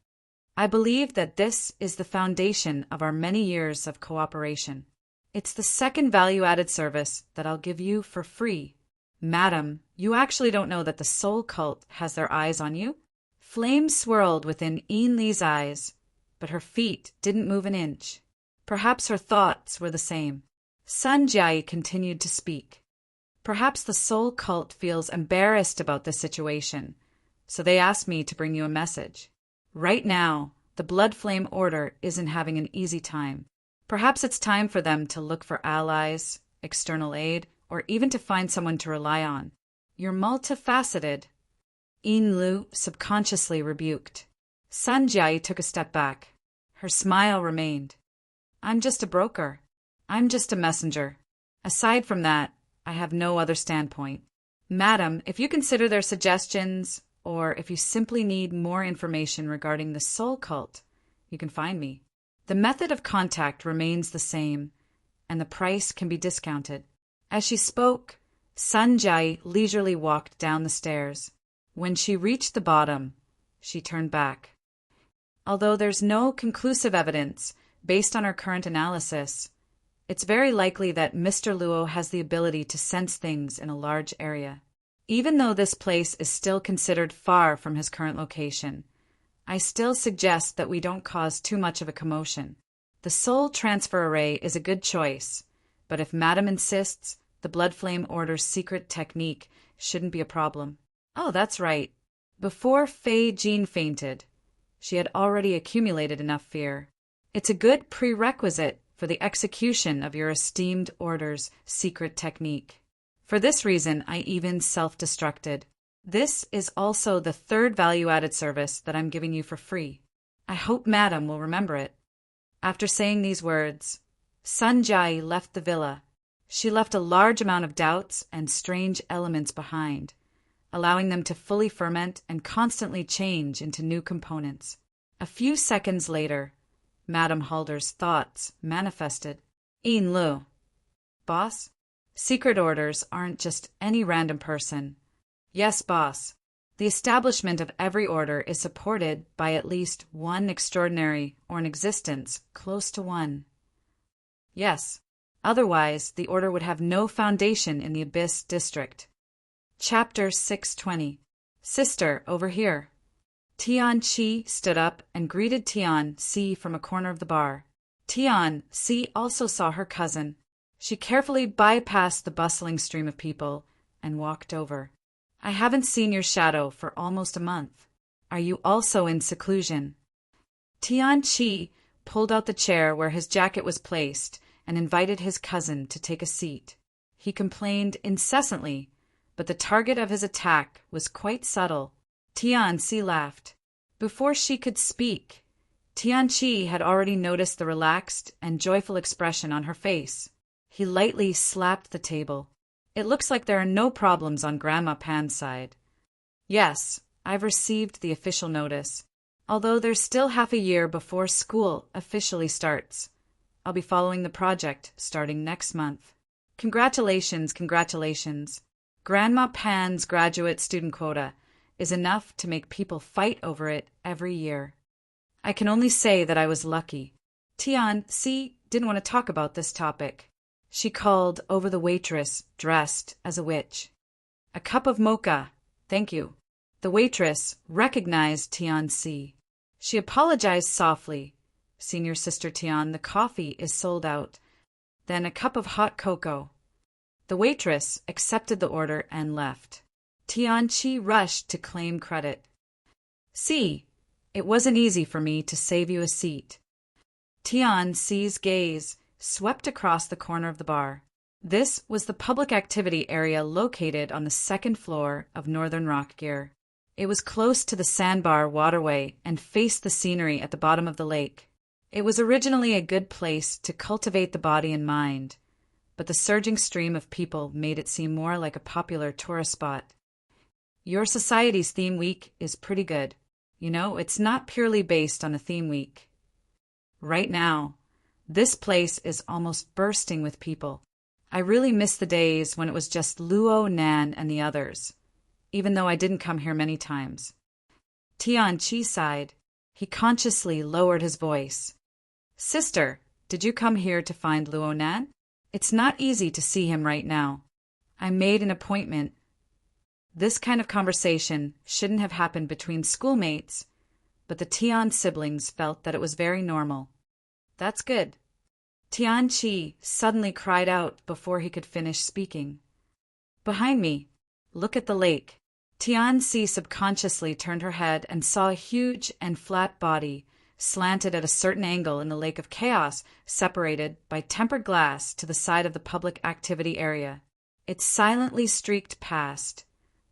A: I believe that this is the foundation of our many years of cooperation. It's the second value-added service that I'll give you for free. Madam, you actually don't know that the Soul Cult has their eyes on you? Flame swirled within Enlil's eyes, but her feet didn't move an inch. Perhaps her thoughts were the same. Sun Jiai continued to speak. Perhaps the Soul Cult feels embarrassed about this situation, so they asked me to bring you a message. Right now, the Blood Flame Order isn't having an easy time. Perhaps it's time for them to look for allies, external aid, or even to find someone to rely on. You're multifaceted. Enlil subconsciously rebuked. Sun Jiai took a step back. Her smile remained. I'm just a broker. I'm just a messenger. Aside from that, I have no other standpoint. Madam, if you consider their suggestions, or if you simply need more information regarding the Soul Cult, you can find me. The method of contact remains the same, and the price can be discounted. As she spoke, Sun Jiai leisurely walked down the stairs. When she reached the bottom, she turned back. Although there's no conclusive evidence based on our current analysis, it's very likely that Mr. Luo has the ability to sense things in a large area. Even though this place is still considered far from his current location, I still suggest that we don't cause too much of a commotion. The soul transfer array is a good choice, but if Madam insists, the Blood Flame Order's secret technique shouldn't be a problem. Oh, that's right. Before Fei Jean fainted, she had already accumulated enough fear. It's a good prerequisite for the execution of your esteemed order's secret technique. For this reason, I even self-destructed. This is also the third value-added service that I'm giving you for free. I hope Madam will remember it. After saying these words, Sun Jiai left the villa. She left a large amount of doubts and strange elements behind, allowing them to fully ferment and constantly change into new components. A few seconds later, Madame Halder's thoughts manifested. Enlil. Boss? Secret orders aren't just any random person. Yes, boss. The establishment of every order is supported by at least one extraordinary or an existence close to one. Yes. Otherwise, the order would have no foundation in the Abyss district. Chapter 620. Sister, over here. Tian Qi stood up and greeted Tian Si from a corner of the bar. Tian Si also saw her cousin. She carefully bypassed the bustling stream of people and walked over. I haven't seen your shadow for almost a month. Are you also in seclusion? Tian Qi pulled out the chair where his jacket was placed and invited his cousin to take a seat. He complained incessantly, but the target of his attack was quite subtle. Tian Si laughed. Before she could speak, Tian Qi had already noticed the relaxed and joyful expression on her face. He lightly slapped the table. It looks like there are no problems on Grandma Pan's side. Yes, I've received the official notice. Although there's still half a year before school officially starts. I'll be following the project starting next month. Congratulations, congratulations. Grandma Pan's graduate student quota is enough to make people fight over it every year. I can only say that I was lucky. Tian-si didn't want to talk about this topic. She called over the waitress, dressed as a witch. "A cup of mocha, thank you." The waitress recognized Tian-si. She apologized softly. "Senior Sister Tian, the coffee is sold out." "Then a cup of hot cocoa." The waitress accepted the order and left. Tian-chi rushed to claim credit. "See, it wasn't easy for me to save you a seat." Tian-si's gaze swept across the corner of the bar. This was the public activity area located on the second floor of Northern Rock Gear. It was close to the sandbar waterway and faced the scenery at the bottom of the lake. It was originally a good place to cultivate the body and mind, but the surging stream of people made it seem more like a popular tourist spot. "Your society's theme week is pretty good. You know, it's not purely based on a theme week. Right now, this place is almost bursting with people. I really miss the days when it was just Luo, Nan, and the others, even though I didn't come here many times." Tian-chi sighed. He consciously lowered his voice. "Sister, did you come here to find Luo Nan? It's not easy to see him right now. I made an appointment." This kind of conversation shouldn't have happened between schoolmates, but the Tian siblings felt that it was very normal. "That's good." Tian-chi suddenly cried out before he could finish speaking. "Behind me, look at the lake." Tian-si subconsciously turned her head and saw a huge and flat body slanted at a certain angle in the lake of chaos, separated by tempered glass to the side of the public activity area. It silently streaked past,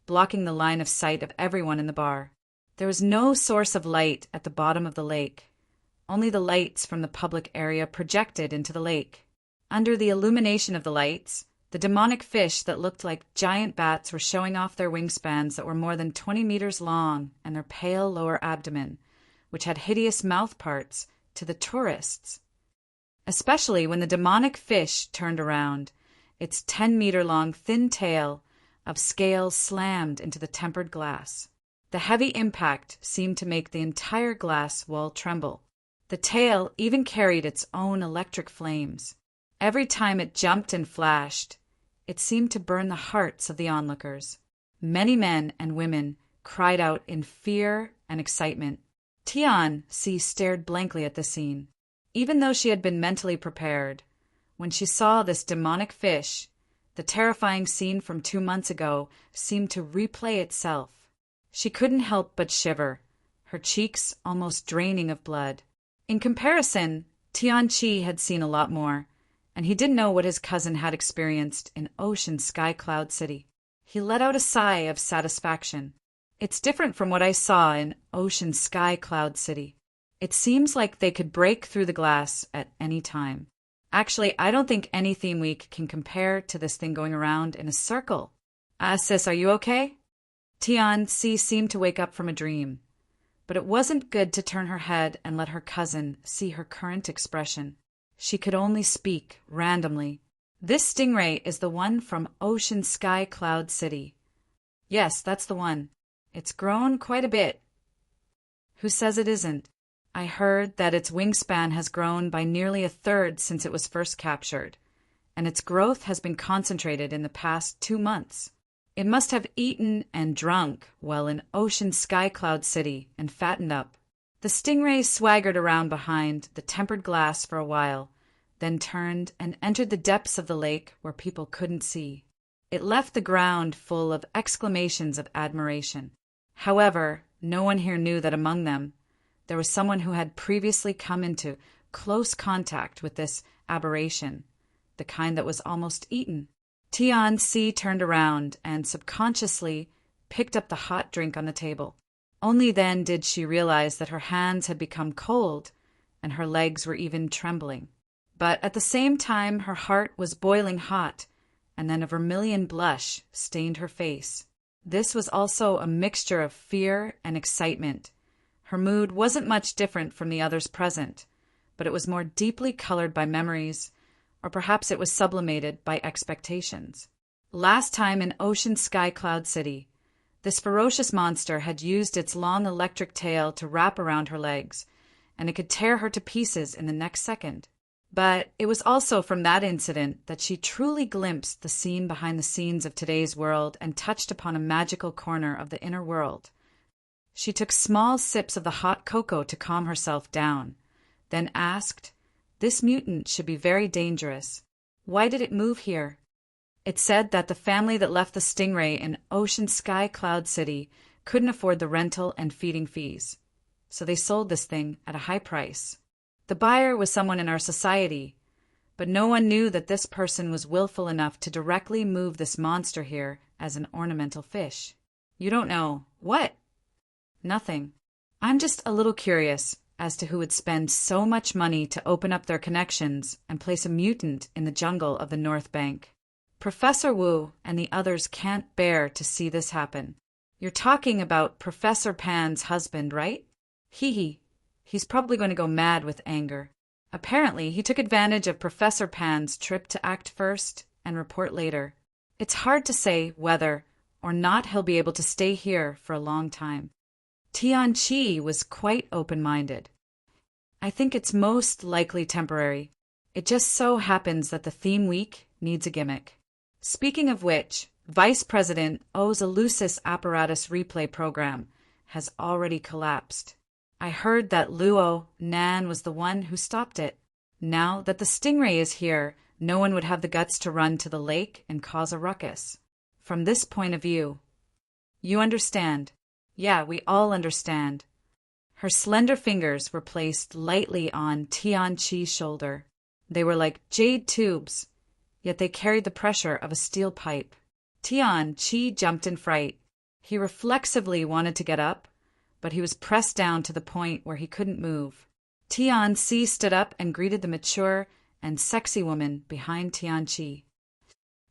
A: blocking the line of sight of everyone in the bar. There was no source of light at the bottom of the lake, only the lights from the public area projected into the lake. Under the illumination of the lights, the demonic fish that looked like giant bats were showing off their wingspans that were more than 20 meters long and their pale lower abdomen, which had hideous mouth parts, to the tourists. Especially when the demonic fish turned around, its 10-meter-long thin tail of scales slammed into the tempered glass. The heavy impact seemed to make the entire glass wall tremble. The tail even carried its own electric flames. Every time it jumped and flashed, it seemed to burn the hearts of the onlookers. Many men and women cried out in fear and excitement. Tian-si stared blankly at the scene. Even though she had been mentally prepared, when she saw this demonic fish, the terrifying scene from 2 months ago seemed to replay itself. She couldn't help but shiver, her cheeks almost draining of blood. In comparison, Tian-chi had seen a lot more, and he didn't know what his cousin had experienced in Ocean Sky Cloud City. He let out a sigh of satisfaction. "It's different from what I saw in Ocean Sky Cloud City. It seems like they could break through the glass at any time. Actually, I don't think any theme week can compare to this thing going around in a circle." Sis, are you okay?" Tian-si seemed to wake up from a dream, but it wasn't good to turn her head and let her cousin see her current expression. She could only speak randomly. "This stingray is the one from Ocean Sky Cloud City." "Yes, that's the one. It's grown quite a bit." "Who says it isn't? I heard that its wingspan has grown by nearly a third since it was first captured, and its growth has been concentrated in the past 2 months. It must have eaten and drunk while in Ocean Sky Cloud City and fattened up." The stingray swaggered around behind the tempered glass for a while, then turned and entered the depths of the lake where people couldn't see. It left the ground full of exclamations of admiration. However, no one here knew that among them, there was someone who had previously come into close contact with this aberration, the kind that was almost eaten. Tian-si turned around and subconsciously picked up the hot drink on the table. Only then did she realize that her hands had become cold and her legs were even trembling. But at the same time, her heart was boiling hot, and then a vermilion blush stained her face. This was also a mixture of fear and excitement. Her mood wasn't much different from the others present, but it was more deeply colored by memories, or perhaps it was sublimated by expectations. Last time in Ocean Sky Cloud City, this ferocious monster had used its long electric tail to wrap around her legs, and it could tear her to pieces in the next second. But it was also from that incident that she truly glimpsed the scene behind the scenes of today's world and touched upon a magical corner of the inner world. She took small sips of the hot cocoa to calm herself down, then asked, "This mutant should be very dangerous. Why did it move here?" It said that the family that left the Stingray in Ocean Sky Cloud City couldn't afford the rental and feeding fees, so they sold this thing at a high price. The buyer was someone in our society, but no one knew that this person was willful enough to directly move this monster here as an ornamental fish. You don't know. What? Nothing. I'm just a little curious as to who would spend so much money to open up their connections and place a mutant in the jungle of the North Bank. Professor Wu and the others can't bear to see this happen. You're talking about Professor Pan's husband, right? Hee. He's probably going to go mad with anger. Apparently, he took advantage of Professor Pan's trip to act first and report later. It's hard to say whether or not he'll be able to stay here for a long time. Tianqi was quite open-minded. I think it's most likely temporary. It just so happens that the theme week needs a gimmick. Speaking of which, Vice President O's Elusis apparatus replay program has already collapsed. I heard that Luo Nan was the one who stopped it. Now that the Stingray is here, no one would have the guts to run to the lake and cause a ruckus. From this point of view. You understand? Yeah, we all understand. Her slender fingers were placed lightly on Tianqi's shoulder. They were like jade tubes, yet they carried the pressure of a steel pipe. Tianqi jumped in fright. He reflexively wanted to get up, but he was pressed down to the point where he couldn't move. Tianqi stood up and greeted the mature and sexy woman behind Tianqi.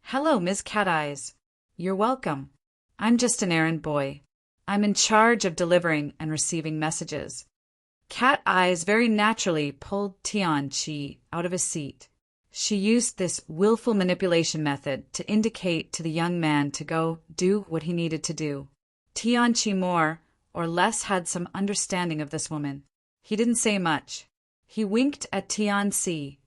A: "Hello, Ms. Cat Eyes. You're welcome. I'm just an errand boy. I'm in charge of delivering and receiving messages." Cat Eyes very naturally pulled Tianqi out of his seat. She used this willful manipulation method to indicate to the young man to go do what he needed to do. Tianqi more or less had some understanding of this woman. He didn't say much. He winked at Tianqi,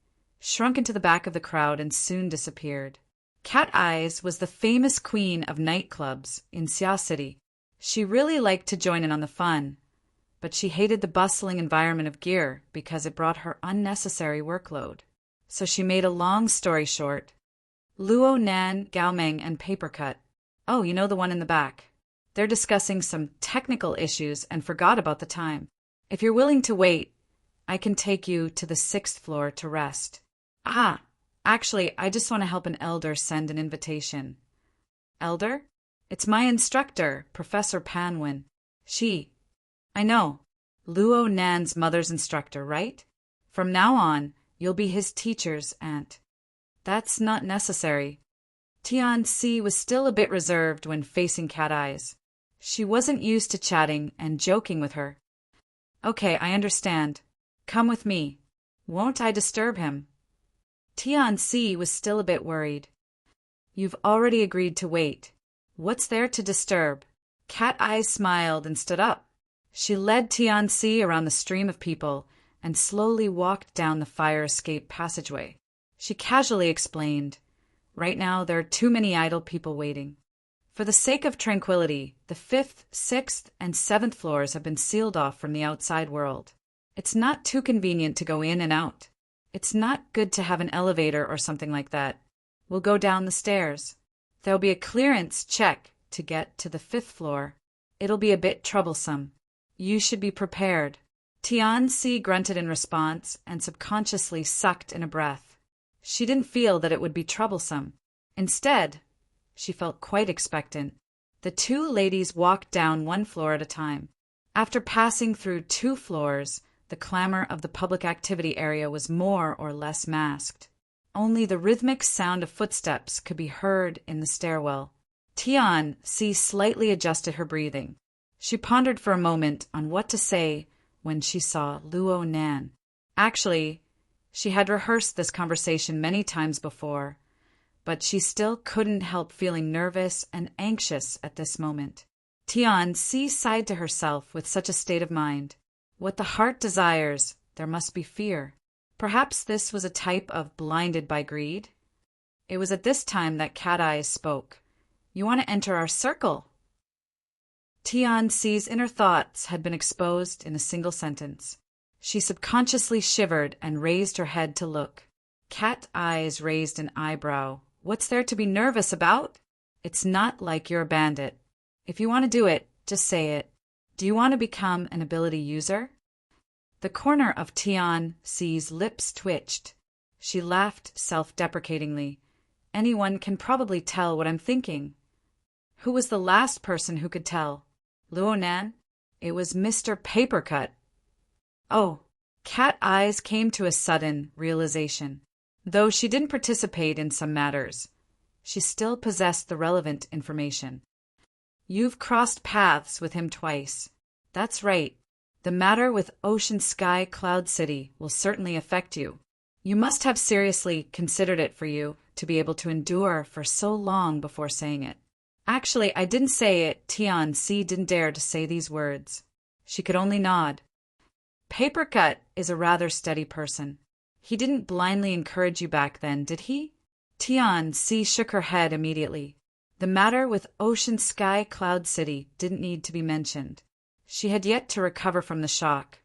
A: shrunk into the back of the crowd, and soon disappeared. Cat Eyes was the famous queen of nightclubs in Xia City. She really liked to join in on the fun, but she hated the bustling environment of gear because it brought her unnecessary workload. So she made a long story short. Luo Nan, Gaomeng, and Papercut. Oh, you know the one in the back. They're discussing some technical issues and forgot about the time. If you're willing to wait, I can take you to the 6th floor to rest. Actually, I just want to help an elder send an invitation. Elder? It's my instructor, Professor Panwin. I know. Luo Nan's mother's instructor, right? From now on, you'll be his teacher's aunt. That's not necessary. Tianqi was still a bit reserved when facing Cat Eyes. She wasn't used to chatting and joking with her. Okay, I understand. Come with me. Won't I disturb him? Tianqi was still a bit worried. You've already agreed to wait. What's there to disturb? Cat Eyes smiled and stood up. She led Tianqi around the stream of people and slowly walked down the fire escape passageway. She casually explained, "Right now there are too many idle people waiting. For the sake of tranquility, the 5th, 6th, and 7th floors have been sealed off from the outside world. It's not too convenient to go in and out. It's not good to have an elevator or something like that. We'll go down the stairs. There'll be a clearance check to get to the 5th floor. It'll be a bit troublesome. You should be prepared." Tianqi grunted in response and subconsciously sucked in a breath. She didn't feel that it would be troublesome. Instead, she felt quite expectant. The two ladies walked down one floor at a time. After passing through 2 floors, the clamor of the public activity area was more or less masked. Only the rhythmic sound of footsteps could be heard in the stairwell. Tianqi slightly adjusted her breathing. She pondered for a moment on what to say when she saw Luo Nan. Actually, she had rehearsed this conversation many times before, but she still couldn't help feeling nervous and anxious at this moment. Tianqi sighed to herself with such a state of mind. What the heart desires, there must be fear. Perhaps this was a type of blinded by greed? It was at this time that Cat Eyes spoke. You want to enter our circle? Tianxi's inner thoughts had been exposed in a single sentence. She subconsciously shivered and raised her head to look. Cat Eyes raised an eyebrow. What's there to be nervous about? It's not like you're a bandit. If you want to do it, just say it. Do you want to become an ability user? The corner of Tianxi's lips twitched. She laughed self-deprecatingly. Anyone can probably tell what I'm thinking. Who was the last person who could tell? Luonan? It was Mr. Papercut. Oh, Cat Eyes came to a sudden realization. Though she didn't participate in some matters, she still possessed the relevant information. You've crossed paths with him twice. That's right. The matter with Ocean Sky Cloud City will certainly affect you. You must have seriously considered it for you to be able to endure for so long before saying it. Actually, I didn't say it. Tianxi didn't dare to say these words. She could only nod. Papercut is a rather steady person. He didn't blindly encourage you back then, did he? Tianxi shook her head immediately. The matter with Ocean Sky Cloud City didn't need to be mentioned. She had yet to recover from the shock,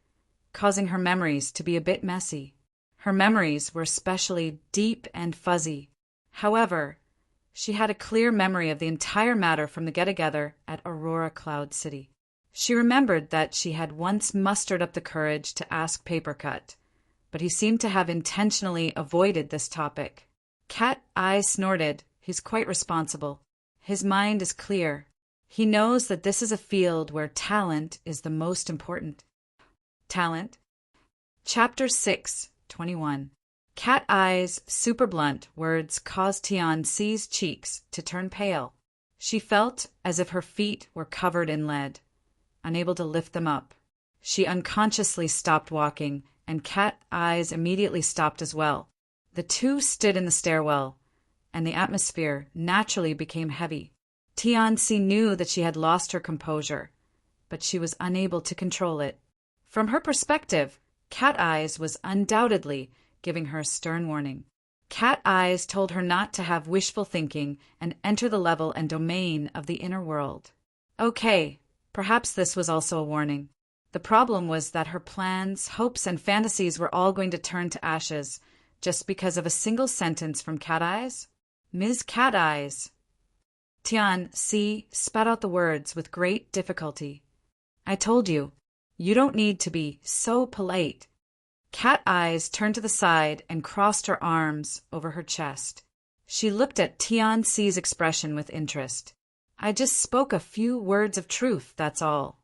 A: causing her memories to be a bit messy. Her memories were especially deep and fuzzy. However, she had a clear memory of the entire matter from the get-together at Aurora Cloud City. She remembered that she had once mustered up the courage to ask Papercut, but he seemed to have intentionally avoided this topic. Cat Eyes snorted. He's quite responsible. His mind is clear. He knows that this is a field where talent is the most important. Talent? Chapter 6:21. Cat Eyes' super blunt words caused Tianxi's cheeks to turn pale. She felt as if her feet were covered in lead, unable to lift them up. She unconsciously stopped walking, and Cat Eyes immediately stopped as well. The two stood in the stairwell, and the atmosphere naturally became heavy. Tianxi knew that she had lost her composure, but she was unable to control it. From her perspective, Cat Eyes was undoubtedly giving her a stern warning. Cat Eyes told her not to have wishful thinking and enter the level and domain of the inner world. Okay, perhaps this was also a warning. The problem was that her plans, hopes, and fantasies were all going to turn to ashes just because of a single sentence from Cat Eyes. Ms. Cat Eyes. Tianxi spat out the words with great difficulty. I told you, you don't need to be so polite. Cat Eyes turned to the side and crossed her arms over her chest. She looked at Tianxi's expression with interest. I just spoke a few words of truth, that's all.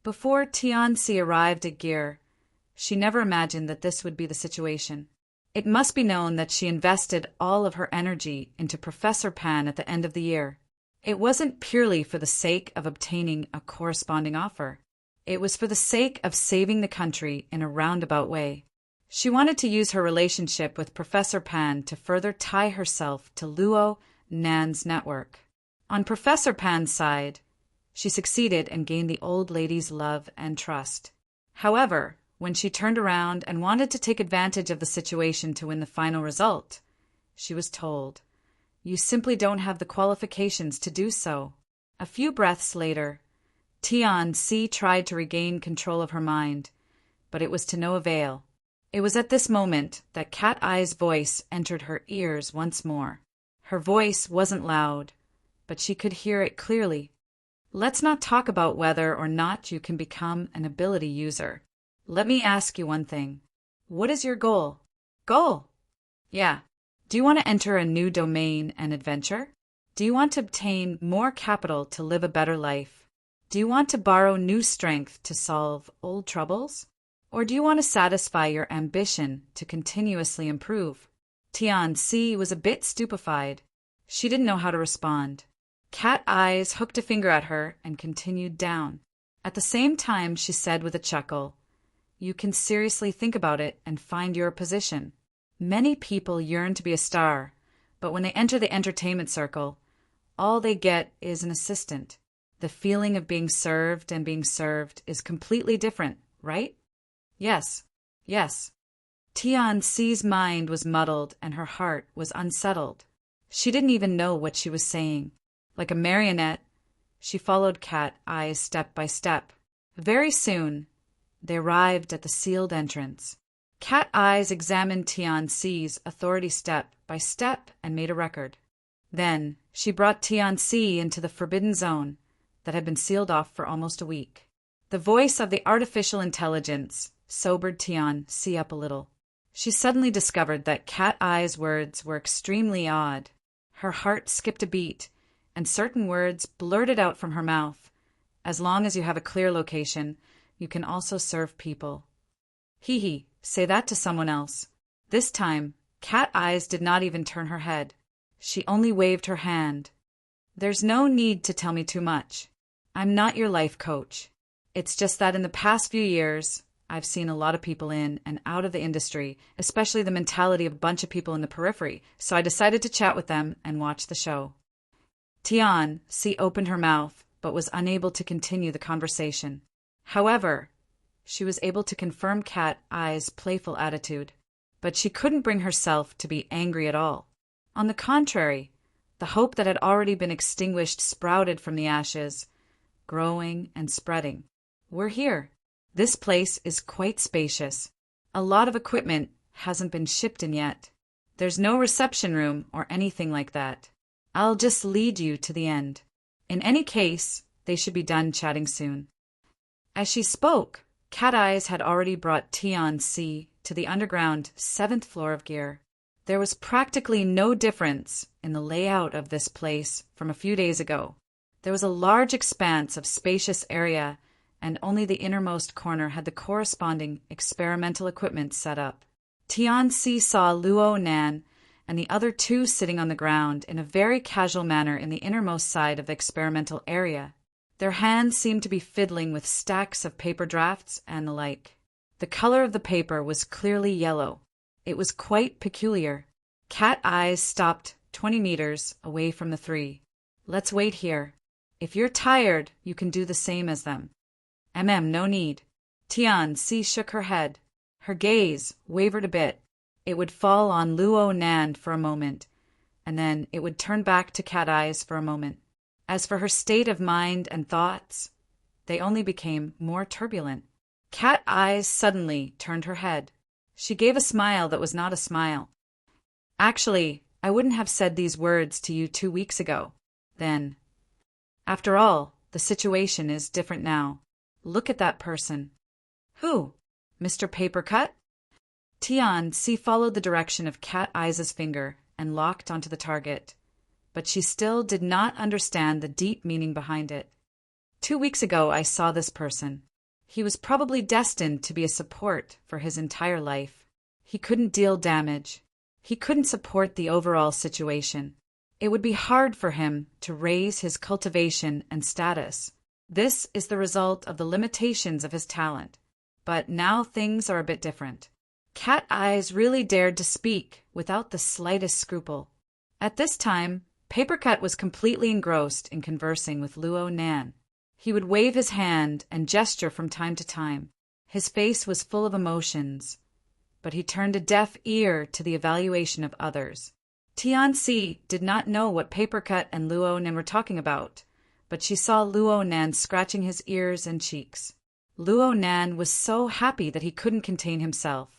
A: Before Tianxi arrived at Gear, she never imagined that this would be the situation. It must be known that she invested all of her energy into Professor Pan at the end of the year. It wasn't purely for the sake of obtaining a corresponding offer. It was for the sake of saving the country in a roundabout way. She wanted to use her relationship with Professor Pan to further tie herself to Luo Nan's network. On Professor Pan's side, she succeeded and gained the old lady's love and trust. However, when she turned around and wanted to take advantage of the situation to win the final result, she was told, "You simply don't have the qualifications to do so." A few breaths later, Tianxi tried to regain control of her mind, but it was to no avail. It was at this moment that Cat Eye's voice entered her ears once more. Her voice wasn't loud, but she could hear it clearly. Let's not talk about whether or not you can become an ability user. Let me ask you one thing. What is your goal? Goal? Yeah. Do you want to enter a new domain and adventure? Do you want to obtain more capital to live a better life? Do you want to borrow new strength to solve old troubles? Or do you want to satisfy your ambition to continuously improve? Tianxi was a bit stupefied. She didn't know how to respond. Cat Eyes hooked a finger at her and continued down. At the same time, she said with a chuckle, "You can seriously think about it and find your position. Many people yearn to be a star, but when they enter the entertainment circle, all they get is an assistant. The feeling of being served and being served is completely different, right? Yes, yes. Tianxi's mind was muddled and her heart was unsettled. She didn't even know what she was saying. Like a marionette, she followed Cat Eyes step by step. Very soon, they arrived at the sealed entrance. Cat Eyes examined Tianxi's authority step by step and made a record. Then she brought Tianxi into the forbidden zone that had been sealed off for almost a week. The voice of the artificial intelligence sobered Tianxi up a little. She suddenly discovered that Cat Eye's words were extremely odd. Her heart skipped a beat, and certain words blurted out from her mouth. As long as you have a clear location, you can also serve people. Hee hee, say that to someone else. This time, Cat Eyes did not even turn her head. She only waved her hand. There's no need to tell me too much. I'm not your life coach. It's just that in the past few years, I've seen a lot of people in and out of the industry, especially the mentality of a bunch of people in the periphery, so I decided to chat with them and watch the show. Tianxi opened her mouth, but was unable to continue the conversation. However, she was able to confirm Cat Eye's playful attitude, but she couldn't bring herself to be angry at all. On the contrary, the hope that had already been extinguished sprouted from the ashes, growing and spreading. We're here. This place is quite spacious. A lot of equipment hasn't been shipped in yet. There's no reception room or anything like that. I'll just lead you to the end. In any case, they should be done chatting soon. As she spoke, Cat Eyes had already brought Tianxi to the underground 7th floor of gear. There was practically no difference in the layout of this place from a few days ago. There was a large expanse of spacious area, and only the innermost corner had the corresponding experimental equipment set up. Tianxi saw Luo Nan and the other two sitting on the ground in a very casual manner in the innermost side of the experimental area. Their hands seemed to be fiddling with stacks of paper drafts and the like. The color of the paper was clearly yellow. It was quite peculiar. Cat Eyes stopped 20 meters away from the three. Let's wait here. If you're tired, you can do the same as them. No need. Tianxi shook her head. Her gaze wavered a bit. It would fall on Luo Nan for a moment, and then it would turn back to Cat Eyes for a moment. As for her state of mind and thoughts, they only became more turbulent. Cat Eyes suddenly turned her head. She gave a smile that was not a smile. Actually, I wouldn't have said these words to you 2 weeks ago. Then, after all, the situation is different now. Look at that person. Who? Mr. Papercut? Tianxi followed the direction of Cat Eyes' finger and locked onto the target, but she still did not understand the deep meaning behind it. 2 weeks ago I saw this person. He was probably destined to be a support for his entire life. He couldn't deal damage. He couldn't support the overall situation. It would be hard for him to raise his cultivation and status. This is the result of the limitations of his talent. But now things are a bit different. Cat Eyes really dared to speak without the slightest scruple. At this time, Papercut was completely engrossed in conversing with Luo Nan. He would wave his hand and gesture from time to time. His face was full of emotions, but he turned a deaf ear to the evaluation of others. Tianxi did not know what Papercut and Luo Nan were talking about, but she saw Luo Nan scratching his ears and cheeks. Luo Nan was so happy that he couldn't contain himself.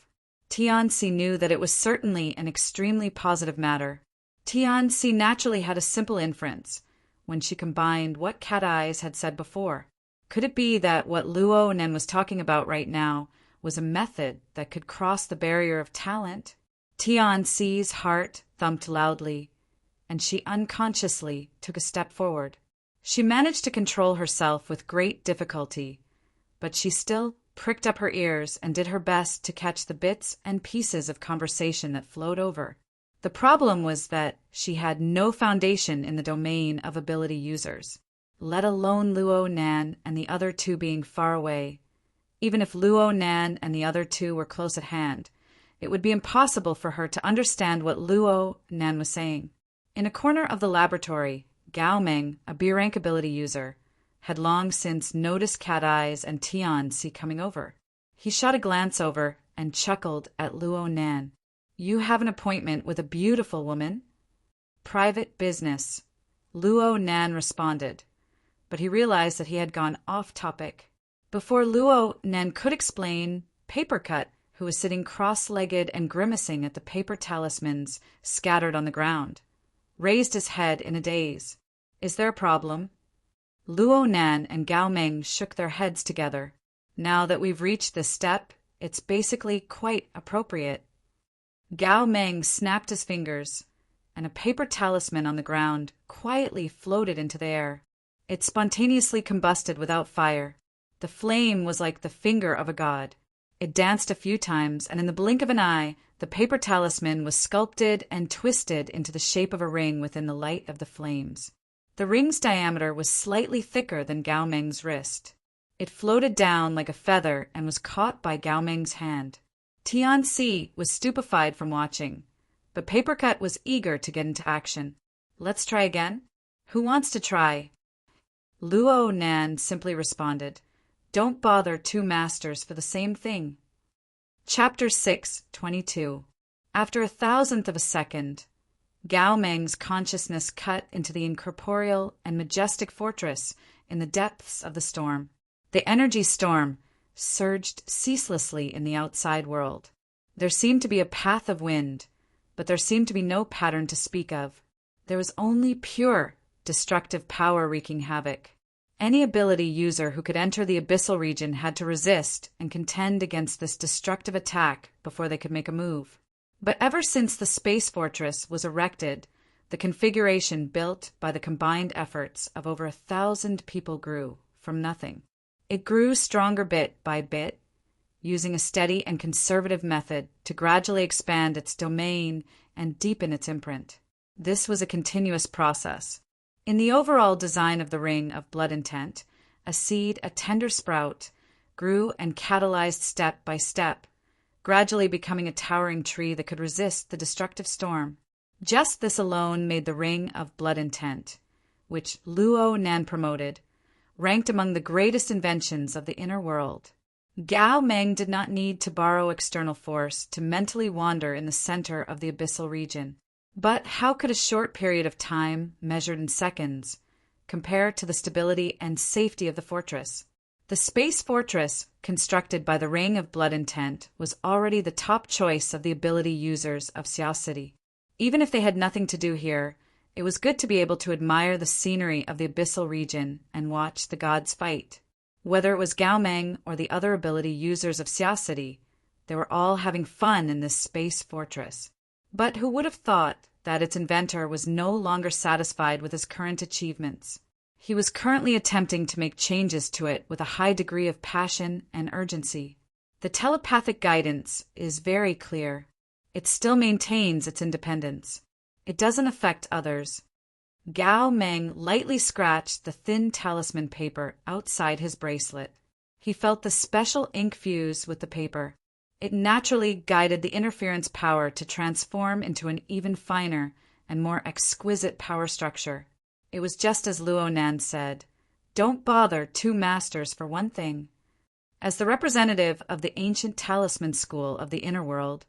A: Tianxi knew that it was certainly an extremely positive matter. Tianxi naturally had a simple inference when she combined what Cat Eyes had said before. Could it be that what Luo Nan was talking about right now was a method that could cross the barrier of talent? Tianxi's heart thumped loudly, and she unconsciously took a step forward. She managed to control herself with great difficulty, but she still pricked up her ears and did her best to catch the bits and pieces of conversation that flowed over. The problem was that she had no foundation in the domain of ability users, let alone Luo Nan and the other two being far away. Even if Luo Nan and the other two were close at hand, it would be impossible for her to understand what Luo Nan was saying. In a corner of the laboratory, Gao Meng, a B-rank ability user, had long since noticed Cat Eyes and Tian-Si coming over. He shot a glance over and chuckled at Luo Nan. "You have an appointment with a beautiful woman?" "Private business," Luo Nan responded, but he realized that he had gone off topic. Before Luo Nan could explain, Papercut, who was sitting cross-legged and grimacing at the paper talismans scattered on the ground, raised his head in a daze. "Is there a problem?" Luo Nan and Gao Meng shook their heads together. "Now that we've reached this step, it's basically quite appropriate." Gao Meng snapped his fingers, and a paper talisman on the ground quietly floated into the air. It spontaneously combusted without fire. The flame was like the finger of a god. It danced a few times, and in the blink of an eye, the paper talisman was sculpted and twisted into the shape of a ring within the light of the flames. The ring's diameter was slightly thicker than Gao Meng's wrist. It floated down like a feather and was caught by Gao Meng's hand. Tian-Si was stupefied from watching, but Papercut was eager to get into action. "Let's try again? Who wants to try?" Luo Nan simply responded, "Don't bother two masters for the same thing." Chapter 6:22. After 1,000th of a second, Gao Meng's consciousness cut into the incorporeal and majestic fortress in the depths of the storm. The energy storm surged ceaselessly in the outside world. There seemed to be a path of wind, but there seemed to be no pattern to speak of. There was only pure, destructive power wreaking havoc. Any ability user who could enter the abyssal region had to resist and contend against this destructive attack before they could make a move. But ever since the space fortress was erected, the configuration built by the combined efforts of over 1,000 people grew from nothing. It grew stronger bit by bit, using a steady and conservative method to gradually expand its domain and deepen its imprint. This was a continuous process. In the overall design of the Ring of Blood Intent, a seed, a tender sprout, grew and catalyzed step by step, gradually becoming a towering tree that could resist the destructive storm. Just this alone made the Ring of Blood Intent, which Luo Nan promoted, ranked among the greatest inventions of the inner world. Gao Meng did not need to borrow external force to mentally wander in the center of the abyssal region. But how could a short period of time, measured in seconds, compare to the stability and safety of the fortress? The space fortress, constructed by the Ring of Blood Intent, was already the top choice of the ability users of Xia City. Even if they had nothing to do here, it was good to be able to admire the scenery of the abyssal region and watch the gods fight. Whether it was Gao Meng or the other ability users of Xia City, they were all having fun in this space fortress. But who would have thought that its inventor was no longer satisfied with his current achievements? He was currently attempting to make changes to it with a high degree of passion and urgency. The telepathic guidance is very clear. It still maintains its independence. It doesn't affect others. Gao Meng lightly scratched the thin talisman paper outside his bracelet. He felt the special ink fuse with the paper. It naturally guided the interference power to transform into an even finer and more exquisite power structure. It was just as Luo Nan said, "Don't bother two masters for one thing." As the representative of the ancient talisman school of the inner world,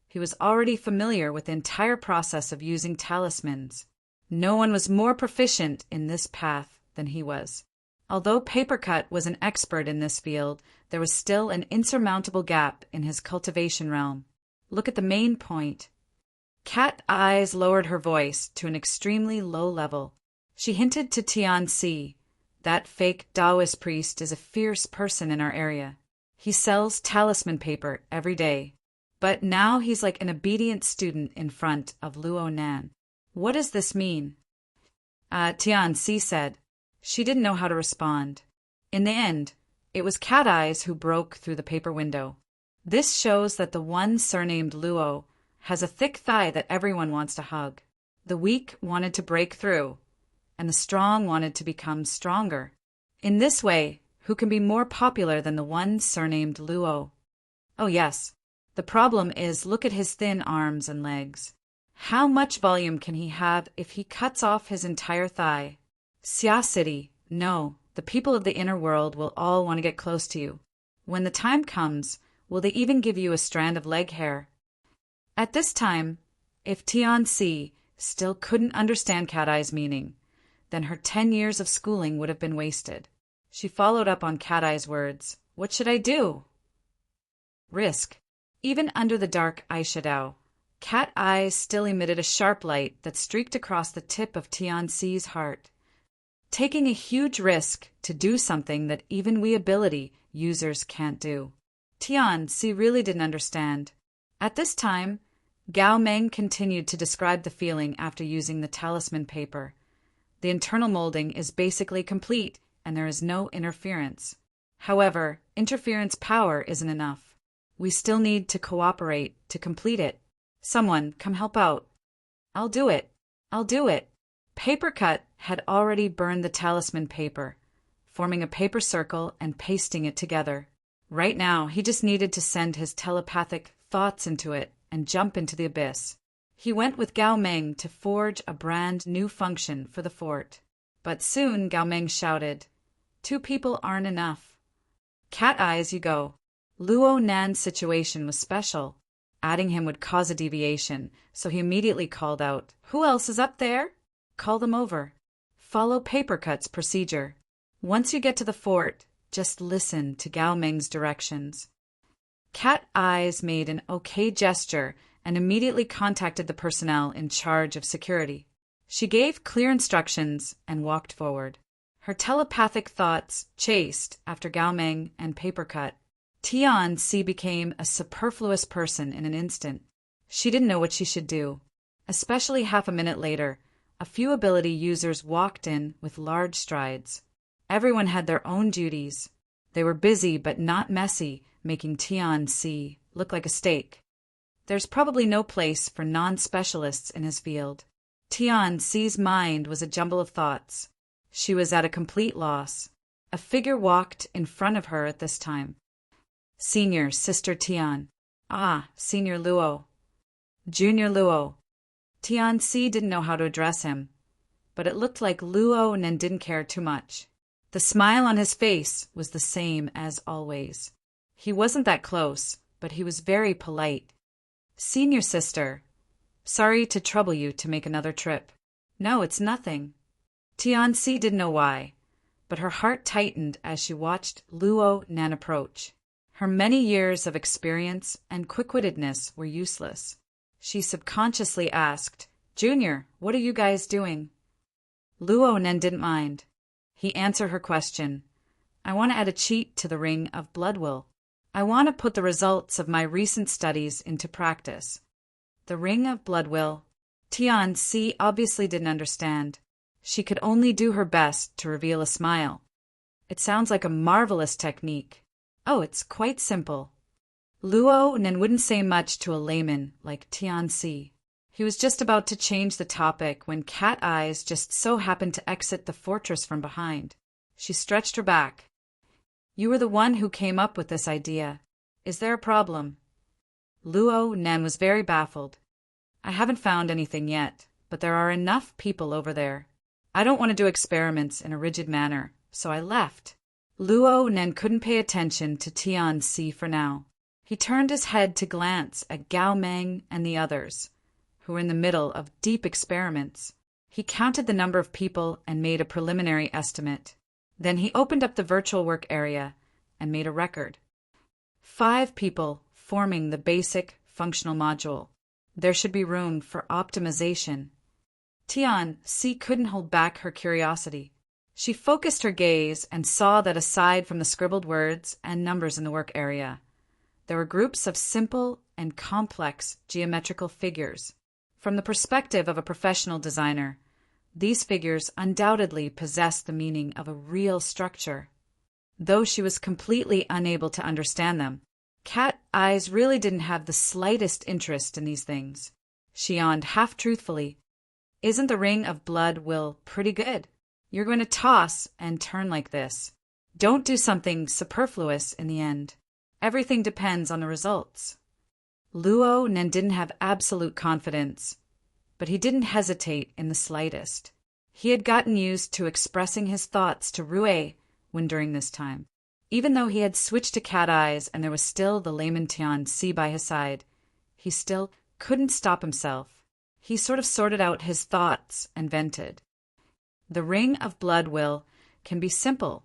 A: he was already familiar with the entire process of using talismans. No one was more proficient in this path than he was. Although Papercut was an expert in this field, there was still an insurmountable gap in his cultivation realm. Look at the main point. Cat Eyes lowered her voice to an extremely low level. She hinted to Tian-Si, "That fake Taoist priest is a fierce person in our area. He sells talisman paper every day. But now he's like an obedient student in front of Luo Nan. What does this mean?" Tian-Si said. She didn't know how to respond. In the end, it was Cat Eyes who broke through the paper window. "This shows that the one surnamed Luo has a thick thigh that everyone wants to hug. The weak wanted to break through, and the strong wanted to become stronger. In this way, who can be more popular than the one surnamed Luo? Oh yes, the problem is look at his thin arms and legs. How much volume can he have if he cuts off his entire thigh? Xia City, no, The people of the inner world will all want to get close to you. When the time comes, will they even give you a strand of leg hair? At this time, if Tian-Si still couldn't understand Cat Eye's meaning, then her 10 years of schooling would have been wasted. She followed up on Cat Eye's words. What should I do? Risk. Even under the dark eyeshadow, Cat Eyes still emitted a sharp light that streaked across the tip of Tian-Si's heart. Taking a huge risk to do something that even we ability users can't do. Tian-Si really didn't understand. At this time, Gao Meng continued to describe the feeling after using the talisman paper. The internal molding is basically complete, and there is no interference. However, interference power isn't enough. We still need to cooperate to complete it. Someone, come help out. I'll do it. I'll do it. Papercut had already burned the talisman paper, forming a paper circle and pasting it together. Right now, he just needed to send his telepathic thoughts into it and jump into the abyss. He went with Gao Meng to forge a brand new function for the fort. But soon Gao Meng shouted, 2 people aren't enough. Cat Eyes, you go. Luo Nan's situation was special. Adding him would cause a deviation, so he immediately called out, Who else is up there? Call them over. Follow Papercut's procedure. Once you get to the fort, just listen to Gao Meng's directions. Cat Eyes made an okay gesture and immediately contacted the personnel in charge of security. She gave clear instructions and walked forward. Her telepathic thoughts chased after Gao Meng and Papercut. Tian-Si became a superfluous person in an instant. She didn't know what she should do. Especially half a minute later, a few ability users walked in with large strides. Everyone had their own duties. They were busy but not messy, making Tian-Si look like a steak. There's probably no place for non-specialists in his field. Tian-Si's mind was a jumble of thoughts. She was at a complete loss. A figure walked in front of her at this time. Senior Sister Tian. Ah, Senior Luo. Junior Luo. Tian-Si didn't know how to address him, but it looked like Luo Nen didn't care too much. The smile on his face was the same as always. He wasn't that close, but he was very polite. Senior Sister. Sorry to trouble you to make another trip. No, it's nothing. Tian-Si didn't know why, but her heart tightened as she watched Luo Nan approach. Her many years of experience and quick-wittedness were useless. She subconsciously asked, Junior, what are you guys doing? Luo Nen didn't mind. He answered her question. I want to add a cheat to the Ring of Bloodwill. I want to put the results of my recent studies into practice. The Ring of Bloodwill. Tian-Si obviously didn't understand. She could only do her best to reveal a smile. It sounds like a marvelous technique. Oh, it's quite simple. Luo Nen wouldn't say much to a layman like Tian-Si. He was just about to change the topic when Cat Eyes just so happened to exit the fortress from behind. She stretched her back. You were the one who came up with this idea. Is there a problem? Luo Nen was very baffled. I haven't found anything yet, but there are enough people over there. I don't want to do experiments in a rigid manner, so I left. Luo Nen couldn't pay attention to Tian-Si for now. He turned his head to glance at Gao Meng and the others, who were in the middle of deep experiments. He counted the number of people and made a preliminary estimate. Then he opened up the virtual work area and made a record. 5 people forming the basic functional module. There should be room for optimization. Tian-Si couldn't hold back her curiosity. She focused her gaze and saw that aside from the scribbled words and numbers in the work area, there were groups of simple and complex geometrical figures. From the perspective of a professional designer, these figures undoubtedly possessed the meaning of a real structure. Though she was completely unable to understand them, Cat Eyes really didn't have the slightest interest in these things. She yawned half-truthfully. Isn't the Ring of Bloodwill pretty good? You're going to toss and turn like this. Don't do something superfluous in the end. Everything depends on the results. Luo Nen didn't have absolute confidence, but he didn't hesitate in the slightest. He had gotten used to expressing his thoughts to Rue when during this time. Even though he had switched to cat eyes and there was still the layman Tian-Si by his side, he still couldn't stop himself. He sort of sorted out his thoughts and vented. The ring of blood will can be simple,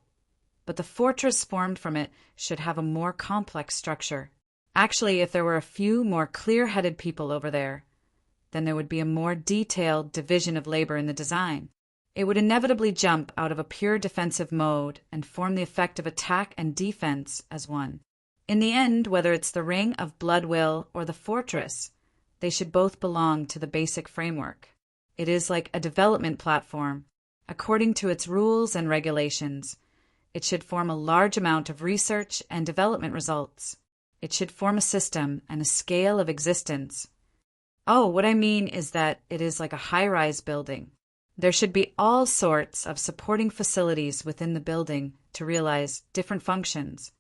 A: but the fortress formed from it should have a more complex structure. Actually, if there were a few more clear-headed people over there, then there would be a more detailed division of labor in the design. It would inevitably jump out of a pure defensive mode and form the effect of attack and defense as one. In the end, whether it's the ring of blood will or the fortress, they should both belong to the basic framework. It is like a development platform. According to its rules and regulations, it should form a large amount of research and development results. It should form a system and a scale of existence. Oh, what I mean is that it is like a high-rise building. There should be all sorts of supporting facilities within the building to realize different functions.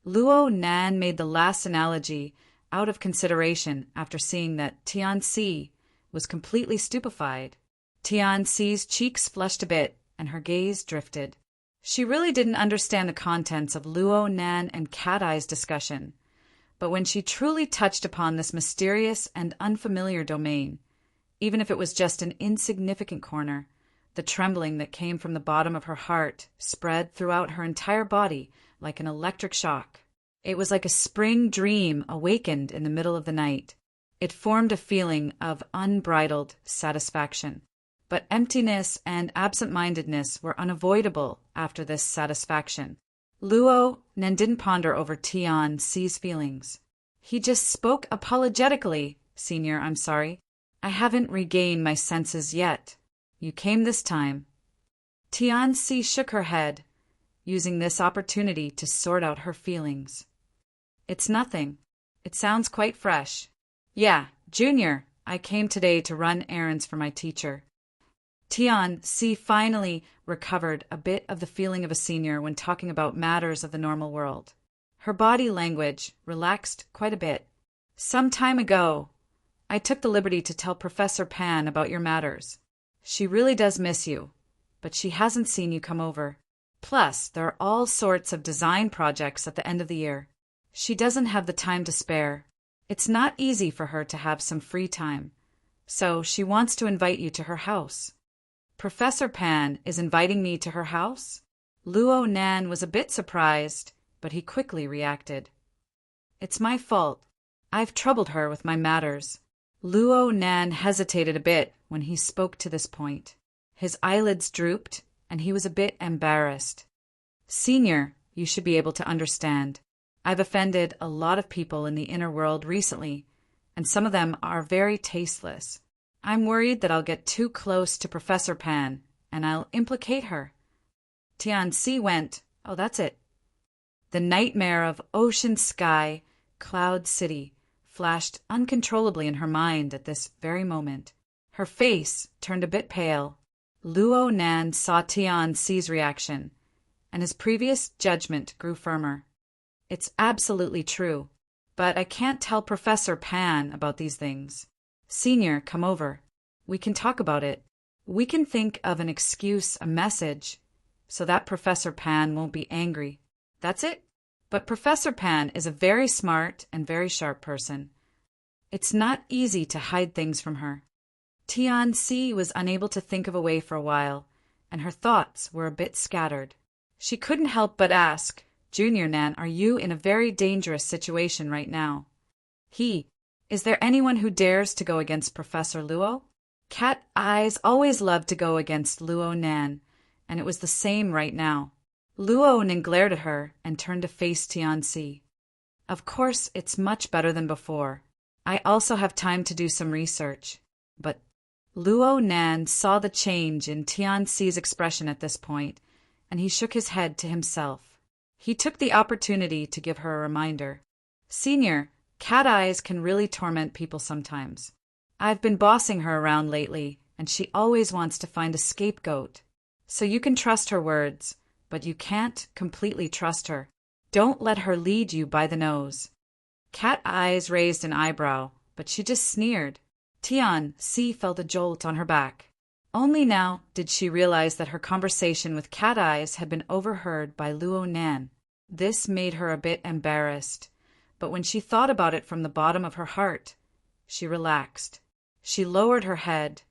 A: Luo Nan made the last analogy out of consideration after seeing that Tian-Si was completely stupefied. Tian-Si's cheeks flushed a bit and her gaze drifted. She really didn't understand the contents of Luo Nan and Cat Eye's discussion, but when she truly touched upon this mysterious and unfamiliar domain, even if it was just an insignificant corner, the trembling that came from the bottom of her heart spread throughout her entire body like an electric shock. It was like a spring dream awakened in the middle of the night. It formed a feeling of unbridled satisfaction. But emptiness and absent-mindedness were unavoidable after this satisfaction. Luo Nan didn't ponder over Tian-Si's feelings. He just spoke apologetically. "Senior, I'm sorry. I haven't regained my senses yet. You came this time." Tian-Si shook her head, using this opportunity to sort out her feelings. "It's nothing. It sounds quite fresh. Yeah, Junior, I came today to run errands for my teacher." Tian-Si finally recovered a bit of the feeling of a senior when talking about matters of the normal world. Her body language relaxed quite a bit. "Some time ago, I took the liberty to tell Professor Pan about your matters. She really does miss you, but she hasn't seen you come over. Plus, there are all sorts of design projects at the end of the year. She doesn't have the time to spare. It's not easy for her to have some free time, so she wants to invite you to her house." "Professor Pan is inviting me to her house?" Luo Nan was a bit surprised, but he quickly reacted. "It's my fault. I've troubled her with my matters." Luo Nan hesitated a bit when he spoke to this point. His eyelids drooped, and he was a bit embarrassed. "Senior, you should be able to understand. I've offended a lot of people in the inner world recently, and some of them are very tasteless. I'm worried that I'll get too close to Professor Pan, and I'll implicate her." Tian-Si went, "Oh, that's it." The nightmare of Ocean Sky, Cloud City flashed uncontrollably in her mind at this very moment. Her face turned a bit pale. Luo Nan saw Tian-Si's reaction, and his previous judgment grew firmer. "It's absolutely true, but I can't tell Professor Pan about these things. Senior, come over. We can talk about it. We can think of an excuse, a message, so that Professor Pan won't be angry. That's it. But Professor Pan is a very smart and very sharp person. It's not easy to hide things from her." Tian-Si was unable to think of a way for a while, and her thoughts were a bit scattered. She couldn't help but ask, "Junior Nan, are you in a very dangerous situation right now?" Is there anyone who dares to go against Professor Luo?" Cat Eyes always loved to go against Luo Nan, and it was the same right now. Luo Nan glared at her and turned to face Tian-Si. "Of course, it's much better than before. I also have time to do some research." But Luo Nan saw the change in Tian-Si's expression at this point, and he shook his head to himself. He took the opportunity to give her a reminder. "Senior, Cat Eyes can really torment people sometimes. I've been bossing her around lately, and she always wants to find a scapegoat. So you can trust her words, but you can't completely trust her. Don't let her lead you by the nose." Cat Eyes raised an eyebrow, but she just sneered. Tian-Si felt a jolt on her back. Only now did she realize that her conversation with Cat Eyes had been overheard by Luo Nan. This made her a bit embarrassed, but when she thought about it from the bottom of her heart, she relaxed. She lowered her head,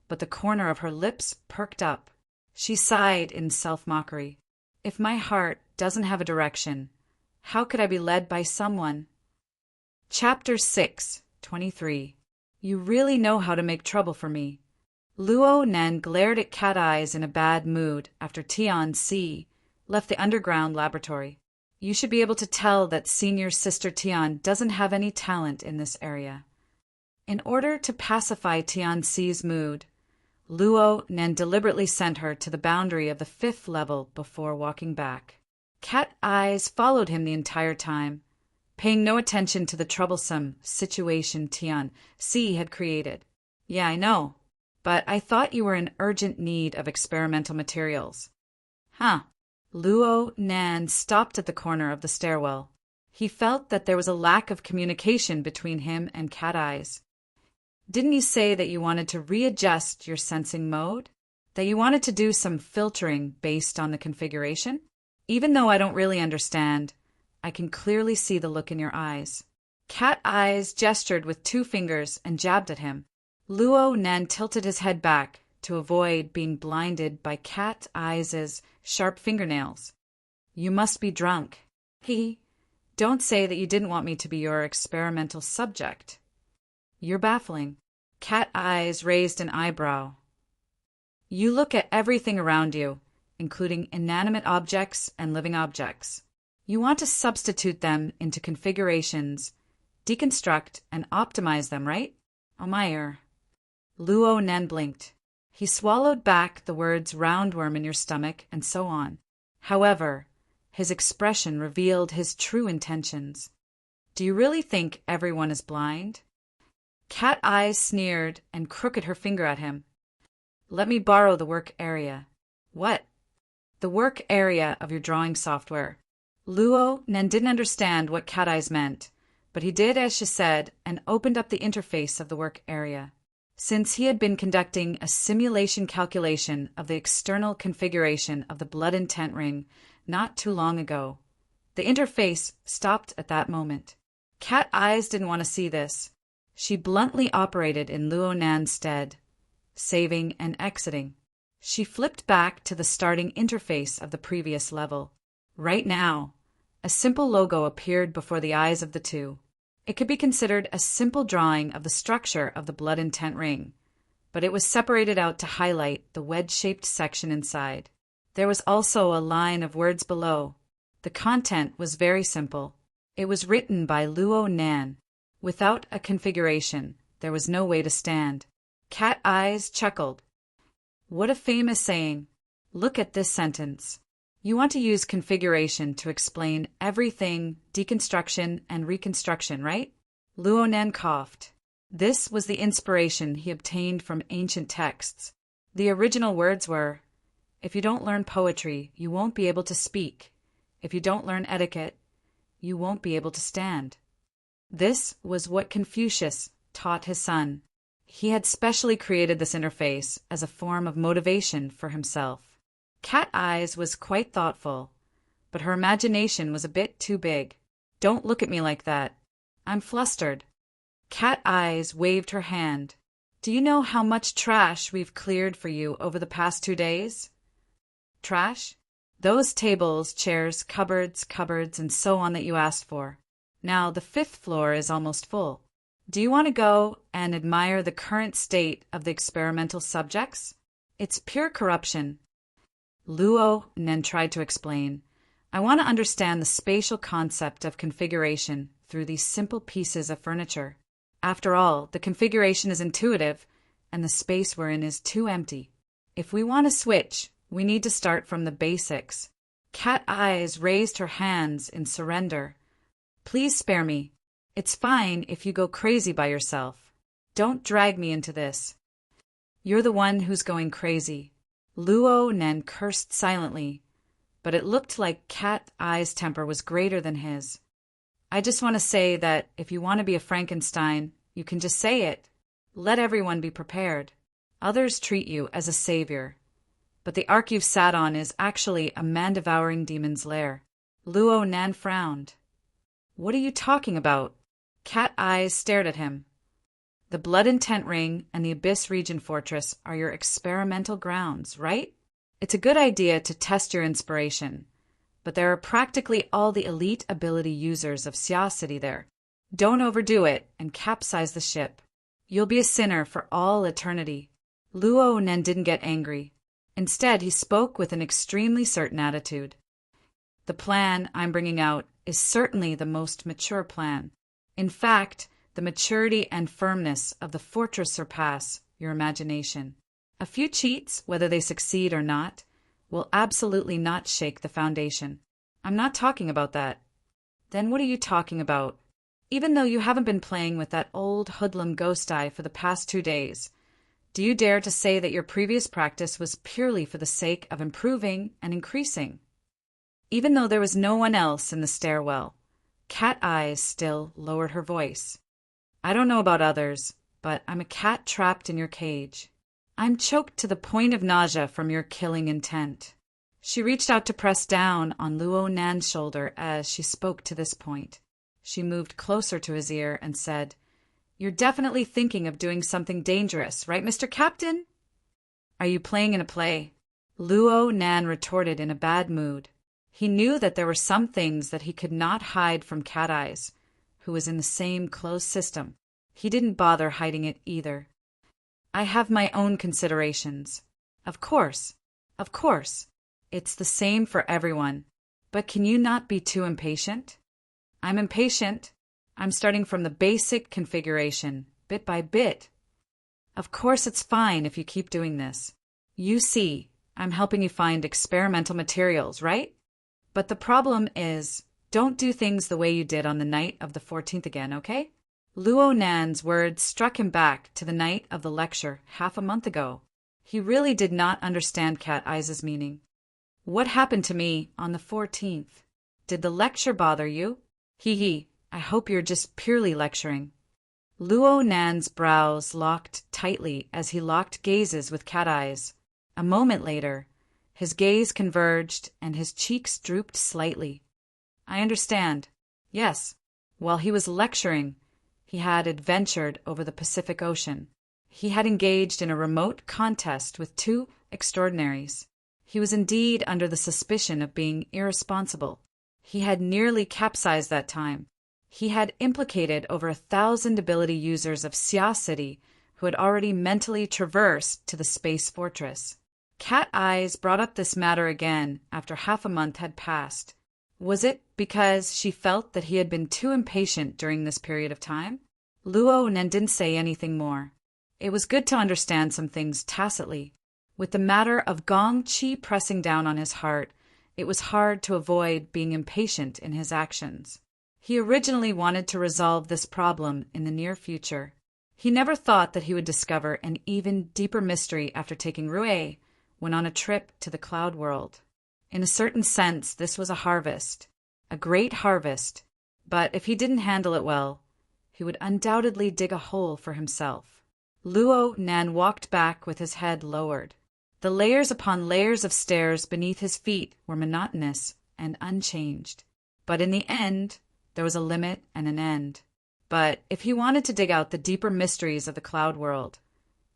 A: but the corner of her lips perked up. She sighed in self-mockery. If my heart doesn't have a direction, how could I be led by someone? Chapter 6:23. You really know how to make trouble for me. Luo Nen glared at Cat Eyes in a bad mood after Tian Si left the underground laboratory. You should be able to tell that senior sister Tian doesn't have any talent in this area. In order to pacify Tian Si's mood, Luo Nen deliberately sent her to the boundary of the 5th level before walking back. Cat Eyes followed him the entire time, paying no attention to the troublesome situation Tian Si had created. Yeah, I know, but I thought you were in urgent need of experimental materials. Huh. Luo Nan stopped at the corner of the stairwell. He felt that there was a lack of communication between him and Cat Eyes. Didn't you say that you wanted to readjust your sensing mode? That you wanted to do some filtering based on the configuration? Even though I don't really understand, I can clearly see the look in your eyes. Cat Eyes gestured with 2 fingers and jabbed at him. Luo Nan tilted his head back to avoid being blinded by Cat Eyes' sharp fingernails. You must be drunk. Don't say that you didn't want me to be your experimental subject. You're baffling. Cat Eyes raised an eyebrow. You look at everything around you, including inanimate objects and living objects. You want to substitute them into configurations, deconstruct and optimize them, right? Oh my. Luo Nen blinked. He swallowed back the words roundworm in your stomach and so on. However, his expression revealed his true intentions. Do you really think everyone is blind? Cat Eyes sneered and crooked her finger at him. Let me borrow the work area. What? The work area of your drawing software. Luo Nen didn't understand what Cat Eyes meant, but he did as she said and opened up the interface of the work area. Since he had been conducting a simulation calculation of the external configuration of the blood intent ring not too long ago, the interface stopped at that moment. Cat Eyes didn't want to see this. She bluntly operated in Luo Nan's stead, saving and exiting. She flipped back to the starting interface of the previous level. Right now, a simple logo appeared before the eyes of the two. It could be considered a simple drawing of the structure of the blood intent ring, but it was separated out to highlight the wedge-shaped section inside. There was also a line of words below. The content was very simple. It was written by Luo Nan. Without a configuration, there was no way to stand. Cat Eyes chuckled. What a famous saying. Look at this sentence. You want to use configuration to explain everything, deconstruction and reconstruction, right? Luo Nan coughed. This was the inspiration he obtained from ancient texts. The original words were, if you don't learn poetry, you won't be able to speak. If you don't learn etiquette, you won't be able to stand. This was what Confucius taught his son. He had specially created this interface as a form of motivation for himself. Cat Eyes was quite thoughtful, but her imagination was a bit too big. Don't look at me like that. I'm flustered. Cat Eyes waved her hand. Do you know how much trash we've cleared for you over the past 2 days? Trash? Those tables, chairs, cupboards, and so on that you asked for. Now the 5th floor is almost full. Do you want to go and admire the current state of the experimental subjects? It's pure corruption. Luo Nen tried to explain. I want to understand the spatial concept of configuration through these simple pieces of furniture. After all, the configuration is intuitive, and the space we're in is too empty. If we want to switch, we need to start from the basics. Cat Eyes raised her hands in surrender. Please spare me. It's fine if you go crazy by yourself. Don't drag me into this. You're the one who's going crazy. Luo Nen cursed silently, but it looked like Cat Eyes' temper was greater than his. I just want to say that if you want to be a Frankenstein, you can just say it. Let everyone be prepared. Others treat you as a savior. But the ark you've sat on is actually a man-devouring demon's lair. Luo Nan frowned. What are you talking about? Cat eyes stared at him. The Blood and Tent Ring and the Abyss Region Fortress are your experimental grounds, right? It's a good idea to test your inspiration, but there are practically all the elite ability users of Siacity there. Don't overdo it and capsize the ship. You'll be a sinner for all eternity. Luo Nen didn't get angry. Instead, he spoke with an extremely certain attitude. The plan I'm bringing out is certainly the most mature plan. In fact, the maturity and firmness of the fortress surpass your imagination. A few cheats, whether they succeed or not, will absolutely not shake the foundation. I'm not talking about that. Then what are you talking about? Even though you haven't been playing with that old hoodlum ghost eye for the past 2 days, do you dare to say that your previous practice was purely for the sake of improving and increasing? Even though there was no one else in the stairwell, Cat Eyes still lowered her voice. I don't know about others, but I'm a cat trapped in your cage. I'm choked to the point of nausea from your killing intent. She reached out to press down on Luo Nan's shoulder as she spoke to this point. She moved closer to his ear and said, You're definitely thinking of doing something dangerous, right, Mr. Captain? Are you playing in a play? Luo Nan retorted in a bad mood. He knew that there were some things that he could not hide from Cat Eyes, who was in the same closed system. He didn't bother hiding it either. I have my own considerations. Of course. It's the same for everyone. But can you not be too impatient? I'm impatient. I'm starting from the basic configuration, bit by bit. Of course it's fine if you keep doing this. You see, I'm helping you find experimental materials, right? But the problem is, don't do things the way you did on the night of the 14th again, okay? Luo Nan's words struck him back to the night of the lecture half a month ago. He really did not understand Cat Eyes' meaning. What happened to me on the 14th? Did the lecture bother you? Hee, I hope you're just purely lecturing. Luo Nan's brows locked tightly as he locked gazes with Cat Eyes. A moment later, his gaze converged and his cheeks drooped slightly. I understand. Yes, while he was lecturing, he had adventured over the Pacific Ocean. He had engaged in a remote contest with 2 extraordinaries. He was indeed under the suspicion of being irresponsible. He had nearly capsized that time. He had implicated over 1,000 ability users of Siacity who had already mentally traversed to the space fortress. Cat Eyes brought up this matter again after half a month had passed. Was it because she felt that he had been too impatient during this period of time? Luo Nen didn't say anything more. It was good to understand some things tacitly. With the matter of Gong Qi pressing down on his heart, it was hard to avoid being impatient in his actions. He originally wanted to resolve this problem in the near future. He never thought that he would discover an even deeper mystery after taking Rui when on a trip to the cloud world. In a certain sense, this was a harvest, a great harvest, but if he didn't handle it well, he would undoubtedly dig a hole for himself. Luo Nan walked back with his head lowered. The layers upon layers of stairs beneath his feet were monotonous and unchanged. But in the end, there was a limit and an end. But if he wanted to dig out the deeper mysteries of the cloud world,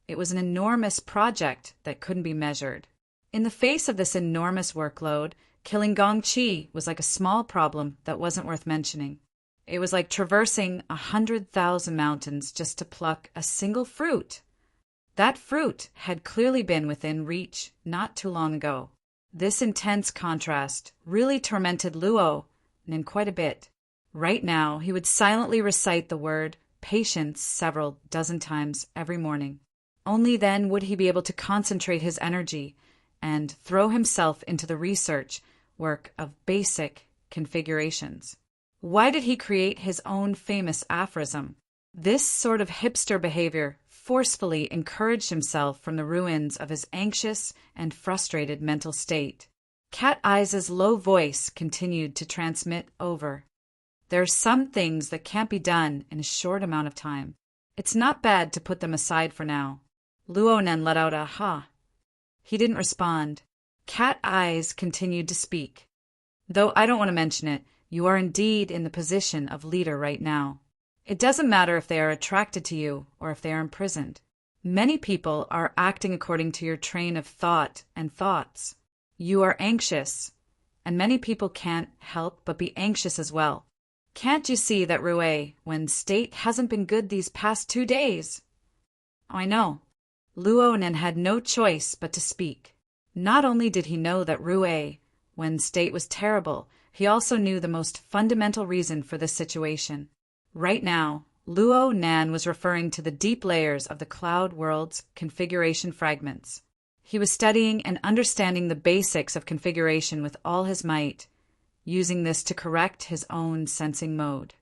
A: it was an enormous project that couldn't be measured. In the face of this enormous workload, killing Gong Qi was like a small problem that wasn't worth mentioning. It was like traversing 100,000 mountains just to pluck a single fruit. That fruit had clearly been within reach not too long ago. This intense contrast really tormented Luo Nen quite a bit. Right now, he would silently recite the word patience several dozen times every morning. Only then would he be able to concentrate his energy and throw himself into the research work of basic configurations. Why did he create his own famous aphorism? This sort of hipster behavior forcefully encouraged himself from the ruins of his anxious and frustrated mental state. Cat Eyes' low voice continued to transmit over. There are some things that can't be done in a short amount of time. It's not bad to put them aside for now. Luonan let out a "ha." He didn't respond. Cat Eyes continued to speak. Though I don't want to mention it, you are indeed in the position of leader right now. It doesn't matter if they are attracted to you or if they are imprisoned. Many people are acting according to your train of thought and thoughts. You are anxious, and many people can't help but be anxious as well. Can't you see that, Rue, when state hasn't been good these past 2 days? I know. Luonan had no choice but to speak. Not only did he know that Rue, when state was terrible, he also knew the most fundamental reason for this situation. Right now, Luonan was referring to the deep layers of the cloud world's configuration fragments. He was studying and understanding the basics of configuration with all his might, using this to correct his own sensing mode.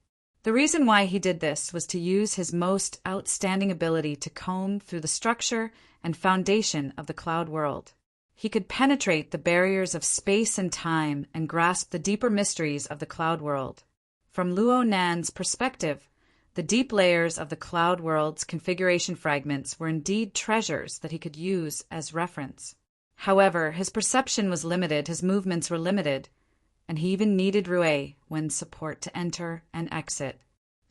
A: The reason why he did this was to use his most outstanding ability to comb through the structure and foundation of the cloud world. He could penetrate the barriers of space and time and grasp the deeper mysteries of the cloud world. From Luonan's perspective, the deep layers of the cloud world's configuration fragments were indeed treasures that he could use as reference. However, his perception was limited, his movements were limited, and he even needed Rue when support to enter and exit.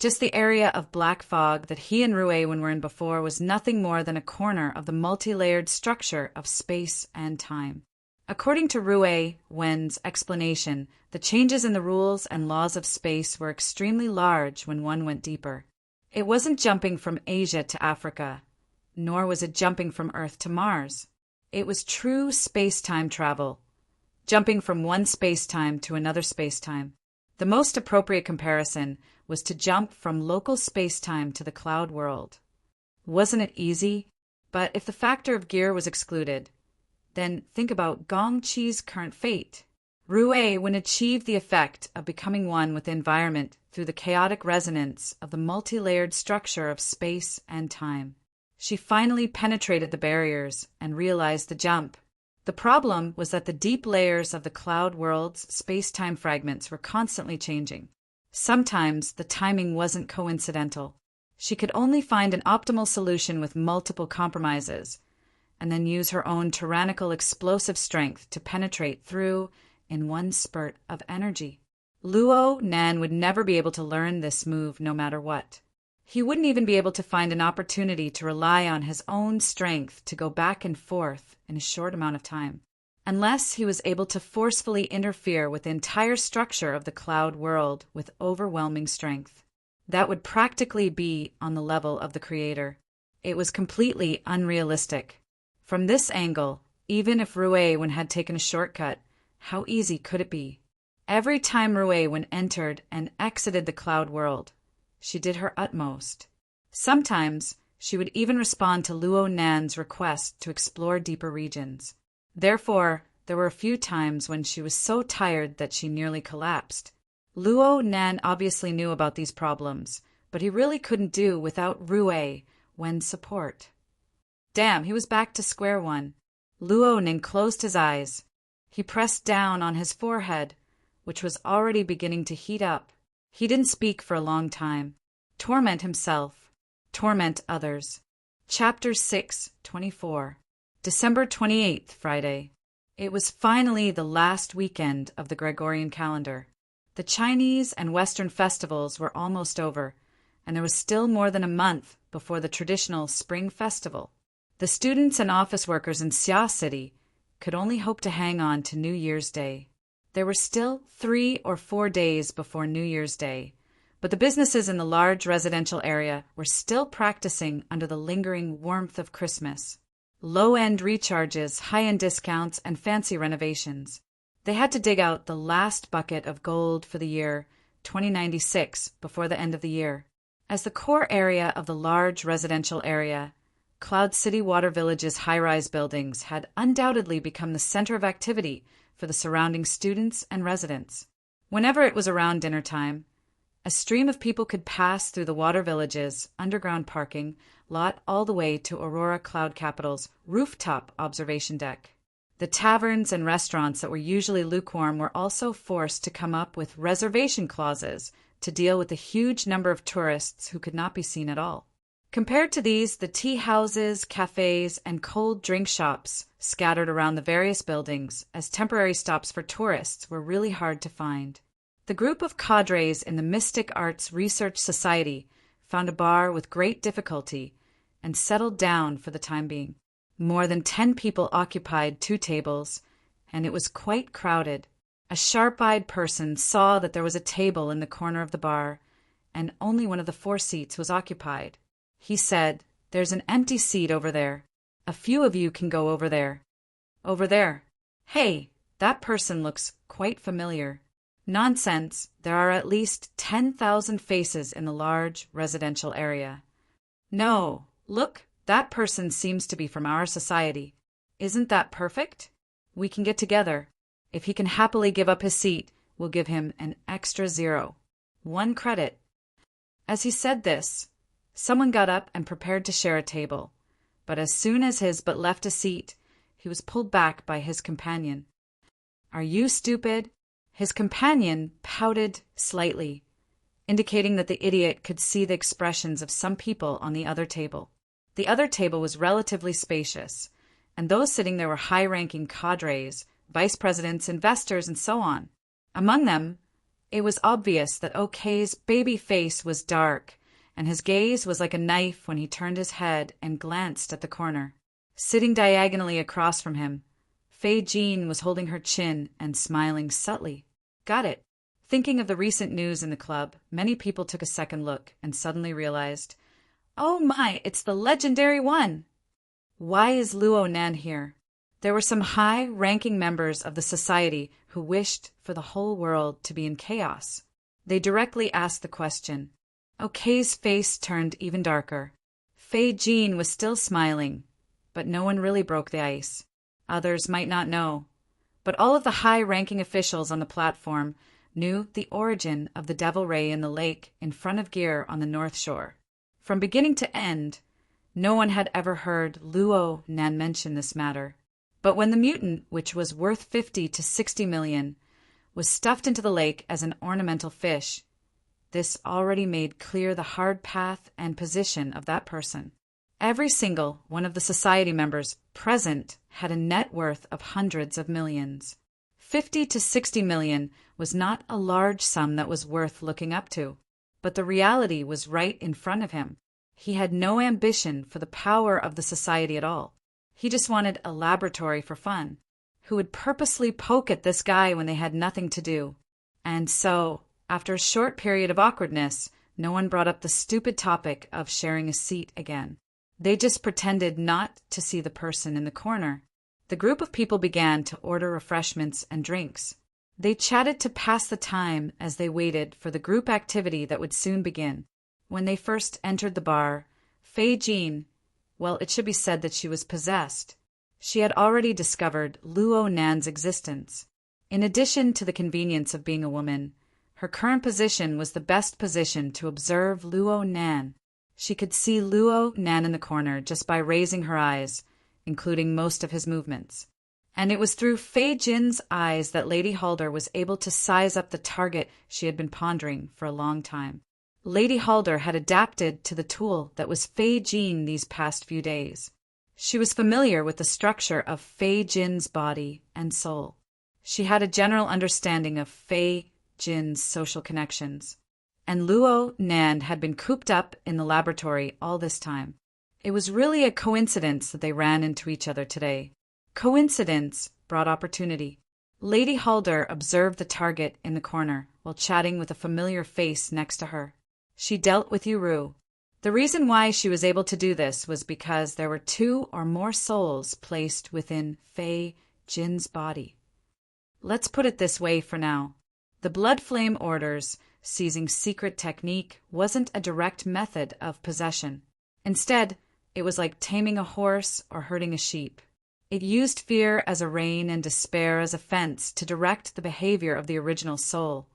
A: Just the area of black fog that he and Rue were in before was nothing more than a corner of the multi-layered structure of space and time. According to Rue Wen's explanation, the changes in the rules and laws of space were extremely large when one went deeper. It wasn't jumping from Asia to Africa, nor was it jumping from Earth to Mars. It was true space-time travel, jumping from one space-time to another space-time. The most appropriate comparison was to jump from local space-time to the cloud world. Wasn't it easy? But if the factor of gear was excluded, then think about Gong Chi's current fate. Rue would achieve the effect of becoming one with the environment through the chaotic resonance of the multi-layered structure of space and time. She finally penetrated the barriers and realized the jump. The problem was that the deep layers of the cloud world's space-time fragments were constantly changing. Sometimes the timing wasn't coincidental. She could only find an optimal solution with multiple compromises, and then use her own tyrannical explosive strength to penetrate through in one spurt of energy. Luonan would never be able to learn this move no matter what. He wouldn't even be able to find an opportunity to rely on his own strength to go back and forth in a short amount of time, unless he was able to forcefully interfere with the entire structure of the cloud world with overwhelming strength. That would practically be on the level of the Creator. It was completely unrealistic. From this angle, even if Rue had taken a shortcut, how easy could it be? Every time Rue entered and exited the cloud world, she did her utmost. Sometimes she would even respond to Luonan's request to explore deeper regions. Therefore, there were a few times when she was so tired that she nearly collapsed. Luonan obviously knew about these problems, but he really couldn't do without Rue Wen's support. Damn, he was back to square one. Luonan closed his eyes. He pressed down on his forehead, which was already beginning to heat up. He didn't speak for a long time. Torment himself. Torment others. Chapter 6:24. December 28th, Friday. It was finally the last weekend of the Gregorian calendar. The Chinese and Western festivals were almost over, and there was still more than a month before the traditional Spring Festival. The students and office workers in Xia City could only hope to hang on to New Year's Day. There were still 3 or 4 days before New Year's Day, but the businesses in the large residential area were still practicing under the lingering warmth of Christmas. Low-end recharges, high-end discounts, and fancy renovations. They had to dig out the last bucket of gold for the year 2096 before the end of the year. As the core area of the large residential area, Cloud City Water Village's high-rise buildings had undoubtedly become the center of activity for the surrounding students and residents. Whenever it was around dinner time, a stream of people could pass through the Water Village's underground parking lot all the way to Aurora Cloud Capital's rooftop observation deck. The taverns and restaurants that were usually lukewarm were also forced to come up with reservation clauses to deal with the huge number of tourists who could not be seen at all. Compared to these, the tea houses, cafes, and cold drink shops scattered around the various buildings as temporary stops for tourists were really hard to find. The group of cadres in the Mystic Arts Research Society found a bar with great difficulty and settled down for the time being. More than 10 people occupied 2 tables, and it was quite crowded. A sharp-eyed person saw that there was a table in the corner of the bar, and only one of the 4 seats was occupied. He said, "There's an empty seat over there. A few of you can go over there." "Over there. Hey, that person looks quite familiar." "Nonsense. There are at least 10,000 faces in the large residential area." "No, look, that person seems to be from our society. Isn't that perfect? We can get together. If he can happily give up his seat, we'll give him an extra 0. 1 credit." As he said this, someone got up and prepared to share a table, but as soon as his but left a seat, he was pulled back by his companion. "Are you stupid?" His companion pouted slightly, indicating that the idiot could see the expressions of some people on the other table. The other table was relatively spacious, and those sitting there were high-ranking cadres, vice presidents, investors, and so on. Among them, it was obvious that Okay's baby face was dark, and his gaze was like a knife when he turned his head and glanced at the corner. Sitting diagonally across from him, Fei Jean was holding her chin and smiling subtly. Got it. Thinking of the recent news in the club, many people took a second look and suddenly realized, "Oh my, it's the legendary one!" Why is Luo Nan here? There were some high-ranking members of the society who wished for the whole world to be in chaos. They directly asked the question. Okay's face turned even darker. Fei Jean was still smiling, but no one really broke the ice. Others might not know, but all of the high-ranking officials on the platform knew the origin of the devil ray in the lake in front of Gear on the North Shore. From beginning to end, no one had ever heard Luo Nan mention this matter. But when the mutant, which was worth 50 to 60 million, was stuffed into the lake as an ornamental fish, this already made clear the hard path and position of that person. Every single one of the society members present had a net worth of hundreds of millions. 50 to 60 million was not a large sum that was worth looking up to, but the reality was right in front of him. He had no ambition for the power of the society at all. He just wanted a laboratory for fun. Who would purposely poke at this guy when they had nothing to do? And so, after a short period of awkwardness, no one brought up the stupid topic of sharing a seat again. They just pretended not to see the person in the corner. The group of people began to order refreshments and drinks. They chatted to pass the time as they waited for the group activity that would soon begin. When they first entered the bar, Fei Jean, well, it should be said that she was possessed. She had already discovered Luo Nan's existence. In addition to the convenience of being a woman, her current position was the best position to observe Luo Nan. She could see Luo Nan in the corner just by raising her eyes, including most of his movements. And it was through Fei Jin's eyes that Lady Halder was able to size up the target she had been pondering for a long time. Lady Halder had adapted to the tool that was Fei Jin these past few days. She was familiar with the structure of Fei Jin's body and soul. She had a general understanding of Fei Jin's social connections. And Luo Nan had been cooped up in the laboratory all this time. It was really a coincidence that they ran into each other today. Coincidence brought opportunity. Lady Halder observed the target in the corner while chatting with a familiar face next to her. She dealt with Yuru. The reason why she was able to do this was because there were 2 or more souls placed within Fei Jin's body. Let's put it this way for now. The Blood Flame Order's seizing secret technique wasn't a direct method of possession. Instead, it was like taming a horse or herding a sheep. It used fear as a rein and despair as a fence to direct the behavior of the original soul,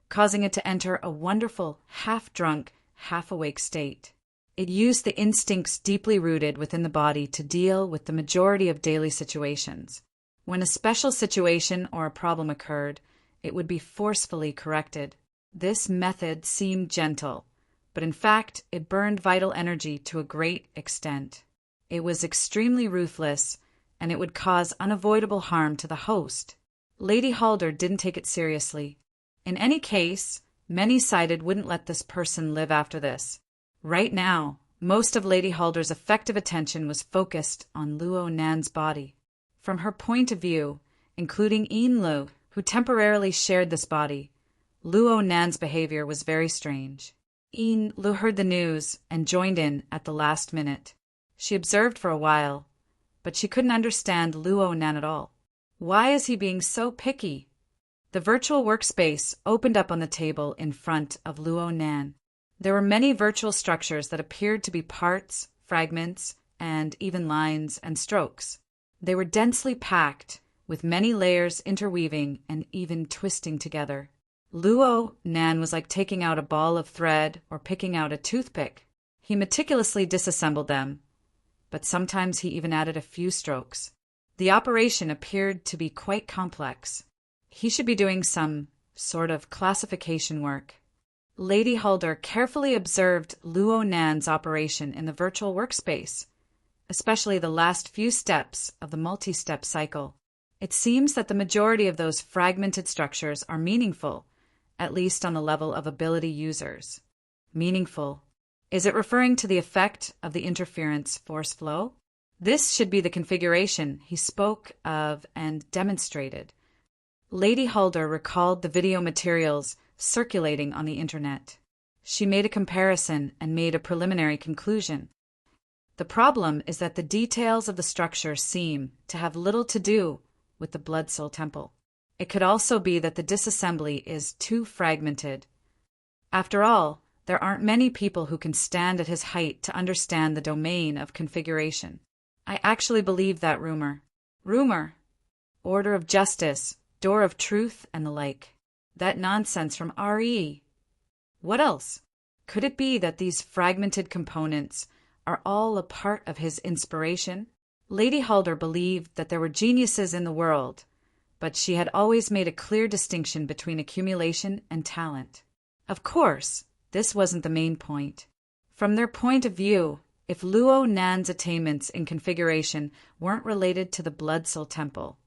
A: causing it to enter a wonderful, half-drunk, half-awake state. It used the instincts deeply rooted within the body to deal with the majority of daily situations. When a special situation or a problem occurred, it would be forcefully corrected. This method seemed gentle, but in fact it burned vital energy to a great extent. It was extremely ruthless, and it would cause unavoidable harm to the host. Lady Halder didn't take it seriously. In any case, many sided wouldn't let this person live after this. Right now, most of Lady Halder's effective attention was focused on Luo Nan's body. From her point of view, including Yin Lu, who temporarily shared this body, Luo Nan's behavior was very strange. Yin Lu heard the news and joined in at the last minute. She observed for a while, but she couldn't understand Luo Nan at all. Why is he being so picky? The virtual workspace opened up on the table in front of Luo Nan. There were many virtual structures that appeared to be parts, fragments, and even lines and strokes. They were densely packed, with many layers interweaving and even twisting together. Luo Nan was like taking out a ball of thread or picking out a toothpick. He meticulously disassembled them, but sometimes he even added a few strokes. The operation appeared to be quite complex. He should be doing some sort of classification work. Lady Halder carefully observed Luo Nan's operation in the virtual workspace, especially the last few steps of the multi-step cycle. It seems that the majority of those fragmented structures are meaningful, at least on the level of ability users. Meaningful. Is it referring to the effect of the interference force flow? This should be the configuration he spoke of and demonstrated. Lady Halder recalled the video materials circulating on the internet. She made a comparison and made a preliminary conclusion. The problem is that the details of the structure seem to have little to do with the Blood Soul Temple. It could also be that the disassembly is too fragmented. After all, there aren't many people who can stand at his height to understand the domain of configuration. I actually believe that rumor. Rumor. Order of justice, door of truth, and the like. That nonsense from RE. What else? Could it be that these fragmented components are all a part of his inspiration? Lady Halder believed that there were geniuses in the world, but she had always made a clear distinction between accumulation and talent. Of course, this wasn't the main point. From their point of view, if Luo Nan's attainments in configuration weren't related to the Blood Soul Temple,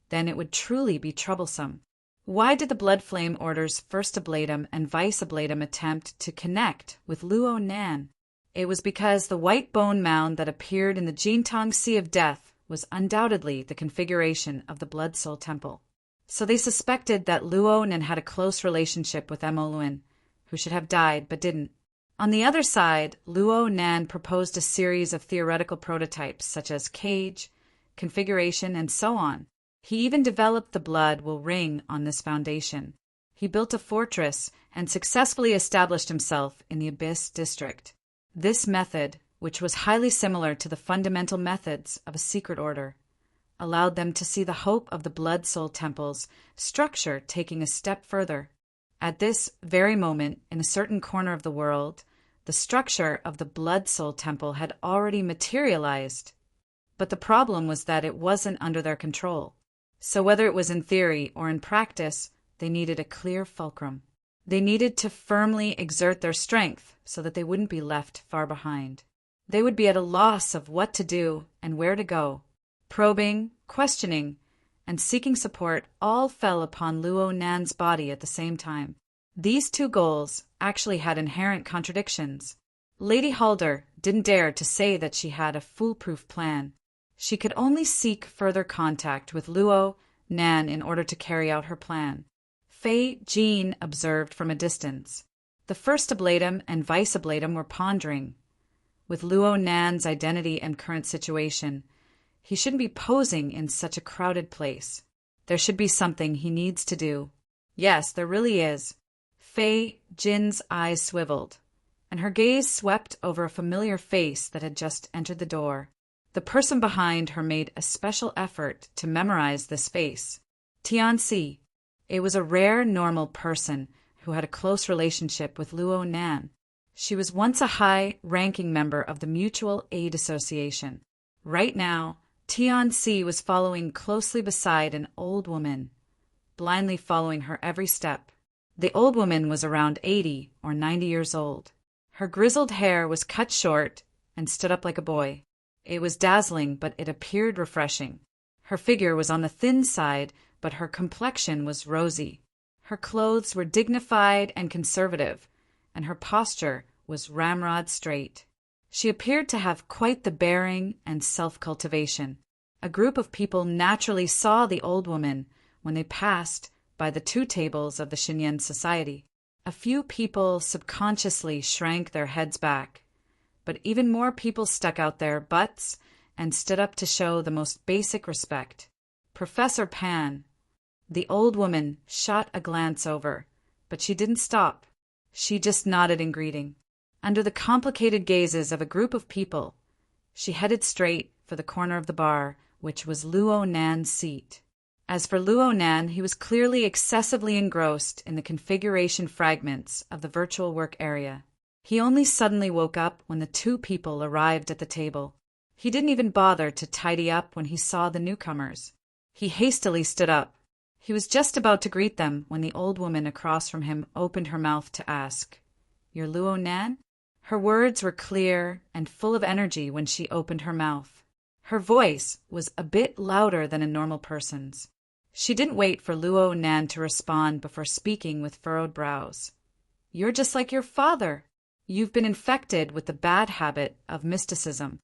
A: then it would truly be troublesome. Why did the Blood Flame Order's First Ablatum and Vice Ablatum attempt to connect with Luo Nan? It was because the white bone mound that appeared in the Jintang Sea of Death was undoubtedly the configuration of the Blood Soul Temple. So they suspected that Luo Nan had a close relationship with Emoluin, who should have died but didn't. On the other side, Luo Nan proposed a series of theoretical prototypes such as cage, configuration, and so on. He even developed the blood will ring on this foundation. He built a fortress and successfully established himself in the Abyss district. This method, which was highly similar to the fundamental methods of a secret order, allowed them to see the hope of the Blood Soul Temple's structure taking a step further. At this very moment, in a certain corner of the world, the structure of the Blood Soul Temple had already materialized. But the problem was that it wasn't under their control. So whether it was in theory or in practice, they needed a clear fulcrum. They needed to firmly exert their strength so that they wouldn't be left far behind. They would be at a loss of what to do and where to go. Probing, questioning, and seeking support all fell upon Luo Nan's body at the same time. These two goals actually had inherent contradictions. Lady Halder didn't dare to say that she had a foolproof plan. She could only seek further contact with Luo Nan in order to carry out her plan. Fei Jin observed from a distance. The First Ablatum and Vice Ablatum were pondering. With Luo Nan's identity and current situation, he shouldn't be posing in such a crowded place. There should be something he needs to do. Yes, there really is. Fei Jin's eyes swiveled, and her gaze swept over a familiar face that had just entered the door. The person behind her made a special effort to memorize this face. Tianxi. It was a rare, normal person who had a close relationship with Luo Nan. She was once a high-ranking member of the Mutual Aid Association. Right now, Tianxi was following closely beside an old woman, blindly following her every step. The old woman was around 80 or 90 years old. Her grizzled hair was cut short and stood up like a boy. It was dazzling, but it appeared refreshing. Her figure was on the thin side, but her complexion was rosy. Her clothes were dignified and conservative, and her posture was ramrod straight. She appeared to have quite the bearing and self-cultivation. A group of people naturally saw the old woman when they passed by the two tables of the Shinyan Society. A few people subconsciously shrank their heads back, but even more people stuck out their butts and stood up to show the most basic respect. Professor Pan. The old woman shot a glance over, but she didn't stop. She just nodded in greeting. Under the complicated gazes of a group of people, she headed straight for the corner of the bar, which was Luo Nan's seat. As for Luo Nan, he was clearly excessively engrossed in the configuration fragments of the virtual work area. He only suddenly woke up when the two people arrived at the table. He didn't even bother to tidy up when he saw the newcomers. He hastily stood up. He was just about to greet them when the old woman across from him opened her mouth to ask, "You're Luo Nan?" Her words were clear and full of energy when she opened her mouth. Her voice was a bit louder than a normal person's. She didn't wait for Luo Nan to respond before speaking with furrowed brows. "You're just like your father. You've been infected with the bad habit of mysticism."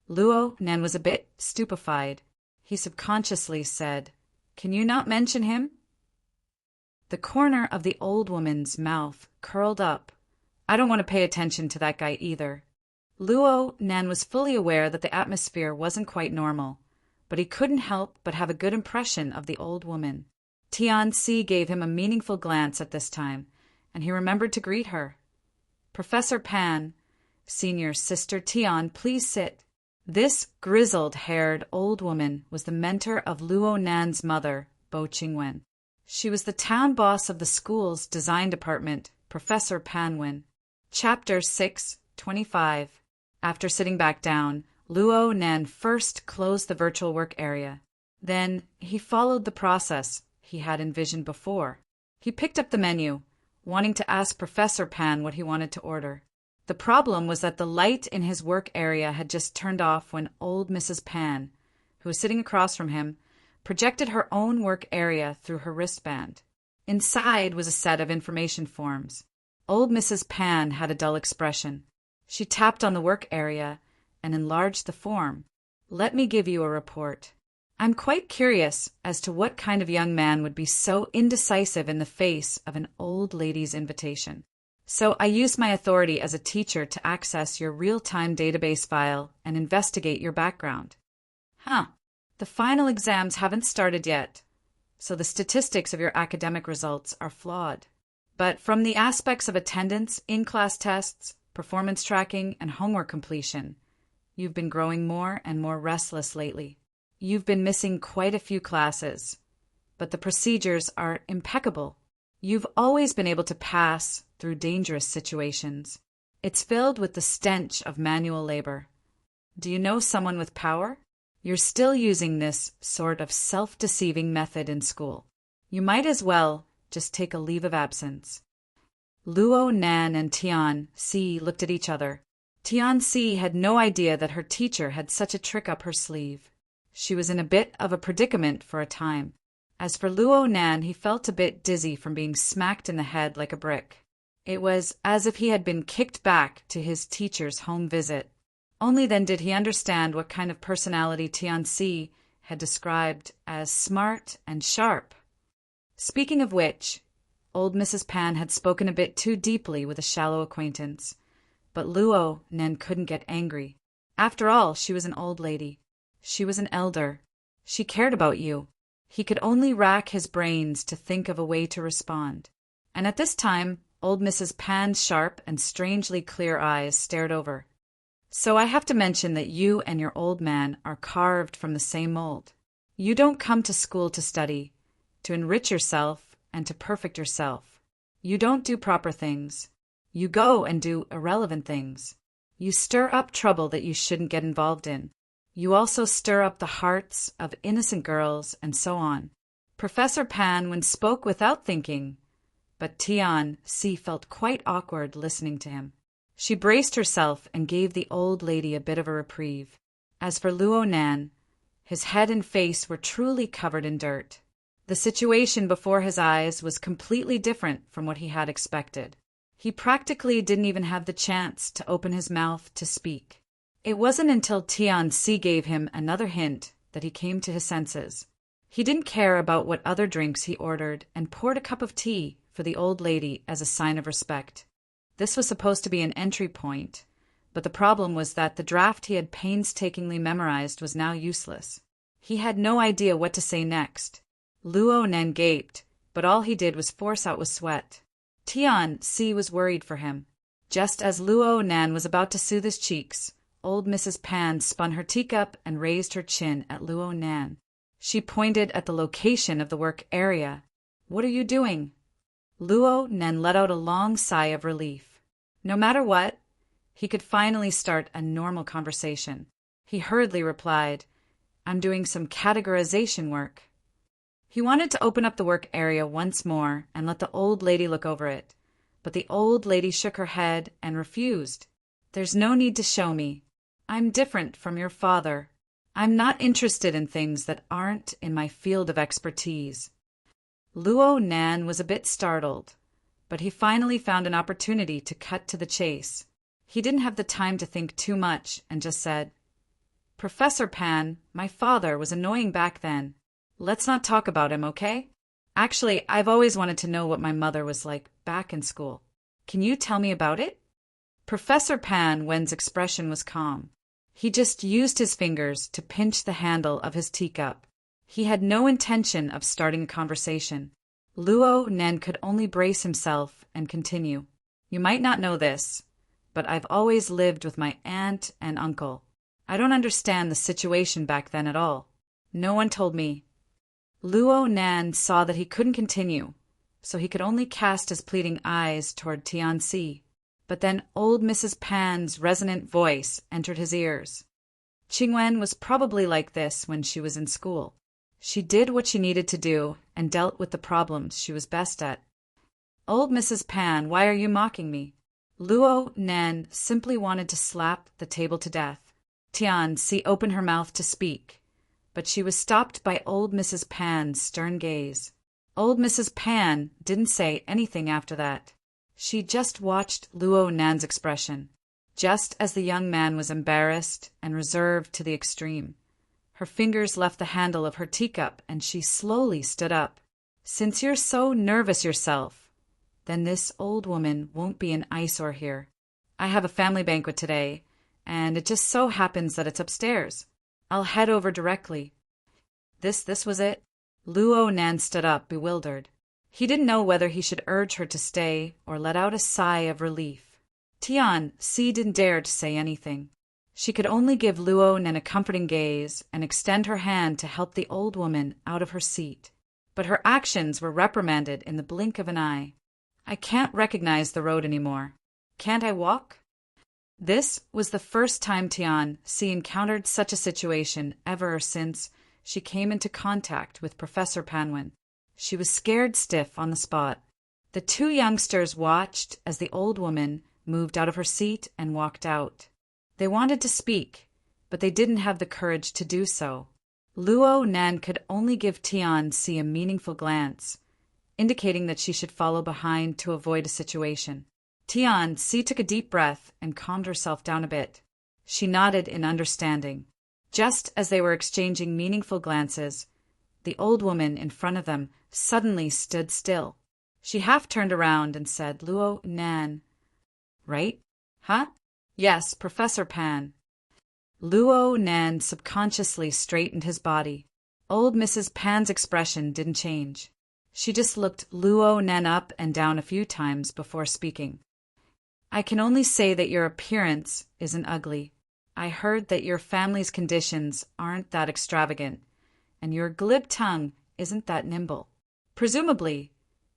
A: Luo Nan was a bit stupefied. He subconsciously said, "Can you not mention him?" The corner of the old woman's mouth curled up. "I don't want to pay attention to that guy either." Luo Nan was fully aware that the atmosphere wasn't quite normal, but he couldn't help but have a good impression of the old woman. Tian-Si gave him a meaningful glance at this time, and he remembered to greet her. "Professor Pan, Senior Sister Tian, please sit." This grizzled-haired old woman was the mentor of Luo Nan's mother, Bo Qingwen. She was the town boss of the school's design department, Professor Panwen. Chapter 6:25. After sitting back down, Luo Nan first closed the virtual work area. Then he followed the process he had envisioned before. He picked up the menu, wanting to ask Professor Pan what he wanted to order. The problem was that the light in his work area had just turned off when old Mrs. Pan, who was sitting across from him, projected her own work area through her wristband. Inside was a set of information forms. Old Mrs. Pan had a dull expression. She tapped on the work area and enlarged the form. "Let me give you a report. I'm quite curious as to what kind of young man would be so indecisive in the face of an old lady's invitation. So I used my authority as a teacher to access your real-time database file and investigate your background." "Huh. The final exams haven't started yet, so the statistics of your academic results are flawed. But from the aspects of attendance, in-class tests, performance tracking, and homework completion, you've been growing more and more restless lately. You've been missing quite a few classes, but the procedures are impeccable. You've always been able to pass through dangerous situations. It's filled with the stench of manual labor. Do you know someone with power? You're still using this sort of self-deceiving method in school. You might as well just take a leave of absence." Luo Nan and Tian-Si looked at each other. Tian-Si had no idea that her teacher had such a trick up her sleeve. She was in a bit of a predicament for a time. As for Luo Nan, he felt a bit dizzy from being smacked in the head like a brick. It was as if he had been kicked back to his teacher's home visit. Only then did he understand what kind of personality Tian-Si had described as smart and sharp. Speaking of which, old Mrs. Pan had spoken a bit too deeply with a shallow acquaintance. But Luo Nan couldn't get angry. After all, she was an old lady. She was an elder. She cared about you. He could only rack his brains to think of a way to respond. And at this time, old Mrs. Pan's sharp and strangely clear eyes stared over. "So I have to mention that you and your old man are carved from the same mold. You don't come to school to study, to enrich yourself, and to perfect yourself. You don't do proper things. You go and do irrelevant things. You stir up trouble that you shouldn't get involved in. You also stir up the hearts of innocent girls, and so on." Professor Panwen spoke without thinking, but Tian-Si felt quite awkward listening to him. She braced herself and gave the old lady a bit of a reprieve. As for Luo Nan, his head and face were truly covered in dirt. The situation before his eyes was completely different from what he had expected. He practically didn't even have the chance to open his mouth to speak. It wasn't until Tian-Si gave him another hint that he came to his senses. He didn't care about what other drinks he ordered and poured a cup of tea for the old lady as a sign of respect. This was supposed to be an entry point, but the problem was that the draft he had painstakingly memorized was now useless. He had no idea what to say next. Luo Nan gaped, but all he did was force out with sweat. Tian-Si was worried for him. Just as Luo Nan was about to soothe his cheeks, old Mrs. Pan spun her teacup and raised her chin at Luo Nan. She pointed at the location of the work area. "What are you doing?" Luo Nan let out a long sigh of relief. No matter what, he could finally start a normal conversation. He hurriedly replied, "I'm doing some categorization work." He wanted to open up the work area once more and let the old lady look over it, but the old lady shook her head and refused. "There's no need to show me. I'm different from your father. I'm not interested in things that aren't in my field of expertise." Luo Nan was a bit startled, but he finally found an opportunity to cut to the chase. He didn't have the time to think too much and just said, "Professor Pan, my father was annoying back then. Let's not talk about him, okay? Actually, I've always wanted to know what my mother was like back in school. Can you tell me about it?" Professor Pan Wen's expression was calm. He just used his fingers to pinch the handle of his teacup. He had no intention of starting a conversation. Luo Nan could only brace himself and continue. "You might not know this, but I've always lived with my aunt and uncle. I don't understand the situation back then at all. No one told me." Luo Nan saw that he couldn't continue, so he could only cast his pleading eyes toward Tian-Si. But then old Mrs. Pan's resonant voice entered his ears. Qingwen was probably like this when she was in school. She did what she needed to do and dealt with the problems she was best at. "Old Mrs. Pan, why are you mocking me?" Luo Nan simply wanted to slap the table to death. Tian-Si opened her mouth to speak, but she was stopped by old Mrs. Pan's stern gaze. Old Mrs. Pan didn't say anything after that. She just watched Luo Nan's expression, just as the young man was embarrassed and reserved to the extreme. Her fingers left the handle of her teacup and she slowly stood up. "Since you're so nervous yourself, then this old woman won't be an eyesore here. I have a family banquet today, and it just so happens that it's upstairs. I'll head over directly." This was it? Luo Nan stood up, bewildered. He didn't know whether he should urge her to stay or let out a sigh of relief. Tian-Si didn't dare to say anything. She could only give Luo Nan a comforting gaze and extend her hand to help the old woman out of her seat. But her actions were reprimanded in the blink of an eye. "I can't recognize the road anymore. Can't I walk?" This was the first time Tian-Si encountered such a situation ever since she came into contact with Professor Panwen. She was scared stiff on the spot. The two youngsters watched as the old woman moved out of her seat and walked out. They wanted to speak, but they didn't have the courage to do so. Luo Nan could only give Tian-Si a meaningful glance, indicating that she should follow behind to avoid a situation. Tian-Si took a deep breath and calmed herself down a bit. She nodded in understanding. Just as they were exchanging meaningful glances, the old woman in front of them suddenly stood still. She half turned around and said, "Luo Nan." "Right? Huh?" "Yes, Professor Pan." Luo Nan subconsciously straightened his body. Old Mrs. Pan's expression didn't change. She just looked Luo Nan up and down a few times before speaking. "I can only say that your appearance isn't ugly. I heard that your family's conditions aren't that extravagant, and your glib tongue isn't that nimble. Presumably,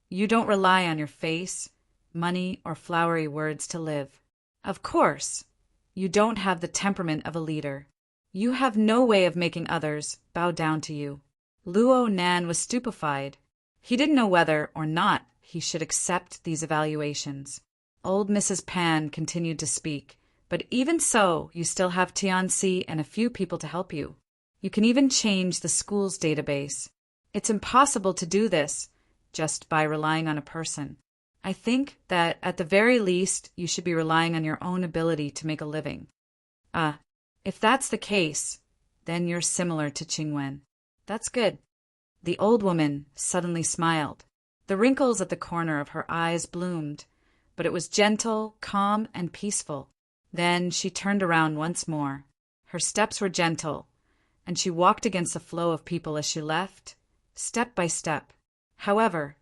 A: you don't rely on your face, money, or flowery words to live. Of course, you don't have the temperament of a leader. You have no way of making others bow down to you." Luo Nan was stupefied. He didn't know whether or not he should accept these evaluations. Old Mrs. Pan continued to speak. But even so, you still have Tianxi and a few people to help you. You can even change the school's database. It's impossible to do this just by relying on a person. I think that at the very least, you should be relying on your own ability to make a living. If that's the case, then you're similar to Qingwen. That's good. The old woman suddenly smiled. The wrinkles at the corner of her eyes bloomed, but it was gentle, calm, and peaceful. Then she turned around once more. Her steps were gentle, and she walked against the flow of people as she left, step by step. However,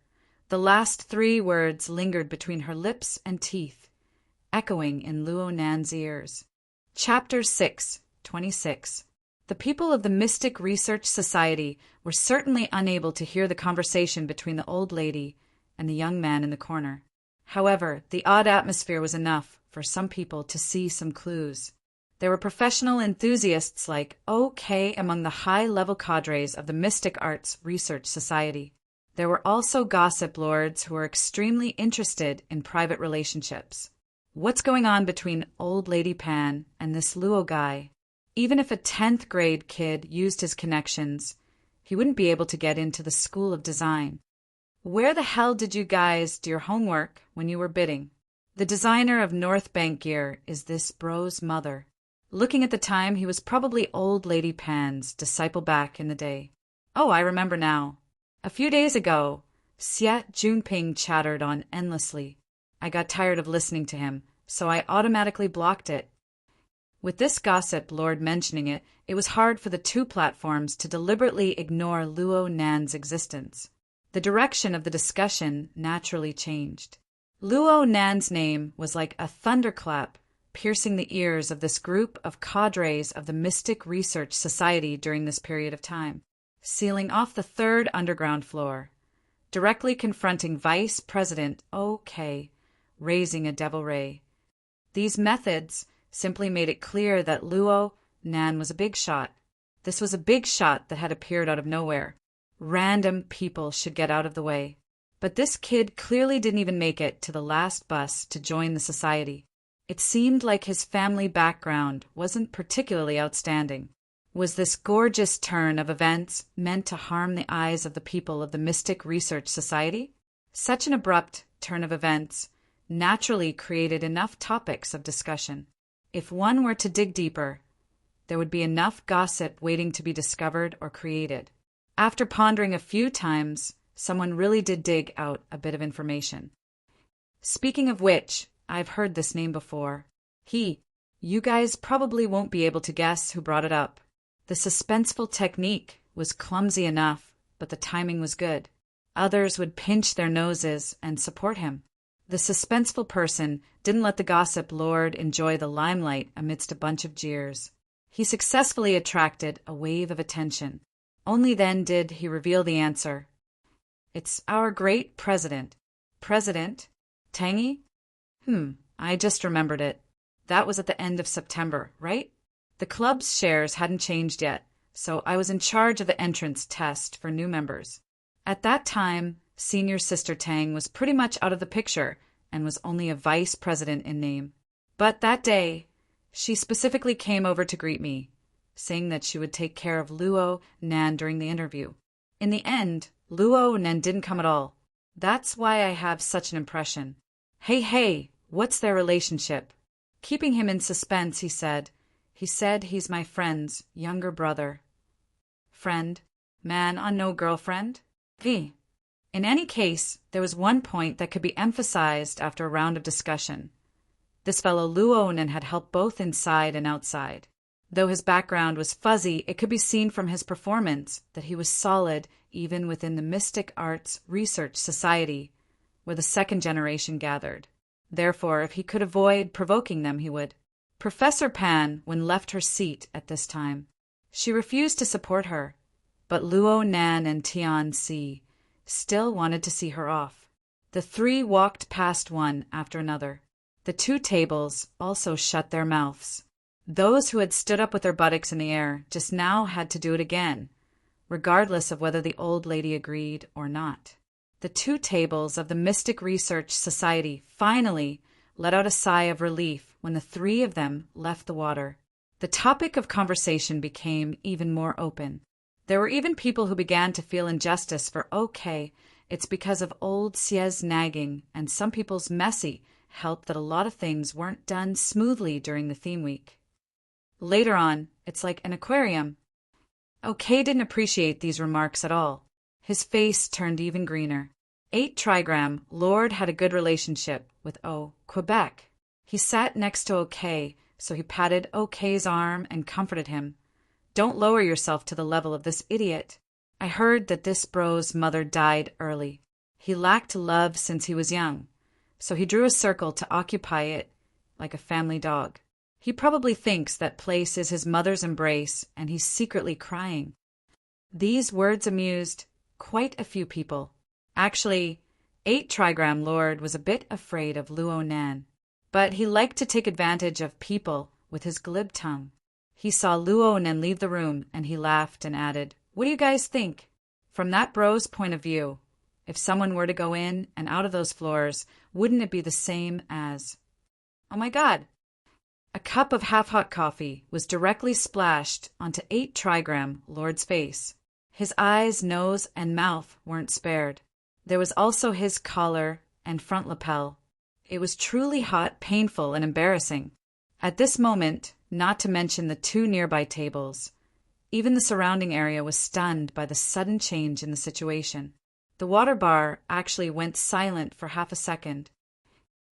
A: the last 3 words lingered between her lips and teeth, echoing in Luo Nan's ears. Chapter 6:26. The people of the Mystic Research Society were certainly unable to hear the conversation between the old lady and the young man in the corner. However, the odd atmosphere was enough for some people to see some clues. There were professional enthusiasts like OK among the high-level cadres of the Mystic Arts Research Society. There were also gossip lords who were extremely interested in private relationships. What's going on between Old Lady Pan and this Luo guy? Even if a 10th grade kid used his connections, he wouldn't be able to get into the School of Design. Where the hell did you guys do your homework when you were bidding? The designer of North Bank gear is this bro's mother. Looking at the time, he was probably Old Lady Pan's disciple back in the day. Oh, I remember now. A few days ago, Xie Junping chattered on endlessly. I got tired of listening to him, so I automatically blocked it. With this gossip lord mentioning it, it was hard for the 2 platforms to deliberately ignore Luo Nan's existence. The direction of the discussion naturally changed. Luo Nan's name was like a thunderclap piercing the ears of this group of cadres of the Mystic Research Society during this period of time, sealing off the 3rd underground floor, directly confronting Vice President OK, raising a devil ray. These methods simply made it clear that Luo Nan was a big shot. This was a big shot that had appeared out of nowhere. Random people should get out of the way. But this kid clearly didn't even make it to the last bus to join the society. It seemed like his family background wasn't particularly outstanding. Was this gorgeous turn of events meant to harm the eyes of the people of the Mystic Research Society? Such an abrupt turn of events naturally created enough topics of discussion. If one were to dig deeper, there would be enough gossip waiting to be discovered or created. After pondering a few times, someone really did dig out a bit of information. Speaking of which, I've heard this name before. You guys probably won't be able to guess who brought it up. The suspenseful technique was clumsy enough, but the timing was good. Others would pinch their noses and support him. The suspenseful person didn't let the gossip lord enjoy the limelight amidst a bunch of jeers. He successfully attracted a wave of attention. Only then did he reveal the answer. It's our great president. President? Tangy? I just remembered it. That was at the end of September, right? The club's shares hadn't changed yet, so I was in charge of the entrance test for new members. At that time, Senior Sister Tang was pretty much out of the picture and was only a vice president in name. But that day, she specifically came over to greet me, saying that she would take care of Luo Nan during the interview. In the end, Luo Nan didn't come at all. That's why I have such an impression. Hey, what's their relationship? Keeping him in suspense, he said he's my friend's younger brother. Friend? Man on no girlfriend? In any case, there was one point that could be emphasized after a round of discussion. This fellow Luo Nan had helped both inside and outside. Though his background was fuzzy, it could be seen from his performance that he was solid even within the Mystic Arts Research Society, where the 2nd generation gathered. Therefore, if he could avoid provoking them, he would. Professor Pan left her seat at this time. She refused to support her, but Luo Nan and Tianxi still wanted to see her off. The 3 walked past one after another. The 2 tables also shut their mouths. Those who had stood up with their buttocks in the air just now had to do it again, regardless of whether the old lady agreed or not. The 2 tables of the Mystic Research Society finally let out a sigh of relief when the three of them left the water. The topic of conversation became even more open. There were even people who began to feel injustice for okay, it's because of old Xia's nagging and some people's messy help that a lot of things weren't done smoothly during the theme week. Later on, it's like an aquarium. Okay didn't appreciate these remarks at all. His face turned even greener. 8 Trigram Lord had a good relationship with Quebec. He sat next to OK, so he patted OK's arm and comforted him. Don't lower yourself to the level of this idiot. I heard that this bro's mother died early. He lacked love since he was young, so he drew a circle to occupy it like a family dog. He probably thinks that place is his mother's embrace, and he's secretly crying. These words amused quite a few people. Actually, 8 Trigram Lord was a bit afraid of Luo Nan, but he liked to take advantage of people with his glib tongue. He saw Luo Nan leave the room, and he laughed and added, "What do you guys think? From that bro's point of view, if someone were to go in and out of those floors, wouldn't it be the same as... Oh my God!" A cup of half-hot coffee was directly splashed onto 8 Trigram Lord's face. His eyes, nose, and mouth weren't spared. There was also his collar and front lapel. It was truly hot, painful, and embarrassing. At this moment, not to mention the 2 nearby tables, even the surrounding area was stunned by the sudden change in the situation. The water bar actually went silent for half a second.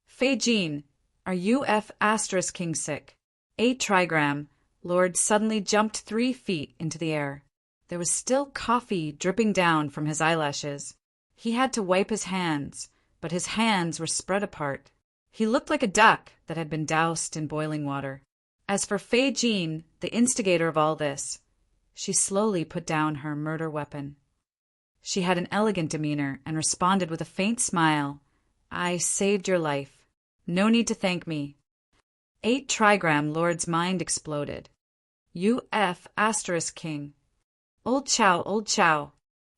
A: "Fei Jean, are you King sick?" 8 Trigram Lord suddenly jumped 3 feet into the air. There was still coffee dripping down from his eyelashes. He had to wipe his hands, but his hands were spread apart. He looked like a duck that had been doused in boiling water. As for Fei Jean, the instigator of all this, she slowly put down her murder weapon. She had an elegant demeanor and responded with a faint smile. "I saved your life. No need to thank me." 8 Trigram Lord's mind exploded. "You King. Old Chow.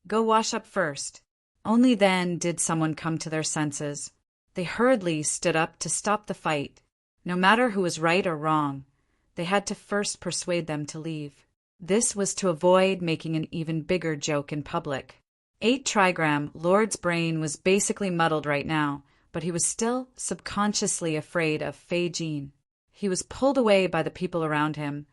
A: Go wash up first." Only then did someone come to their senses. They hurriedly stood up to stop the fight. No matter who was right or wrong, they had to first persuade them to leave. This was to avoid making an even bigger joke in public. 8 Trigram Lord's brain was basically muddled right now, but he was still subconsciously afraid of Fei Jean. He was pulled away by the people around him,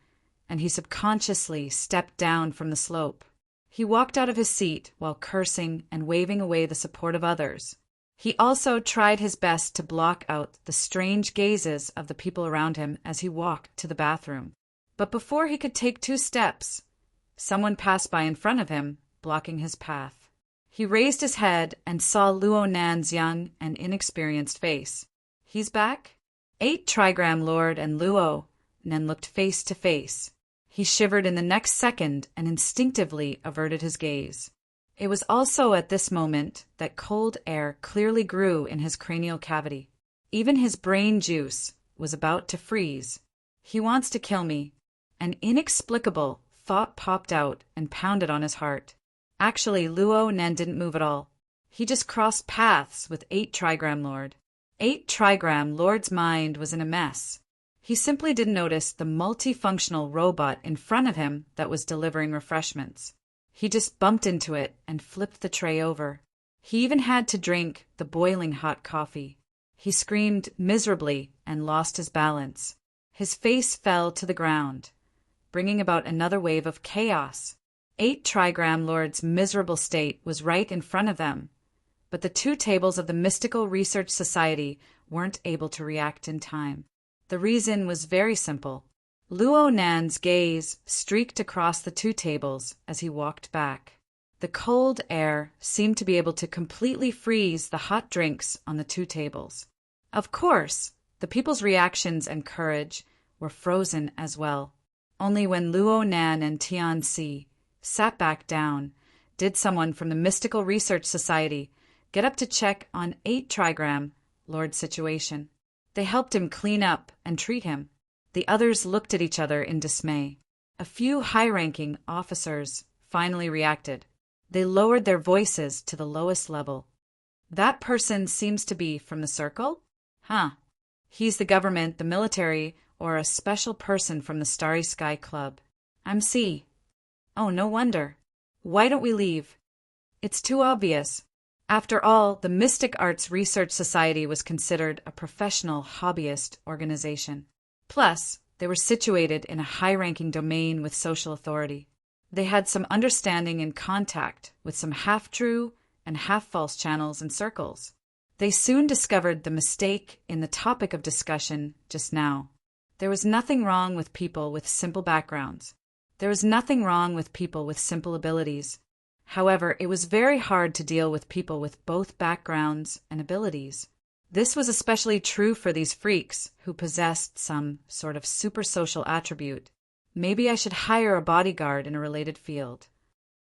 A: and he subconsciously stepped down from the slope. He walked out of his seat while cursing and waving away the support of others. He also tried his best to block out the strange gazes of the people around him as he walked to the bathroom. But before he could take 2 steps, someone passed by in front of him, blocking his path. He raised his head and saw Luo Nan's young and inexperienced face. "He's back?" 8 Trigram Lord and Luo Nan looked face to face. He shivered in the next second and instinctively averted his gaze. It was also at this moment that cold air clearly grew in his cranial cavity. Even his brain juice was about to freeze. "He wants to kill me." An inexplicable thought popped out and pounded on his heart. Actually, Luo Nan didn't move at all. He just crossed paths with 8 Trigram Lord. 8 Trigram Lord's mind was in a mess. He simply didn't notice the multifunctional robot in front of him that was delivering refreshments. He just bumped into it and flipped the tray over. He even had to drink the boiling hot coffee. He screamed miserably and lost his balance. His face fell to the ground, bringing about another wave of chaos. 8 Trigram Lord's miserable state was right in front of them, but the 2 tables of the Mystical Research Society weren't able to react in time. The reason was very simple. Luo Nan's gaze streaked across the 2 tables as he walked back. The cold air seemed to be able to completely freeze the hot drinks on the 2 tables. Of course, the people's reactions and courage were frozen as well. Only when Luo Nan and Tianxi sat back down did someone from the Mystical Research Society get up to check on 8 Trigram Lord's situation. They helped him clean up and treat him. The others looked at each other in dismay. A few high-ranking officers finally reacted. They lowered their voices to the lowest level. "That person seems to be from the circle?" "Huh." He's the government, the military, or a special person from the Starry Sky Club. I'm C. Oh, no wonder. Why don't we leave? It's too obvious. After all, the Mystic Arts Research Society was considered a professional hobbyist organization. Plus, they were situated in a high-ranking domain with social authority. They had some understanding and contact with some half-true and half-false channels and circles. They soon discovered the mistake in the topic of discussion just now. There was nothing wrong with people with simple backgrounds. There was nothing wrong with people with simple abilities. However, it was very hard to deal with people with both backgrounds and abilities. This was especially true for these freaks who possessed some sort of super-social attribute. Maybe I should hire a bodyguard in a related field.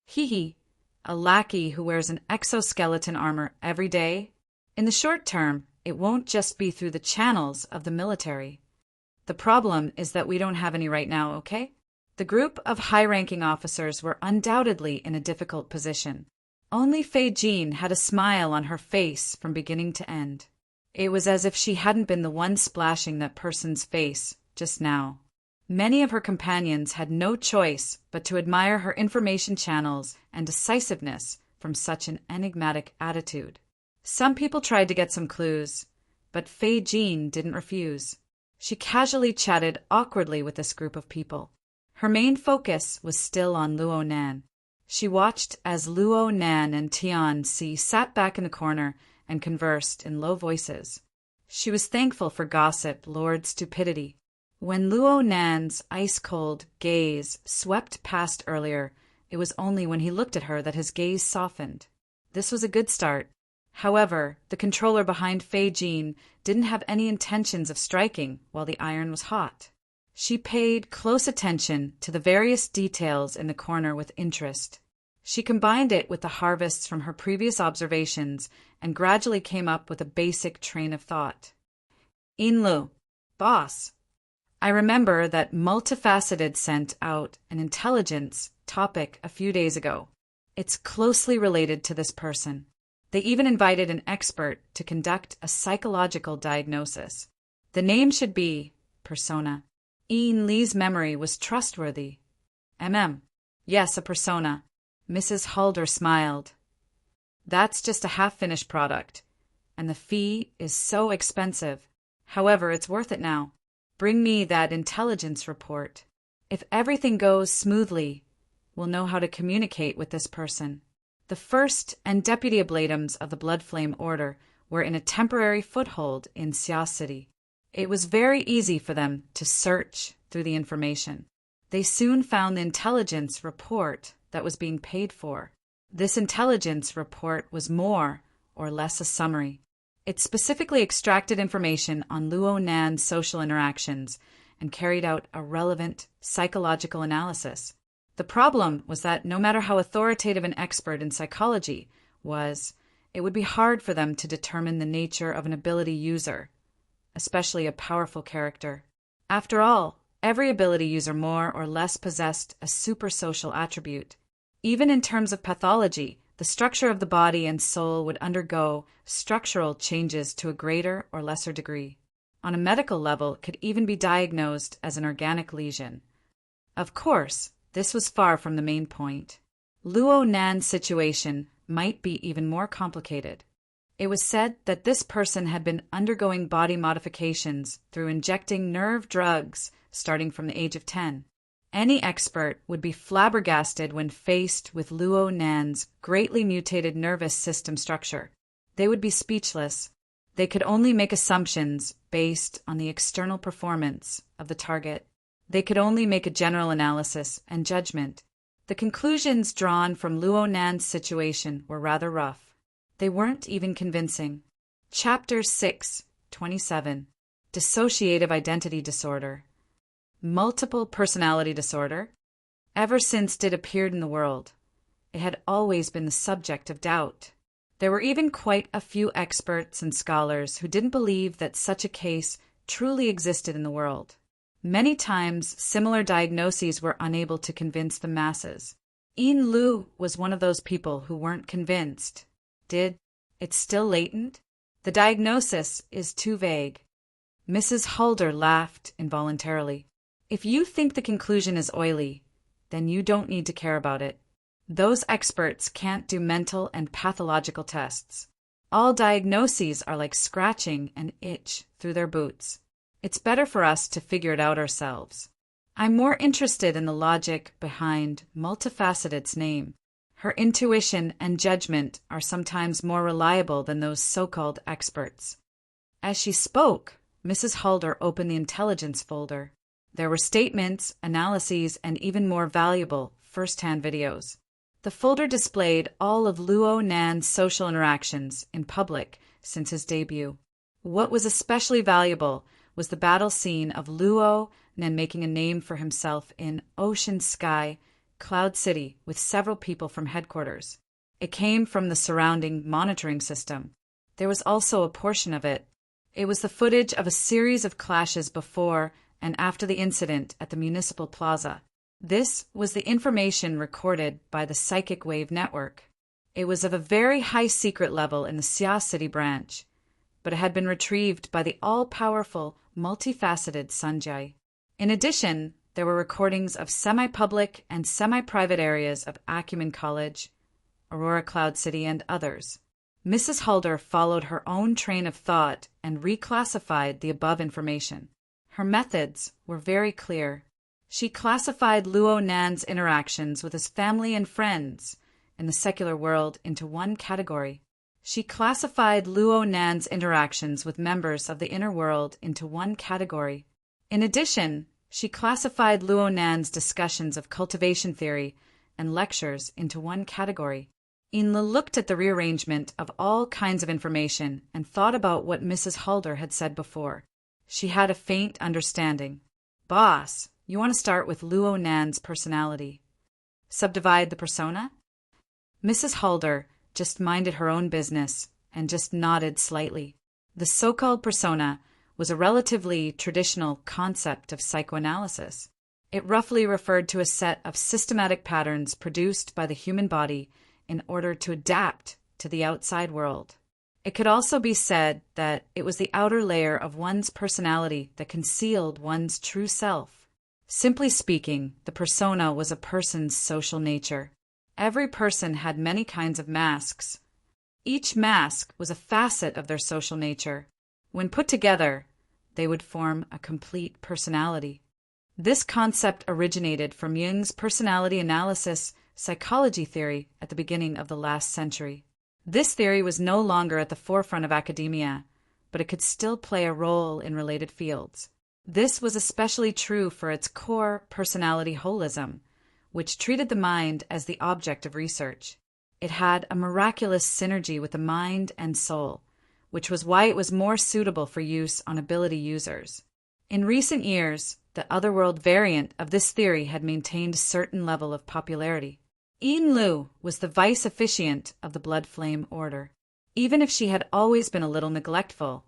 A: Hee, a lackey who wears an exoskeleton armor every day? In the short term, it won't just be through the channels of the military. The problem is that we don't have any right now, okay? The group of high-ranking officers were undoubtedly in a difficult position. Only Fei Jean had a smile on her face from beginning to end. It was as if she hadn't been the one splashing that person's face just now. Many of her companions had no choice but to admire her information channels and decisiveness from such an enigmatic attitude. Some people tried to get some clues, but Fei Jean didn't refuse. She casually chatted awkwardly with this group of people. Her main focus was still on Luo Nan. She watched as Luo Nan and Tian Si sat back in the corner and conversed in low voices. She was thankful for gossip Lord Stupidity. When Luo Nan's ice-cold gaze swept past earlier, it was only when he looked at her that his gaze softened. This was a good start. However, the controller behind Fei Jean didn't have any intentions of striking while the iron was hot. She paid close attention to the various details in the corner with interest. She combined it with the harvests from her previous observations and gradually came up with a basic train of thought. Inlu, boss. I remember that Multifaceted sent out an intelligence topic a few days ago. It's closely related to this person. They even invited an expert to conduct a psychological diagnosis. The name should be Persona. Ian Lee's memory was trustworthy. Yes, a persona. Mrs. Halder smiled. That's just a half-finished product, and the fee is so expensive. However, it's worth it now. Bring me that intelligence report. If everything goes smoothly, we'll know how to communicate with this person. The first and deputy ablatums of the Blood Flame Order were in a temporary foothold in Xia City. It was very easy for them to search through the information. They soon found the intelligence report that was being paid for. This intelligence report was more or less a summary. It specifically extracted information on Luo Nan's social interactions and carried out a relevant psychological analysis. The problem was that no matter how authoritative an expert in psychology was, it would be hard for them to determine the nature of an ability user, especially a powerful character. After all, every ability user more or less possessed a supersocial attribute. Even in terms of pathology, the structure of the body and soul would undergo structural changes to a greater or lesser degree. On a medical level, it could even be diagnosed as an organic lesion. Of course, this was far from the main point. Luo Nan's situation might be even more complicated. It was said that this person had been undergoing body modifications through injecting nerve drugs starting from the age of 10. Any expert would be flabbergasted when faced with Luo Nan's greatly mutated nervous system structure. They would be speechless. They could only make assumptions based on the external performance of the target. They could only make a general analysis and judgment. The conclusions drawn from Luo Nan's situation were rather rough. They weren't even convincing. Chapter 6:27 Dissociative Identity Disorder. Multiple personality disorder. Ever since it appeared in the world, it had always been the subject of doubt. There were even quite a few experts and scholars who didn't believe that such a case truly existed in the world. Many times, similar diagnoses were unable to convince the masses. Ian Lu was one of those people who weren't convinced. It's still latent? The diagnosis is too vague. Mrs. Halder laughed involuntarily. If you think the conclusion is oily, then you don't need to care about it. Those experts can't do mental and pathological tests. All diagnoses are like scratching an itch through their boots. It's better for us to figure it out ourselves. I'm more interested in the logic behind Multifaceted's name. Her intuition and judgment are sometimes more reliable than those so-called experts. As she spoke, Mrs. Halder opened the intelligence folder. There were statements, analyses, and even more valuable first-hand videos. The folder displayed all of Luo Nan's social interactions in public since his debut. What was especially valuable was the battle scene of Luo Nan making a name for himself in Ocean Sky, Cloud City, with several people from headquarters. It came from the surrounding monitoring system. There was also a portion of it. It was the footage of a series of clashes before and after the incident at the Municipal Plaza. This was the information recorded by the Psychic Wave Network. It was of a very high secret level in the Xia City branch, but it had been retrieved by the all-powerful, multifaceted Sanjay. In addition, there were recordings of semi-public and semi-private areas of Acumen College, Aurora Cloud City, and others. Mrs. Halder followed her own train of thought and reclassified the above information. Her methods were very clear. She classified Luo Nan's interactions with his family and friends in the secular world into one category. She classified Luo Nan's interactions with members of the inner world into one category. In addition, she classified Luo Nan's discussions of cultivation theory and lectures into one category. Inla looked at the rearrangement of all kinds of information and thought about what Mrs. Halder had said before. She had a faint understanding. Boss, you want to start with Luo Nan's personality. Subdivide the persona? Mrs. Halder just minded her own business and just nodded slightly. The so-called persona was a relatively traditional concept of psychoanalysis. It roughly referred to a set of systematic patterns produced by the human body in order to adapt to the outside world. It could also be said that it was the outer layer of one's personality that concealed one's true self. Simply speaking, the persona was a person's social nature. Every person had many kinds of masks. Each mask was a facet of their social nature. When put together, they would form a complete personality. This concept originated from Jung's personality analysis psychology theory at the beginning of the last century. This theory was no longer at the forefront of academia, but it could still play a role in related fields. This was especially true for its core personality holism, which treated the mind as the object of research. It had a miraculous synergy with the mind and soul, which was why it was more suitable for use on ability users. In recent years, the otherworld variant of this theory had maintained a certain level of popularity. Yin Lu was the vice officiant of the Blood Flame Order. Even if she had always been a little neglectful,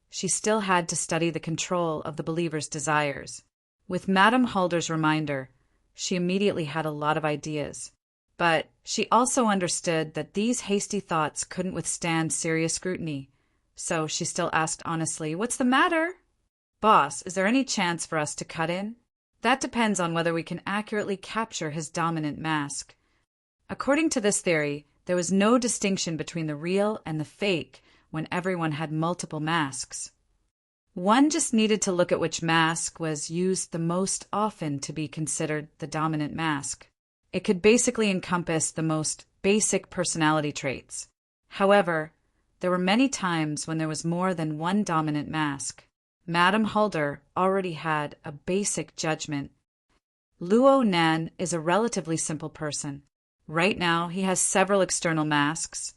A: she still had to study the control of the believer's desires. With Madame Halder's reminder, she immediately had a lot of ideas. But she also understood that these hasty thoughts couldn't withstand serious scrutiny. So she still asked honestly, "What's the matter?" "Boss, is there any chance for us to cut in?" "That depends on whether we can accurately capture his dominant mask." According to this theory, there was no distinction between the real and the fake when everyone had multiple masks. One just needed to look at which mask was used the most often to be considered the dominant mask. It could basically encompass the most basic personality traits. However, there were many times when there was more than one dominant mask. Madame Halder already had a basic judgment. Luo Nan is a relatively simple person. Right now, he has several external masks,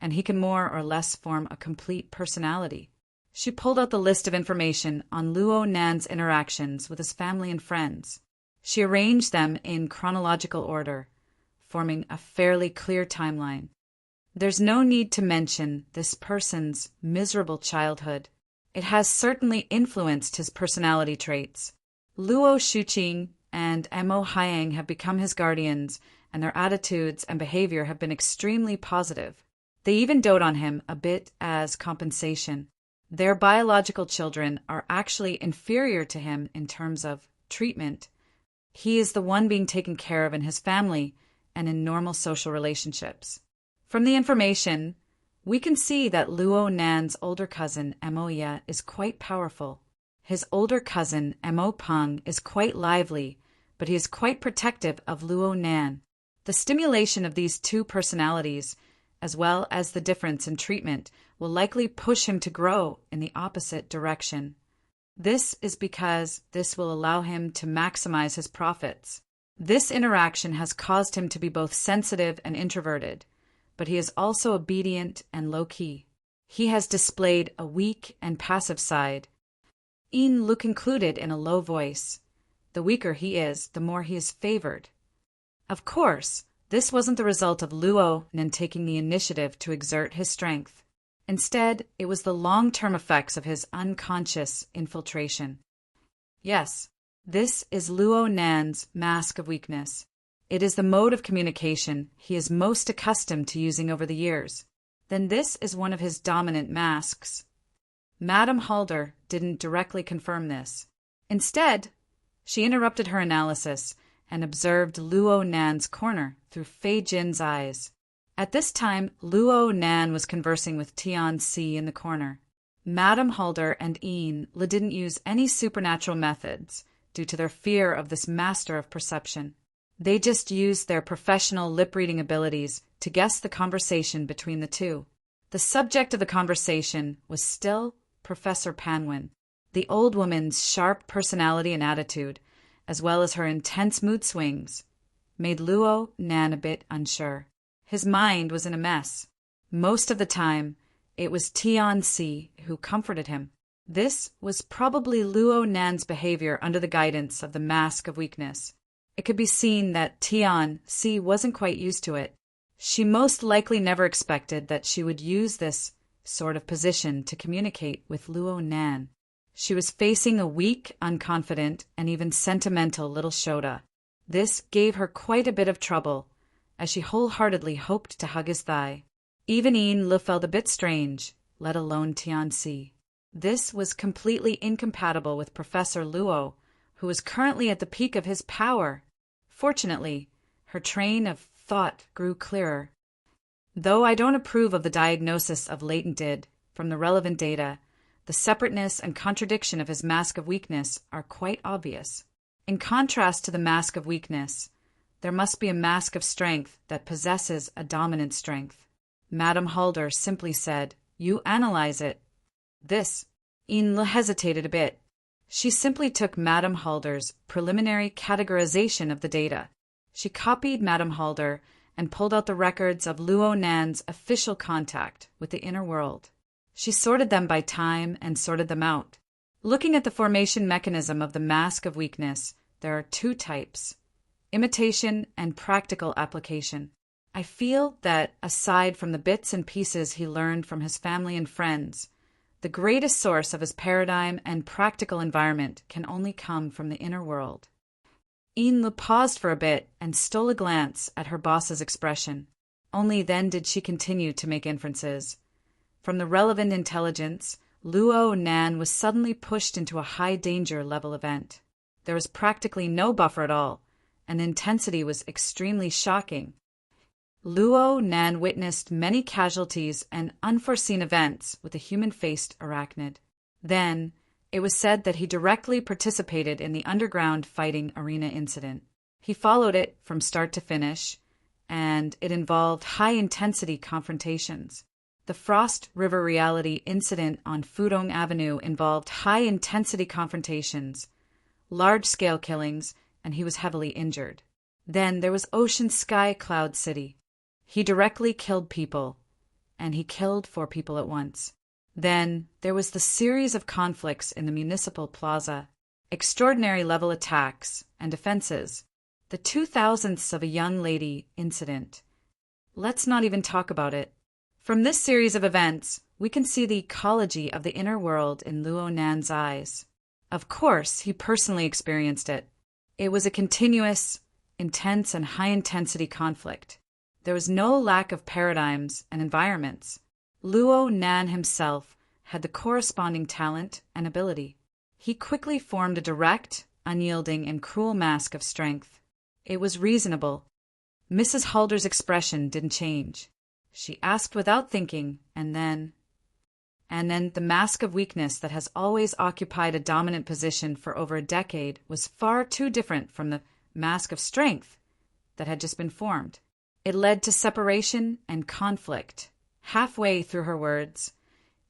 A: and he can more or less form a complete personality. She pulled out the list of information on Luo Nan's interactions with his family and friends. She arranged them in chronological order, forming a fairly clear timeline. There's no need to mention this person's miserable childhood. It has certainly influenced his personality traits. Luo Shuqing and Mo Hyang have become his guardians, and their attitudes and behavior have been extremely positive. They even dote on him a bit as compensation. Their biological children are actually inferior to him in terms of treatment. He is the one being taken care of in his family and in normal social relationships. From the information, we can see that Luo Nan's older cousin, Emoya, is quite powerful. His older cousin, Emo Peng, is quite lively, but he is quite protective of Luo Nan. The stimulation of these two personalities, as well as the difference in treatment, will likely push him to grow in the opposite direction. This is because this will allow him to maximize his profits. This interaction has caused him to be both sensitive and introverted, but he is also obedient and low-key. He has displayed a weak and passive side. Yin Lu concluded in a low voice. The weaker he is, the more he is favored. Of course, this wasn't the result of Luo Nan taking the initiative to exert his strength. Instead, it was the long-term effects of his unconscious infiltration. Yes, this is Luo Nan's mask of weakness. It is the mode of communication he is most accustomed to using over the years. Then this is one of his dominant masks. Madame Halder didn't directly confirm this. Instead, she interrupted her analysis and observed Luo Nan's corner through Fei Jin's eyes. At this time, Luo Nan was conversing with Tian Si in the corner. Madame Halder and Yin Le didn't use any supernatural methods due to their fear of this master of perception. They just used their professional lip-reading abilities to guess the conversation between the two. The subject of the conversation was still Professor Panwin. The old woman's sharp personality and attitude, as well as her intense mood swings, made Luo Nan a bit unsure. His mind was in a mess. Most of the time, it was Tian Si who comforted him. This was probably Luo Nan's behavior under the guidance of the mask of weakness. It could be seen that Tian Si wasn't quite used to it. She most likely never expected that she would use this sort of position to communicate with Luo Nan. She was facing a weak, unconfident, and even sentimental little Shota. This gave her quite a bit of trouble, as she wholeheartedly hoped to hug his thigh. Even Yin Le felt a bit strange, let alone Tian Si. This was completely incompatible with Professor Luo, who was currently at the peak of his power. Fortunately, her train of thought grew clearer. Though I don't approve of the diagnosis of latent id from the relevant data, the separateness and contradiction of his mask of weakness are quite obvious. In contrast to the mask of weakness, there must be a mask of strength that possesses a dominant strength. Madame Halder simply said, "You analyze it." This, Yin Le hesitated a bit. She simply took Madame Halder's preliminary categorization of the data. She copied Madame Halder and pulled out the records of Luo Nan's official contact with the inner world. She sorted them by time and sorted them out. Looking at the formation mechanism of the mask of weakness, there are two types: imitation and practical application. I feel that, aside from the bits and pieces he learned from his family and friends, the greatest source of his paradigm and practical environment can only come from the inner world. Yin Le paused for a bit and stole a glance at her boss's expression. Only then did she continue to make inferences. From the relevant intelligence, Luo Nan was suddenly pushed into a high-danger level event. There was practically no buffer at all, and the intensity was extremely shocking. Luo Nan witnessed many casualties and unforeseen events with a human-faced arachnid. Then, it was said that he directly participated in the underground fighting arena incident. He followed it from start to finish, and it involved high-intensity confrontations. The Frost River reality incident on Fudong Avenue involved high-intensity confrontations, large-scale killings, and he was heavily injured. Then there was Ocean Sky Cloud City. He directly killed people, and he killed 4 people at once. Then there was the series of conflicts in the municipal plaza, extraordinary level attacks and defenses, the 2000ths of a young lady incident. Let's not even talk about it. From this series of events, we can see the ecology of the inner world in Luo Nan's eyes. Of course, he personally experienced it. It was a continuous, intense, and high-intensity conflict. There was no lack of paradigms and environments. Luo Nan himself had the corresponding talent and ability. He quickly formed a direct, unyielding, and cruel mask of strength. It was reasonable. Mrs. Halder's expression didn't change. She asked without thinking, and then the mask of weakness that has always occupied a dominant position for over a decade was far too different from the mask of strength that had just been formed. It led to separation and conflict. Halfway through her words,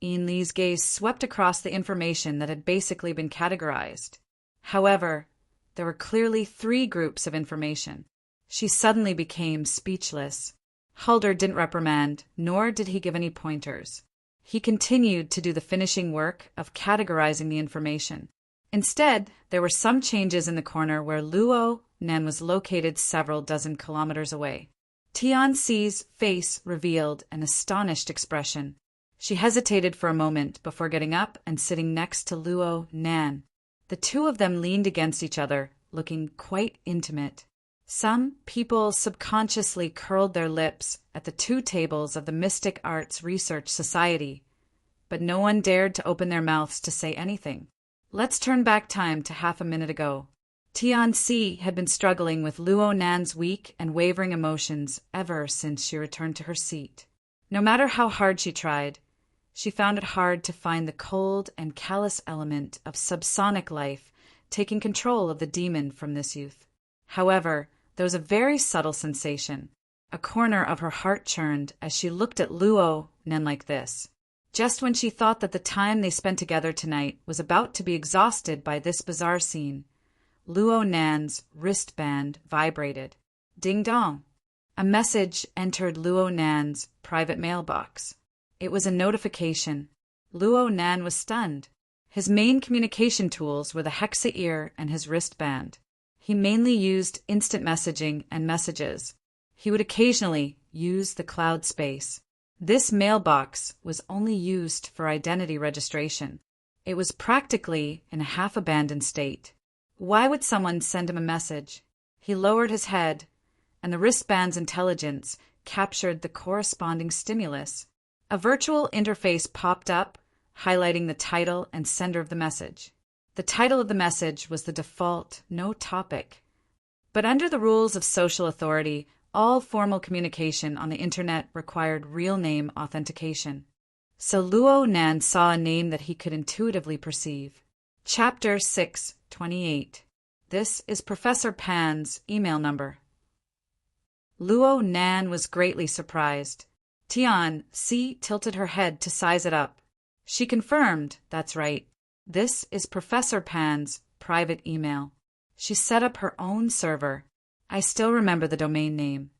A: Ian Lee's gaze swept across the information that had basically been categorized. However, there were clearly 3 groups of information. She suddenly became speechless. Halder didn't reprimand, nor did he give any pointers. He continued to do the finishing work of categorizing the information. Instead, there were some changes in the corner where Luo Nan was located several dozen kilometers away. Tianxi's face revealed an astonished expression. She hesitated for a moment before getting up and sitting next to Luo Nan. The two of them leaned against each other, looking quite intimate. Some people subconsciously curled their lips at the 2 tables of the Mystic Arts Research Society, but no one dared to open their mouths to say anything. Let's turn back time to half a minute ago. Tianxi had been struggling with Luo Nan's weak and wavering emotions ever since she returned to her seat. No matter how hard she tried, she found it hard to find the cold and callous element of subsonic life taking control of the demon from this youth. However, there was a very subtle sensation. A corner of her heart churned as she looked at Luo Nan like this. Just when she thought that the time they spent together tonight was about to be exhausted by this bizarre scene, Luo Nan's wristband vibrated. Ding dong. A message entered Luo Nan's private mailbox. It was a notification. Luo Nan was stunned. His main communication tools were the Hexa ear and his wristband. He mainly used instant messaging and messages. He would occasionally use the cloud space. This mailbox was only used for identity registration. It was practically in a half-abandoned state. Why would someone send him a message? He lowered his head, and the wristband's intelligence captured the corresponding stimulus. A virtual interface popped up, highlighting the title and sender of the message. The title of the message was the default no topic. But under the rules of social authority, all formal communication on the internet required real name authentication. So Luo Nan saw a name that he could intuitively perceive. Chapter 628. This is Professor Pan's email number. Luo Nan was greatly surprised. Tianxi tilted her head to size it up. She confirmed, that's right. This is Professor Pan's private email. She set up her own server. I still remember the domain name.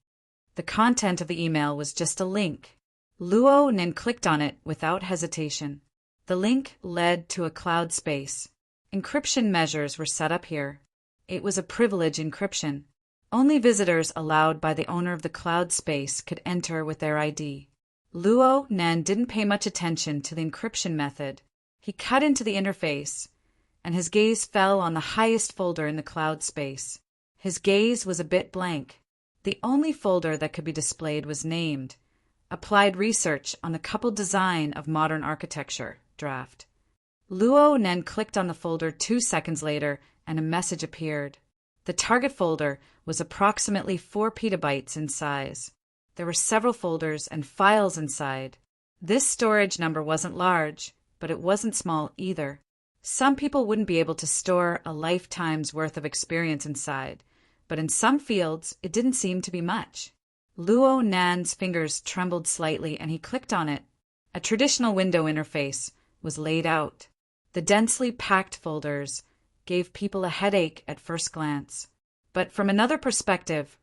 A: The content of the email was just a link. Luo Nan clicked on it without hesitation. The link led to a cloud space. Encryption measures were set up here. It was a privilege encryption. Only visitors allowed by the owner of the cloud space could enter with their ID. Luo Nan didn't pay much attention to the encryption method. He cut into the interface, and his gaze fell on the highest folder in the cloud space. His gaze was a bit blank. The only folder that could be displayed was named Applied Research on the Coupled Design of Modern Architecture, Draft. Luo Nan clicked on the folder 2 seconds later, and a message appeared. The target folder was approximately 4 petabytes in size. There were several folders and files inside. This storage number wasn't large, but it wasn't small either. Some people wouldn't be able to store a lifetime's worth of experience inside, but in some fields it didn't seem to be much. Luo Nan's fingers trembled slightly and he clicked on it. A traditional window interface was laid out. The densely packed folders gave people a headache at first glance. But from another perspective,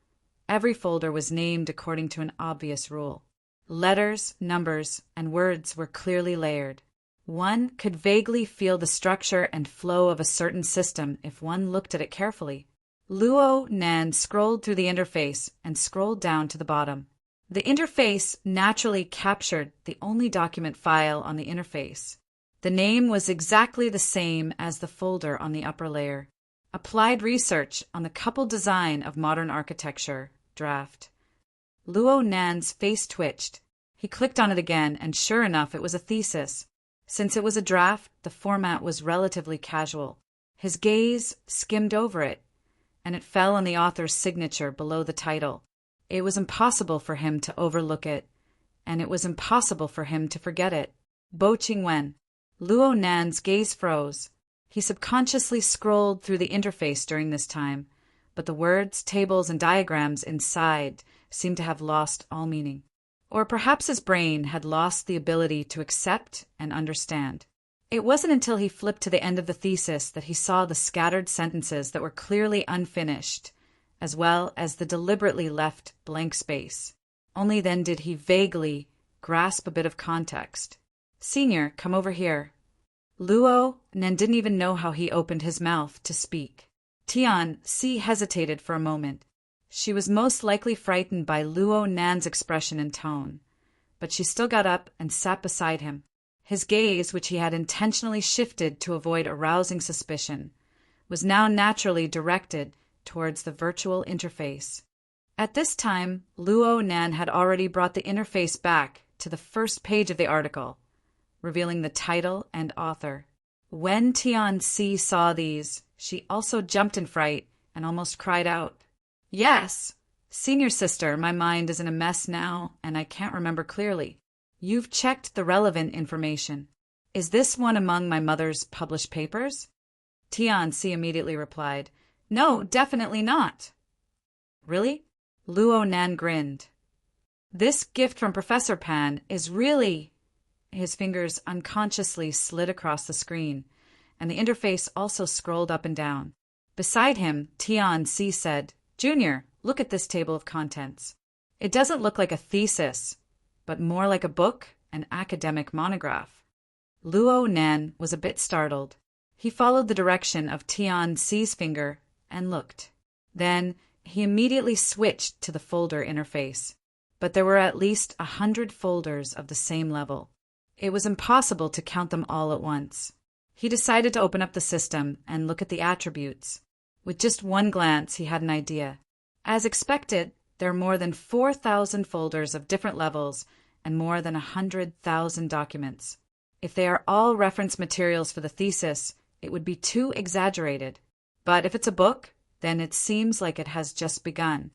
A: every folder was named according to an obvious rule. Letters, numbers, and words were clearly layered. One could vaguely feel the structure and flow of a certain system if one looked at it carefully. Luo Nan scrolled through the interface and scrolled down to the bottom. The interface naturally captured the only document file on the interface. The name was exactly the same as the folder on the upper layer. Applied Research on the Coupled Design of Modern Architecture, Draft. Luo Nan's face twitched. He clicked on it again, and sure enough, it was a thesis. Since it was a draft, the format was relatively casual. His gaze skimmed over it, and it fell on the author's signature below the title. It was impossible for him to overlook it, and it was impossible for him to forget it. Bo Qingwen. Luo Nan's gaze froze. He subconsciously scrolled through the interface during this time, but the words, tables, and diagrams inside seemed to have lost all meaning. Or perhaps his brain had lost the ability to accept and understand. It wasn't until he flipped to the end of the thesis that he saw the scattered sentences that were clearly unfinished, as well as the deliberately left blank space. Only then did he vaguely grasp a bit of context. "Senior, come over here." Luo Nan didn't even know how he opened his mouth to speak. Tian Si hesitated for a moment. She was most likely frightened by Luo Nan's expression and tone, but she still got up and sat beside him. His gaze, which he had intentionally shifted to avoid arousing suspicion, was now naturally directed towards the virtual interface. At this time, Luo Nan had already brought the interface back to the first page of the article, revealing the title and author. When Tian Si saw these, she also jumped in fright and almost cried out. "Yes, senior sister, my mind is in a mess now, and I can't remember clearly. You've checked the relevant information. Is this one among my mother's published papers?" Tian Si immediately replied, "No, definitely not." "Really?" Luo Nan grinned. "This gift from Professor Pan is really—" His fingers unconsciously slid across the screen, and the interface also scrolled up and down. Beside him, Tian Si said, "Junior, look at this table of contents. It doesn't look like a thesis, but more like a book, an academic monograph." Luo Nan was a bit startled. He followed the direction of Tian Si's finger and looked. Then he immediately switched to the folder interface. But there were at least 100 folders of the same level. It was impossible to count them all at once. He decided to open up the system and look at the attributes. With just one glance, he had an idea. As expected, there are more than 4,000 folders of different levels and more than 100,000 documents. If they are all reference materials for the thesis, it would be too exaggerated. But if it's a book, then it seems like it has just begun.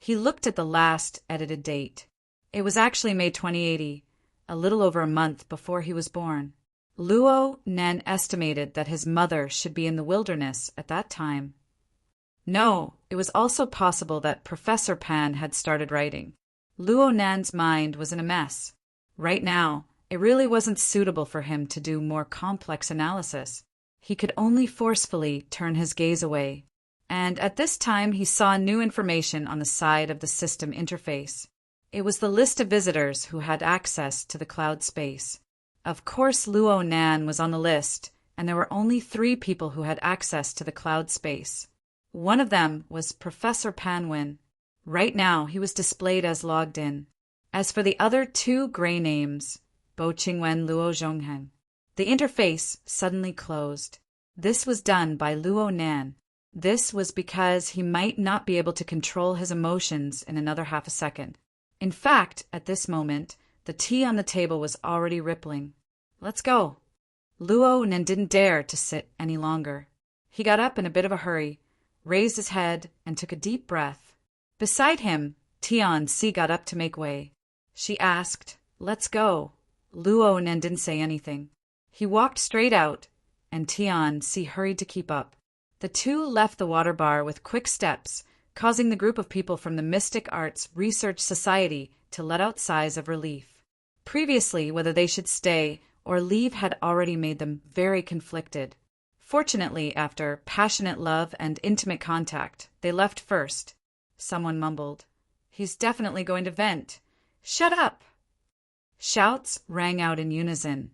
A: He looked at the last edited date. It was actually May 2080, a little over a month before he was born. Luo Nan estimated that his mother should be in the wilderness at that time. No, it was also possible that Professor Pan had started writing. Luo Nan's mind was in a mess. Right now, it really wasn't suitable for him to do more complex analysis. He could only forcefully turn his gaze away. And at this time, he saw new information on the side of the system interface. It was the list of visitors who had access to the cloud space. Of course, Luo Nan was on the list, and there were only 3 people who had access to the cloud space. One of them was Professor Panwin. Right now, he was displayed as logged in. As for the other 2 gray names, Bo Qingwen, Luo Zhonghen, the interface suddenly closed. This was done by Luo Nan. This was because he might not be able to control his emotions in another half a second. In fact, at this moment, the tea on the table was already rippling. "Let's go." Luo Nan didn't dare to sit any longer. He got up in a bit of a hurry, raised his head, and took a deep breath. Beside him, Tian Si got up to make way. She asked, "Let's go." Luo Nan didn't say anything. He walked straight out, and Tian Si hurried to keep up. The 2 left the water bar with quick steps, causing the group of people from the Mystic Arts Research Society to let out sighs of relief. Previously, whether they should stay or leave had already made them very conflicted. Fortunately, after passionate love and intimate contact, they left first. Someone mumbled, "He's definitely going to vent. Shut up!" Shouts rang out in unison,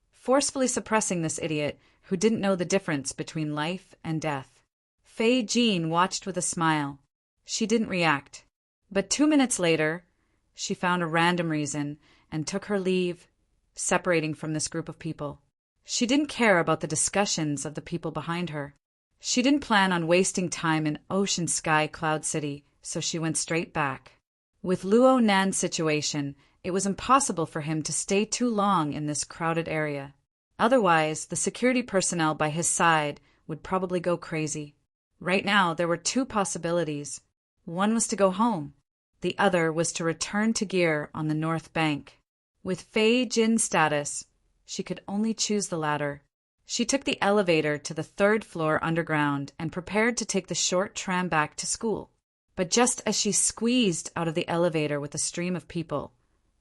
A: forcefully suppressing this idiot who didn't know the difference between life and death. Fei Jean watched with a smile. She didn't react. But 2 minutes later, she found a random reason and took her leave, separating from this group of people. She didn't care about the discussions of the people behind her. She didn't plan on wasting time in Ocean Sky Cloud City, so she went straight back. With Luo Nan's situation, it was impossible for him to stay too long in this crowded area. Otherwise, the security personnel by his side would probably go crazy. Right now, there were two possibilities. One was to go home. The other was to return to gear on the north bank. With Fei Jin's status, she could only choose the latter. She took the elevator to the third floor underground and prepared to take the short tram back to school. But just as she squeezed out of the elevator with a stream of people,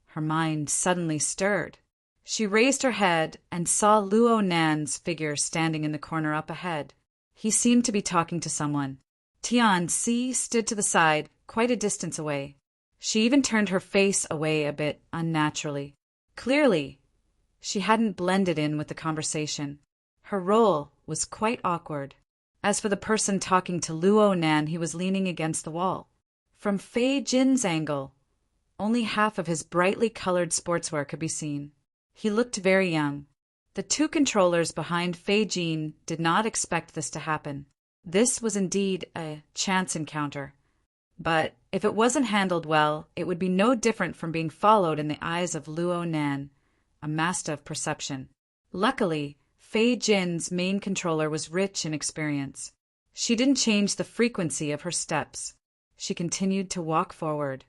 A: her mind suddenly stirred. She raised her head and saw Luo Nan's figure standing in the corner up ahead. He seemed to be talking to someone. Tian Si stood to the side, quite a distance away. She even turned her face away a bit unnaturally. Clearly, she hadn't blended in with the conversation. Her role was quite awkward. As for the person talking to Luo Nan, he was leaning against the wall. From Fei Jin's angle, only half of his brightly colored sportswear could be seen. He looked very young. The two controllers behind Fei Jin did not expect this to happen. This was indeed a chance encounter. But if it wasn't handled well, it would be no different from being followed in the eyes of Luo Nan, a master of perception. Luckily, Fei Jin's main controller was rich in experience. She didn't change the frequency of her steps. She continued to walk forward,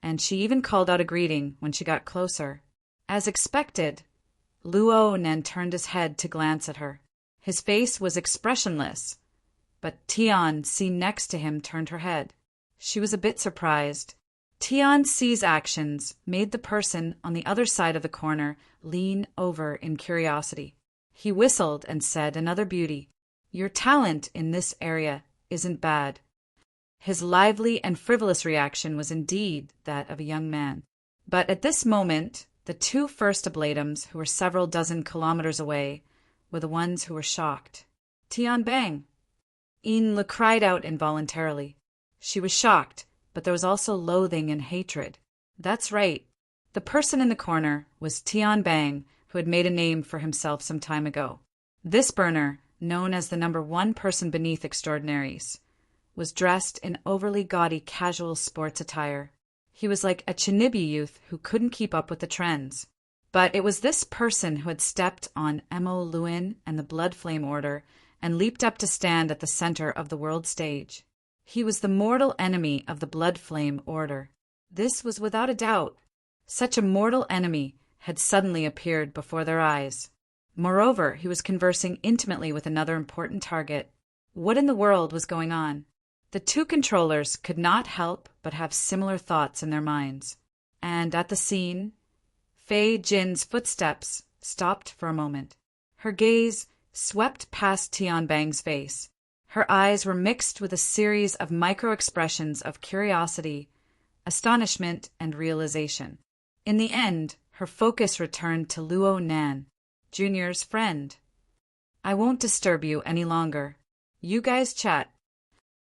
A: and she even called out a greeting when she got closer. As expected, Luo Nan turned his head to glance at her. His face was expressionless, but Tian Si next to him turned her head. She was a bit surprised. Tian Si's actions made the person on the other side of the corner lean over in curiosity. He whistled and said, "Another beauty. Your talent in this area isn't bad." His lively and frivolous reaction was indeed that of a young man. But at this moment, the two first ablatums, who were several dozen kilometers away, were the ones who were shocked. "Tian Bang!" Yin Lu cried out involuntarily. She was shocked, but there was also loathing and hatred. That's right. The person in the corner was Tian Bang, who had made a name for himself some time ago. This burner, known as the #1 person beneath extraordinaries, was dressed in overly gaudy casual sports attire. He was like a Chinibi youth who couldn't keep up with the trends. But it was this person who had stepped on Emo Luin and the Blood Flame Order and leaped up to stand at the center of the world stage. He was the mortal enemy of the Blood Flame Order. This was without a doubt. Such a mortal enemy had suddenly appeared before their eyes. Moreover, he was conversing intimately with another important target. What in the world was going on? The two controllers could not help but have similar thoughts in their minds. And at the scene, Fei Jin's footsteps stopped for a moment. Her gaze swept past Tian Bang's face. Her eyes were mixed with a series of micro-expressions of curiosity, astonishment, and realization. In the end, her focus returned to Luo Nan, Junior's friend. "I won't disturb you any longer. You guys chat."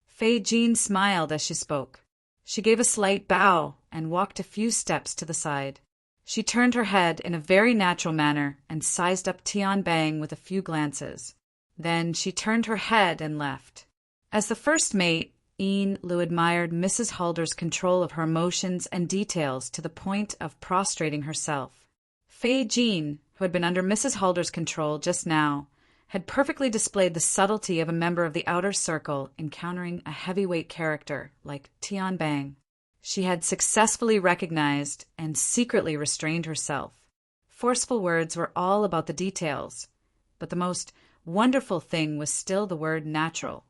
A: Fei Jin smiled as she spoke. She gave a slight bow and walked a few steps to the side. She turned her head in a very natural manner and sized up Tian Bang with a few glances. Then she turned her head and left. As the first mate, Yin Lu admired Mrs. Halder's control of her emotions and details to the point of prostrating herself. Fei Jin, who had been under Mrs. Halder's control just now, had perfectly displayed the subtlety of a member of the outer circle encountering a heavyweight character like Tian Bang. She had successfully recognized and secretly restrained herself. Forceful words were all about the details, but the most wonderful thing was still the word natural.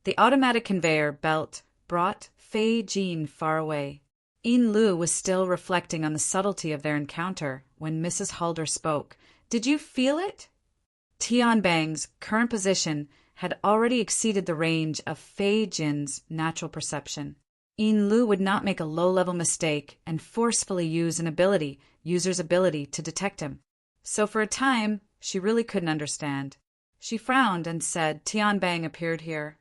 A: The automatic conveyor belt brought Fei Jin far away. Yin Lu was still reflecting on the subtlety of their encounter when Mrs. Halder spoke. "Did you feel it?" Tian Bang's current position had already exceeded the range of Fei Jin's natural perception. Yin Lu would not make a low-level mistake and forcefully use an user's ability to detect him. So for a time, she really couldn't understand. She frowned and said, "Tian Bang appeared here."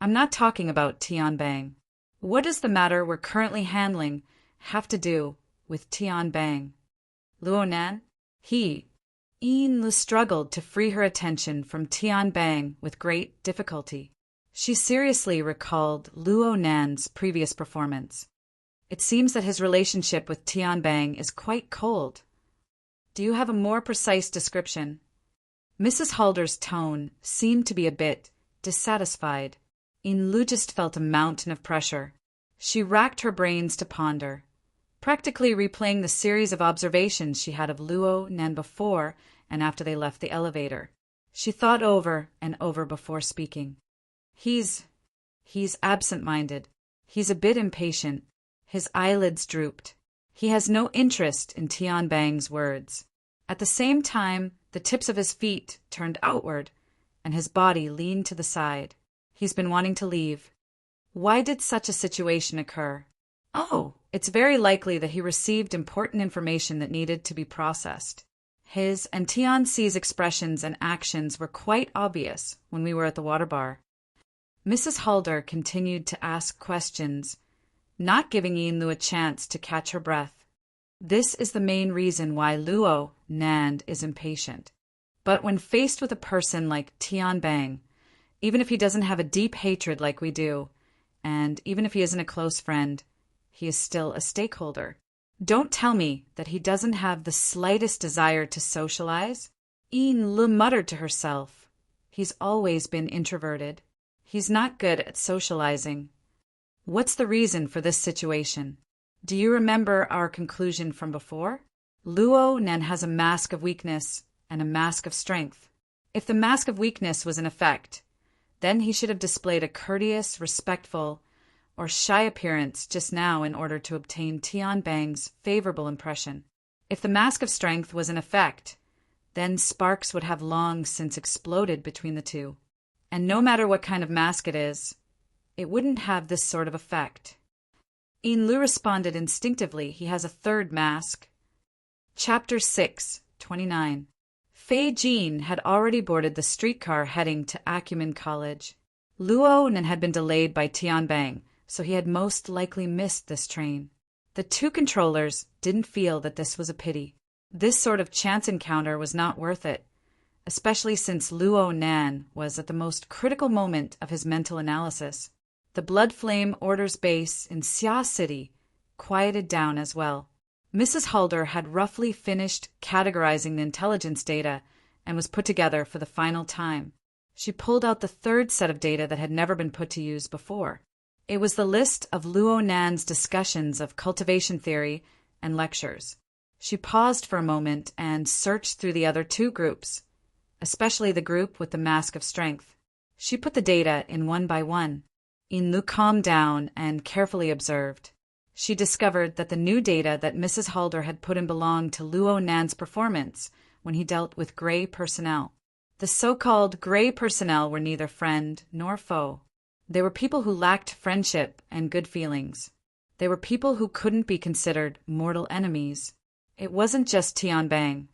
A: "I'm not talking about Tian Bang. What does the matter we're currently handling have to do with Tian Bang?" "Luo Nan?" Yin Lu struggled to free her attention from Tian Bang with great difficulty. She seriously recalled Luo Nan's previous performance. It seems that his relationship with Tian Bang is quite cold. Do you have a more precise description? Mrs. Halder's tone seemed to be a bit dissatisfied. Lu just felt a mountain of pressure. She racked her brains to ponder, practically replaying the series of observations she had of Luo Nan before and after they left the elevator. She thought over and over before speaking. He's absent-minded. He's a bit impatient. His eyelids drooped. He has no interest in Tianbang's words. At the same time, the tips of his feet turned outward, and his body leaned to the side. He's been wanting to leave. Why did such a situation occur? Oh, it's very likely that he received important information that needed to be processed. His and Tianxi's expressions and actions were quite obvious when we were at the water bar. Mrs. Halder continued to ask questions, not giving Lu a chance to catch her breath. This is the main reason why Luo Nan is impatient. But when faced with a person like Tianbang, even if he doesn't have a deep hatred like we do, and even if he isn't a close friend, he is still a stakeholder. Don't tell me that he doesn't have the slightest desire to socialize. Lu muttered to herself. He's always been introverted. He's not good at socializing. What's the reason for this situation? Do you remember our conclusion from before? Luo Nan has a mask of weakness and a mask of strength. If the mask of weakness was in effect, then he should have displayed a courteous, respectful, or shy appearance just now in order to obtain Tianbang's favorable impression. If the mask of strength was in effect, then sparks would have long since exploded between the two. And no matter what kind of mask it is, it wouldn't have this sort of effect. Lu responded instinctively. He has a third mask. Chapter 6, 29. Fei Jin had already boarded the streetcar heading to Acumen College. Luo Nan had been delayed by Tianbang, so he had most likely missed this train. The two controllers didn't feel that this was a pity. This sort of chance encounter was not worth it, especially since Luo Nan was at the most critical moment of his mental analysis. The Blood Flame Order's base in Xia City quieted down as well. Mrs. Halder had roughly finished categorizing the intelligence data and was put together for the final time. She pulled out the third set of data that had never been put to use before. It was the list of Luo Nan's discussions of cultivation theory and lectures. She paused for a moment and searched through the other two groups, especially the group with the mask of strength. She put the data in one by one. Lu calmed down and carefully observed. She discovered that the new data that Mrs. Halder had put in belonged to Luo Nan's performance when he dealt with gray personnel. The so-called gray personnel were neither friend nor foe. They were people who lacked friendship and good feelings. They were people who couldn't be considered mortal enemies. It wasn't just Tianbang.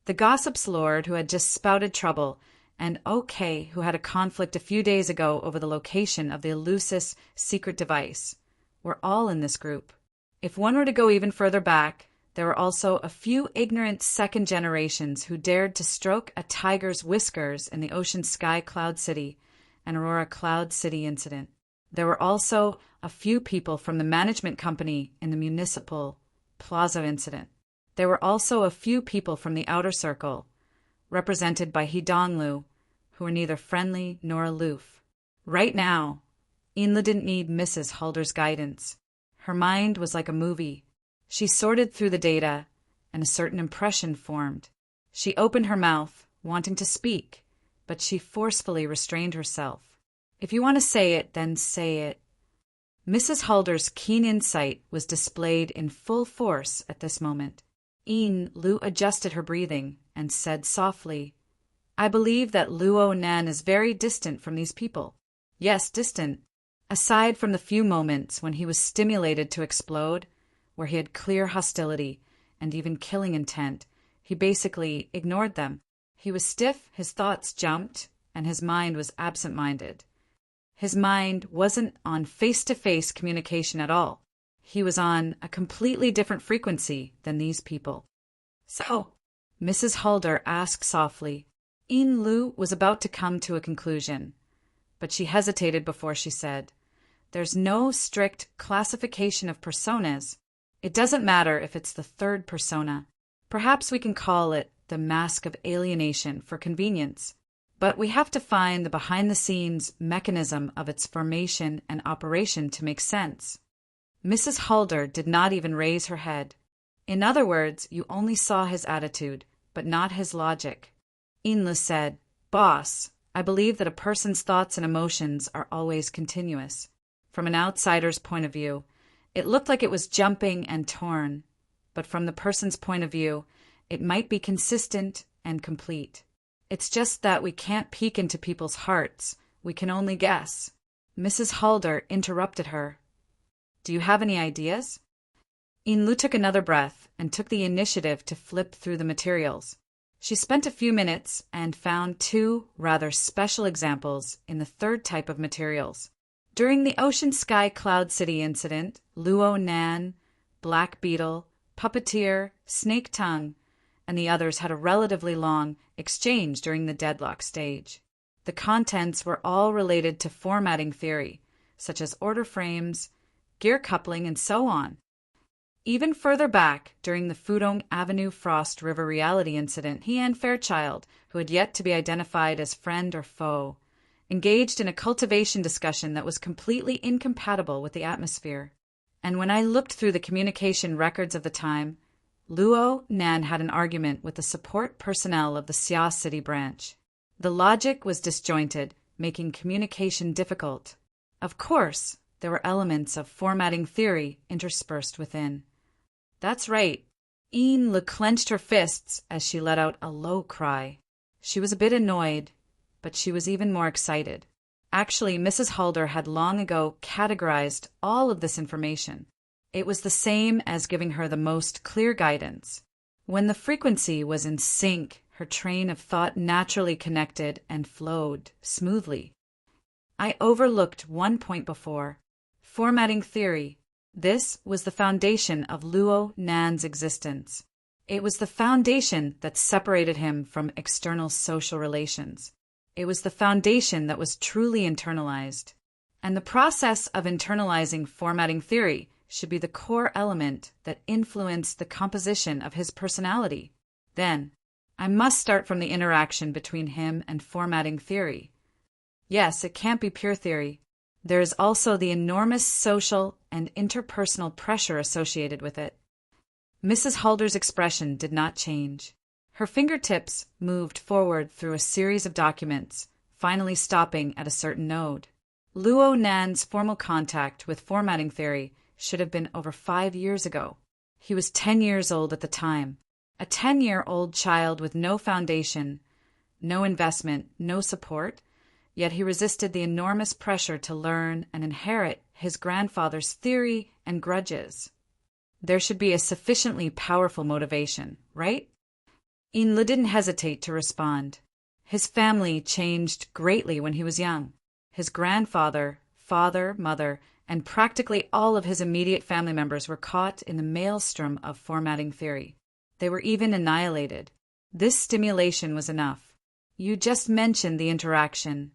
A: The gossip's lord who had just spouted trouble, and OK, who had a conflict a few days ago over the location of the Elusis secret device, were all in this group. If one were to go even further back, there were also a few ignorant second generations who dared to stroke a tiger's whiskers in the Ocean Sky Cloud City and Aurora Cloud City incident. There were also a few people from the management company in the Municipal Plaza incident. There were also a few people from the outer circle, represented by Hidonglu, who were neither friendly nor aloof. Right now, Lu didn't need Mrs. Halder's guidance. Her mind was like a movie. She sorted through the data, and a certain impression formed. She opened her mouth, wanting to speak, but she forcefully restrained herself. If you want to say it, then say it. Mrs. Halder's keen insight was displayed in full force at this moment. Lu adjusted her breathing and said softly, I believe that Luo Nan is very distant from these people. Yes, distant. Aside from the few moments when he was stimulated to explode, where he had clear hostility and even killing intent, he basically ignored them. He was stiff, his thoughts jumped, and his mind was absent-minded. His mind wasn't on face-to-face communication at all. He was on a completely different frequency than these people. So, Mrs. Halder asked softly. Lu was about to come to a conclusion, but she hesitated before she said, There's no strict classification of personas. It doesn't matter if it's the third persona. Perhaps we can call it the mask of alienation for convenience. But we have to find the behind-the-scenes mechanism of its formation and operation to make sense. Mrs. Halder did not even raise her head. In other words, you only saw his attitude, but not his logic. Inla said, "Boss, I believe that a person's thoughts and emotions are always continuous. From an outsider's point of view, it looked like it was jumping and torn, but from the person's point of view, it might be consistent and complete. It's just that we can't peek into people's hearts. We can only guess." Mrs. Halder interrupted her. "Do you have any ideas?" Inlu took another breath and took the initiative to flip through the materials. She spent a few minutes and found two rather special examples in the third type of materials. During the Ocean Sky Cloud City incident, Luo Nan, Black Beetle, Puppeteer, Snake Tongue, and the others had a relatively long exchange during the deadlock stage. The contents were all related to formatting theory, such as order frames, gear coupling, and so on. Even further back, during the Fudong Avenue Frost River reality incident, he and Fairchild, who had yet to be identified as friend or foe, engaged in a cultivation discussion that was completely incompatible with the atmosphere. And when I looked through the communication records of the time, Luo Nan had an argument with the support personnel of the Xia City branch. The logic was disjointed, making communication difficult. Of course, there were elements of formatting theory interspersed within. That's right. Inla clenched her fists as she let out a low cry. She was a bit annoyed, but she was even more excited. Actually, Mrs. Halder had long ago categorized all of this information. It was the same as giving her the most clear guidance. When the frequency was in sync, her train of thought naturally connected and flowed smoothly. I overlooked one point before. Formatting theory. This was the foundation of Luo Nan's existence. It was the foundation that separated him from external social relations. It was the foundation that was truly internalized. And the process of internalizing formatting theory should be the core element that influenced the composition of his personality. Then, I must start from the interaction between him and formatting theory. Yes, it can't be pure theory. There is also the enormous social and interpersonal pressure associated with it. Mrs. Halder's expression did not change. Her fingertips moved forward through a series of documents, finally stopping at a certain node. Luo Nan's formal contact with formatting theory should have been over 5 years ago. He was 10 years old at the time, a 10-year-old child with no foundation, no investment, no support, yet he resisted the enormous pressure to learn and inherit his grandfather's theory and grudges. There should be a sufficiently powerful motivation, right? Inla didn't hesitate to respond. His family changed greatly when he was young. His grandfather, father, mother, and practically all of his immediate family members were caught in the maelstrom of formatting theory. They were even annihilated. This stimulation was enough. You just mentioned the interaction.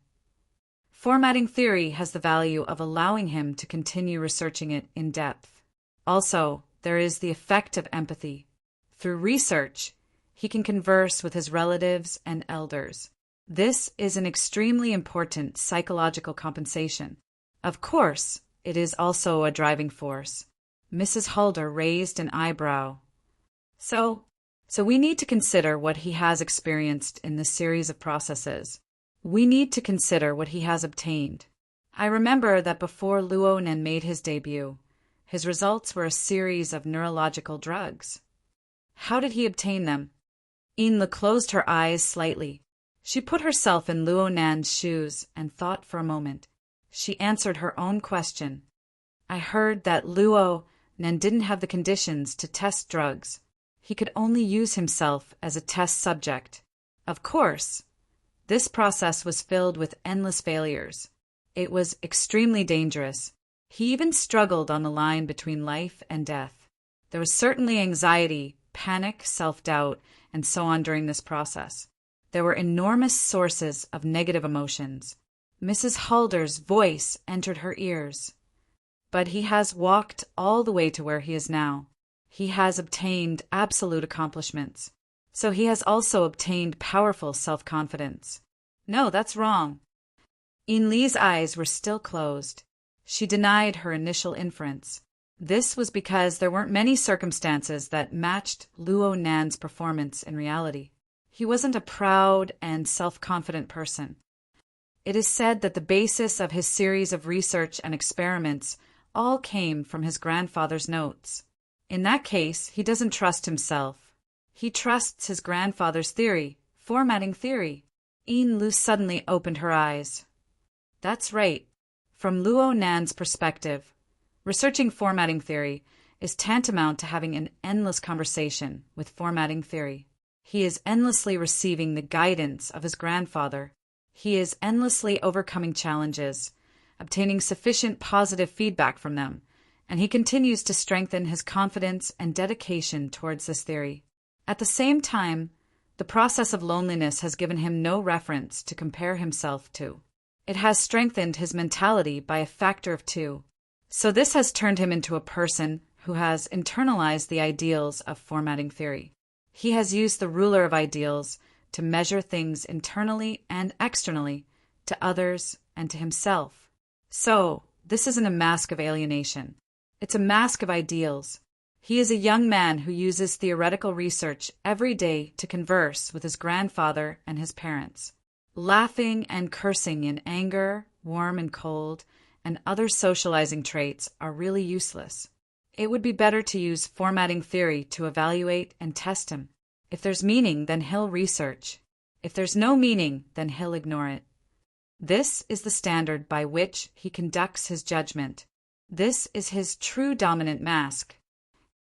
A: Formatting theory has the value of allowing him to continue researching it in depth. Also, there is the effect of empathy. Through research, he can converse with his relatives and elders. This is an extremely important psychological compensation. Of course, it is also a driving force. Mrs. Halder raised an eyebrow. So we need to consider what he has experienced in this series of processes. We need to consider what he has obtained. I remember that before Luo Nan made his debut, his results were a series of neurological drugs. How did he obtain them? Inla closed her eyes slightly. She put herself in Luo Nan's shoes and thought for a moment. She answered her own question. I heard that Luo Nan didn't have the conditions to test drugs. He could only use himself as a test subject. Of course, this process was filled with endless failures. It was extremely dangerous. He even struggled on the line between life and death. There was certainly anxiety, panic, self-doubt, and so on during this process. There were enormous sources of negative emotions. Mrs. Halder's voice entered her ears. But he has walked all the way to where he is now. he has obtained absolute accomplishments. So he has also obtained powerful self-confidence. No, that's wrong. Yin Li's eyes were still closed. She denied her initial inference. This was because there weren't many circumstances that matched Luo Nan's performance in reality. He wasn't a proud and self-confident person. It is said that the basis of his series of research and experiments all came from his grandfather's notes. In that case, he doesn't trust himself. He trusts his grandfather's theory, formatting theory. Yin Lu suddenly opened her eyes. That's right. From Luo Nan's perspective, researching formatting theory is tantamount to having an endless conversation with formatting theory. He is endlessly receiving the guidance of his grandfather. He is endlessly overcoming challenges, obtaining sufficient positive feedback from them, and he continues to strengthen his confidence and dedication towards this theory. At the same time, the process of loneliness has given him no reference to compare himself to. It has strengthened his mentality by a factor of 2. So this has turned him into a person who has internalized the ideals of formatting theory. He has used the ruler of ideals to measure things internally and externally, to others and to himself. So, this isn't a mask of alienation. It's a mask of ideals. He is a young man who uses theoretical research every day to converse with his grandfather and his parents. Laughing and cursing in anger, warm and cold, and other socializing traits are really useless. It would be better to use formatting theory to evaluate and test him. If there's meaning, then he'll research. If there's no meaning, then he'll ignore it. This is the standard by which he conducts his judgment. This is his true dominant mask.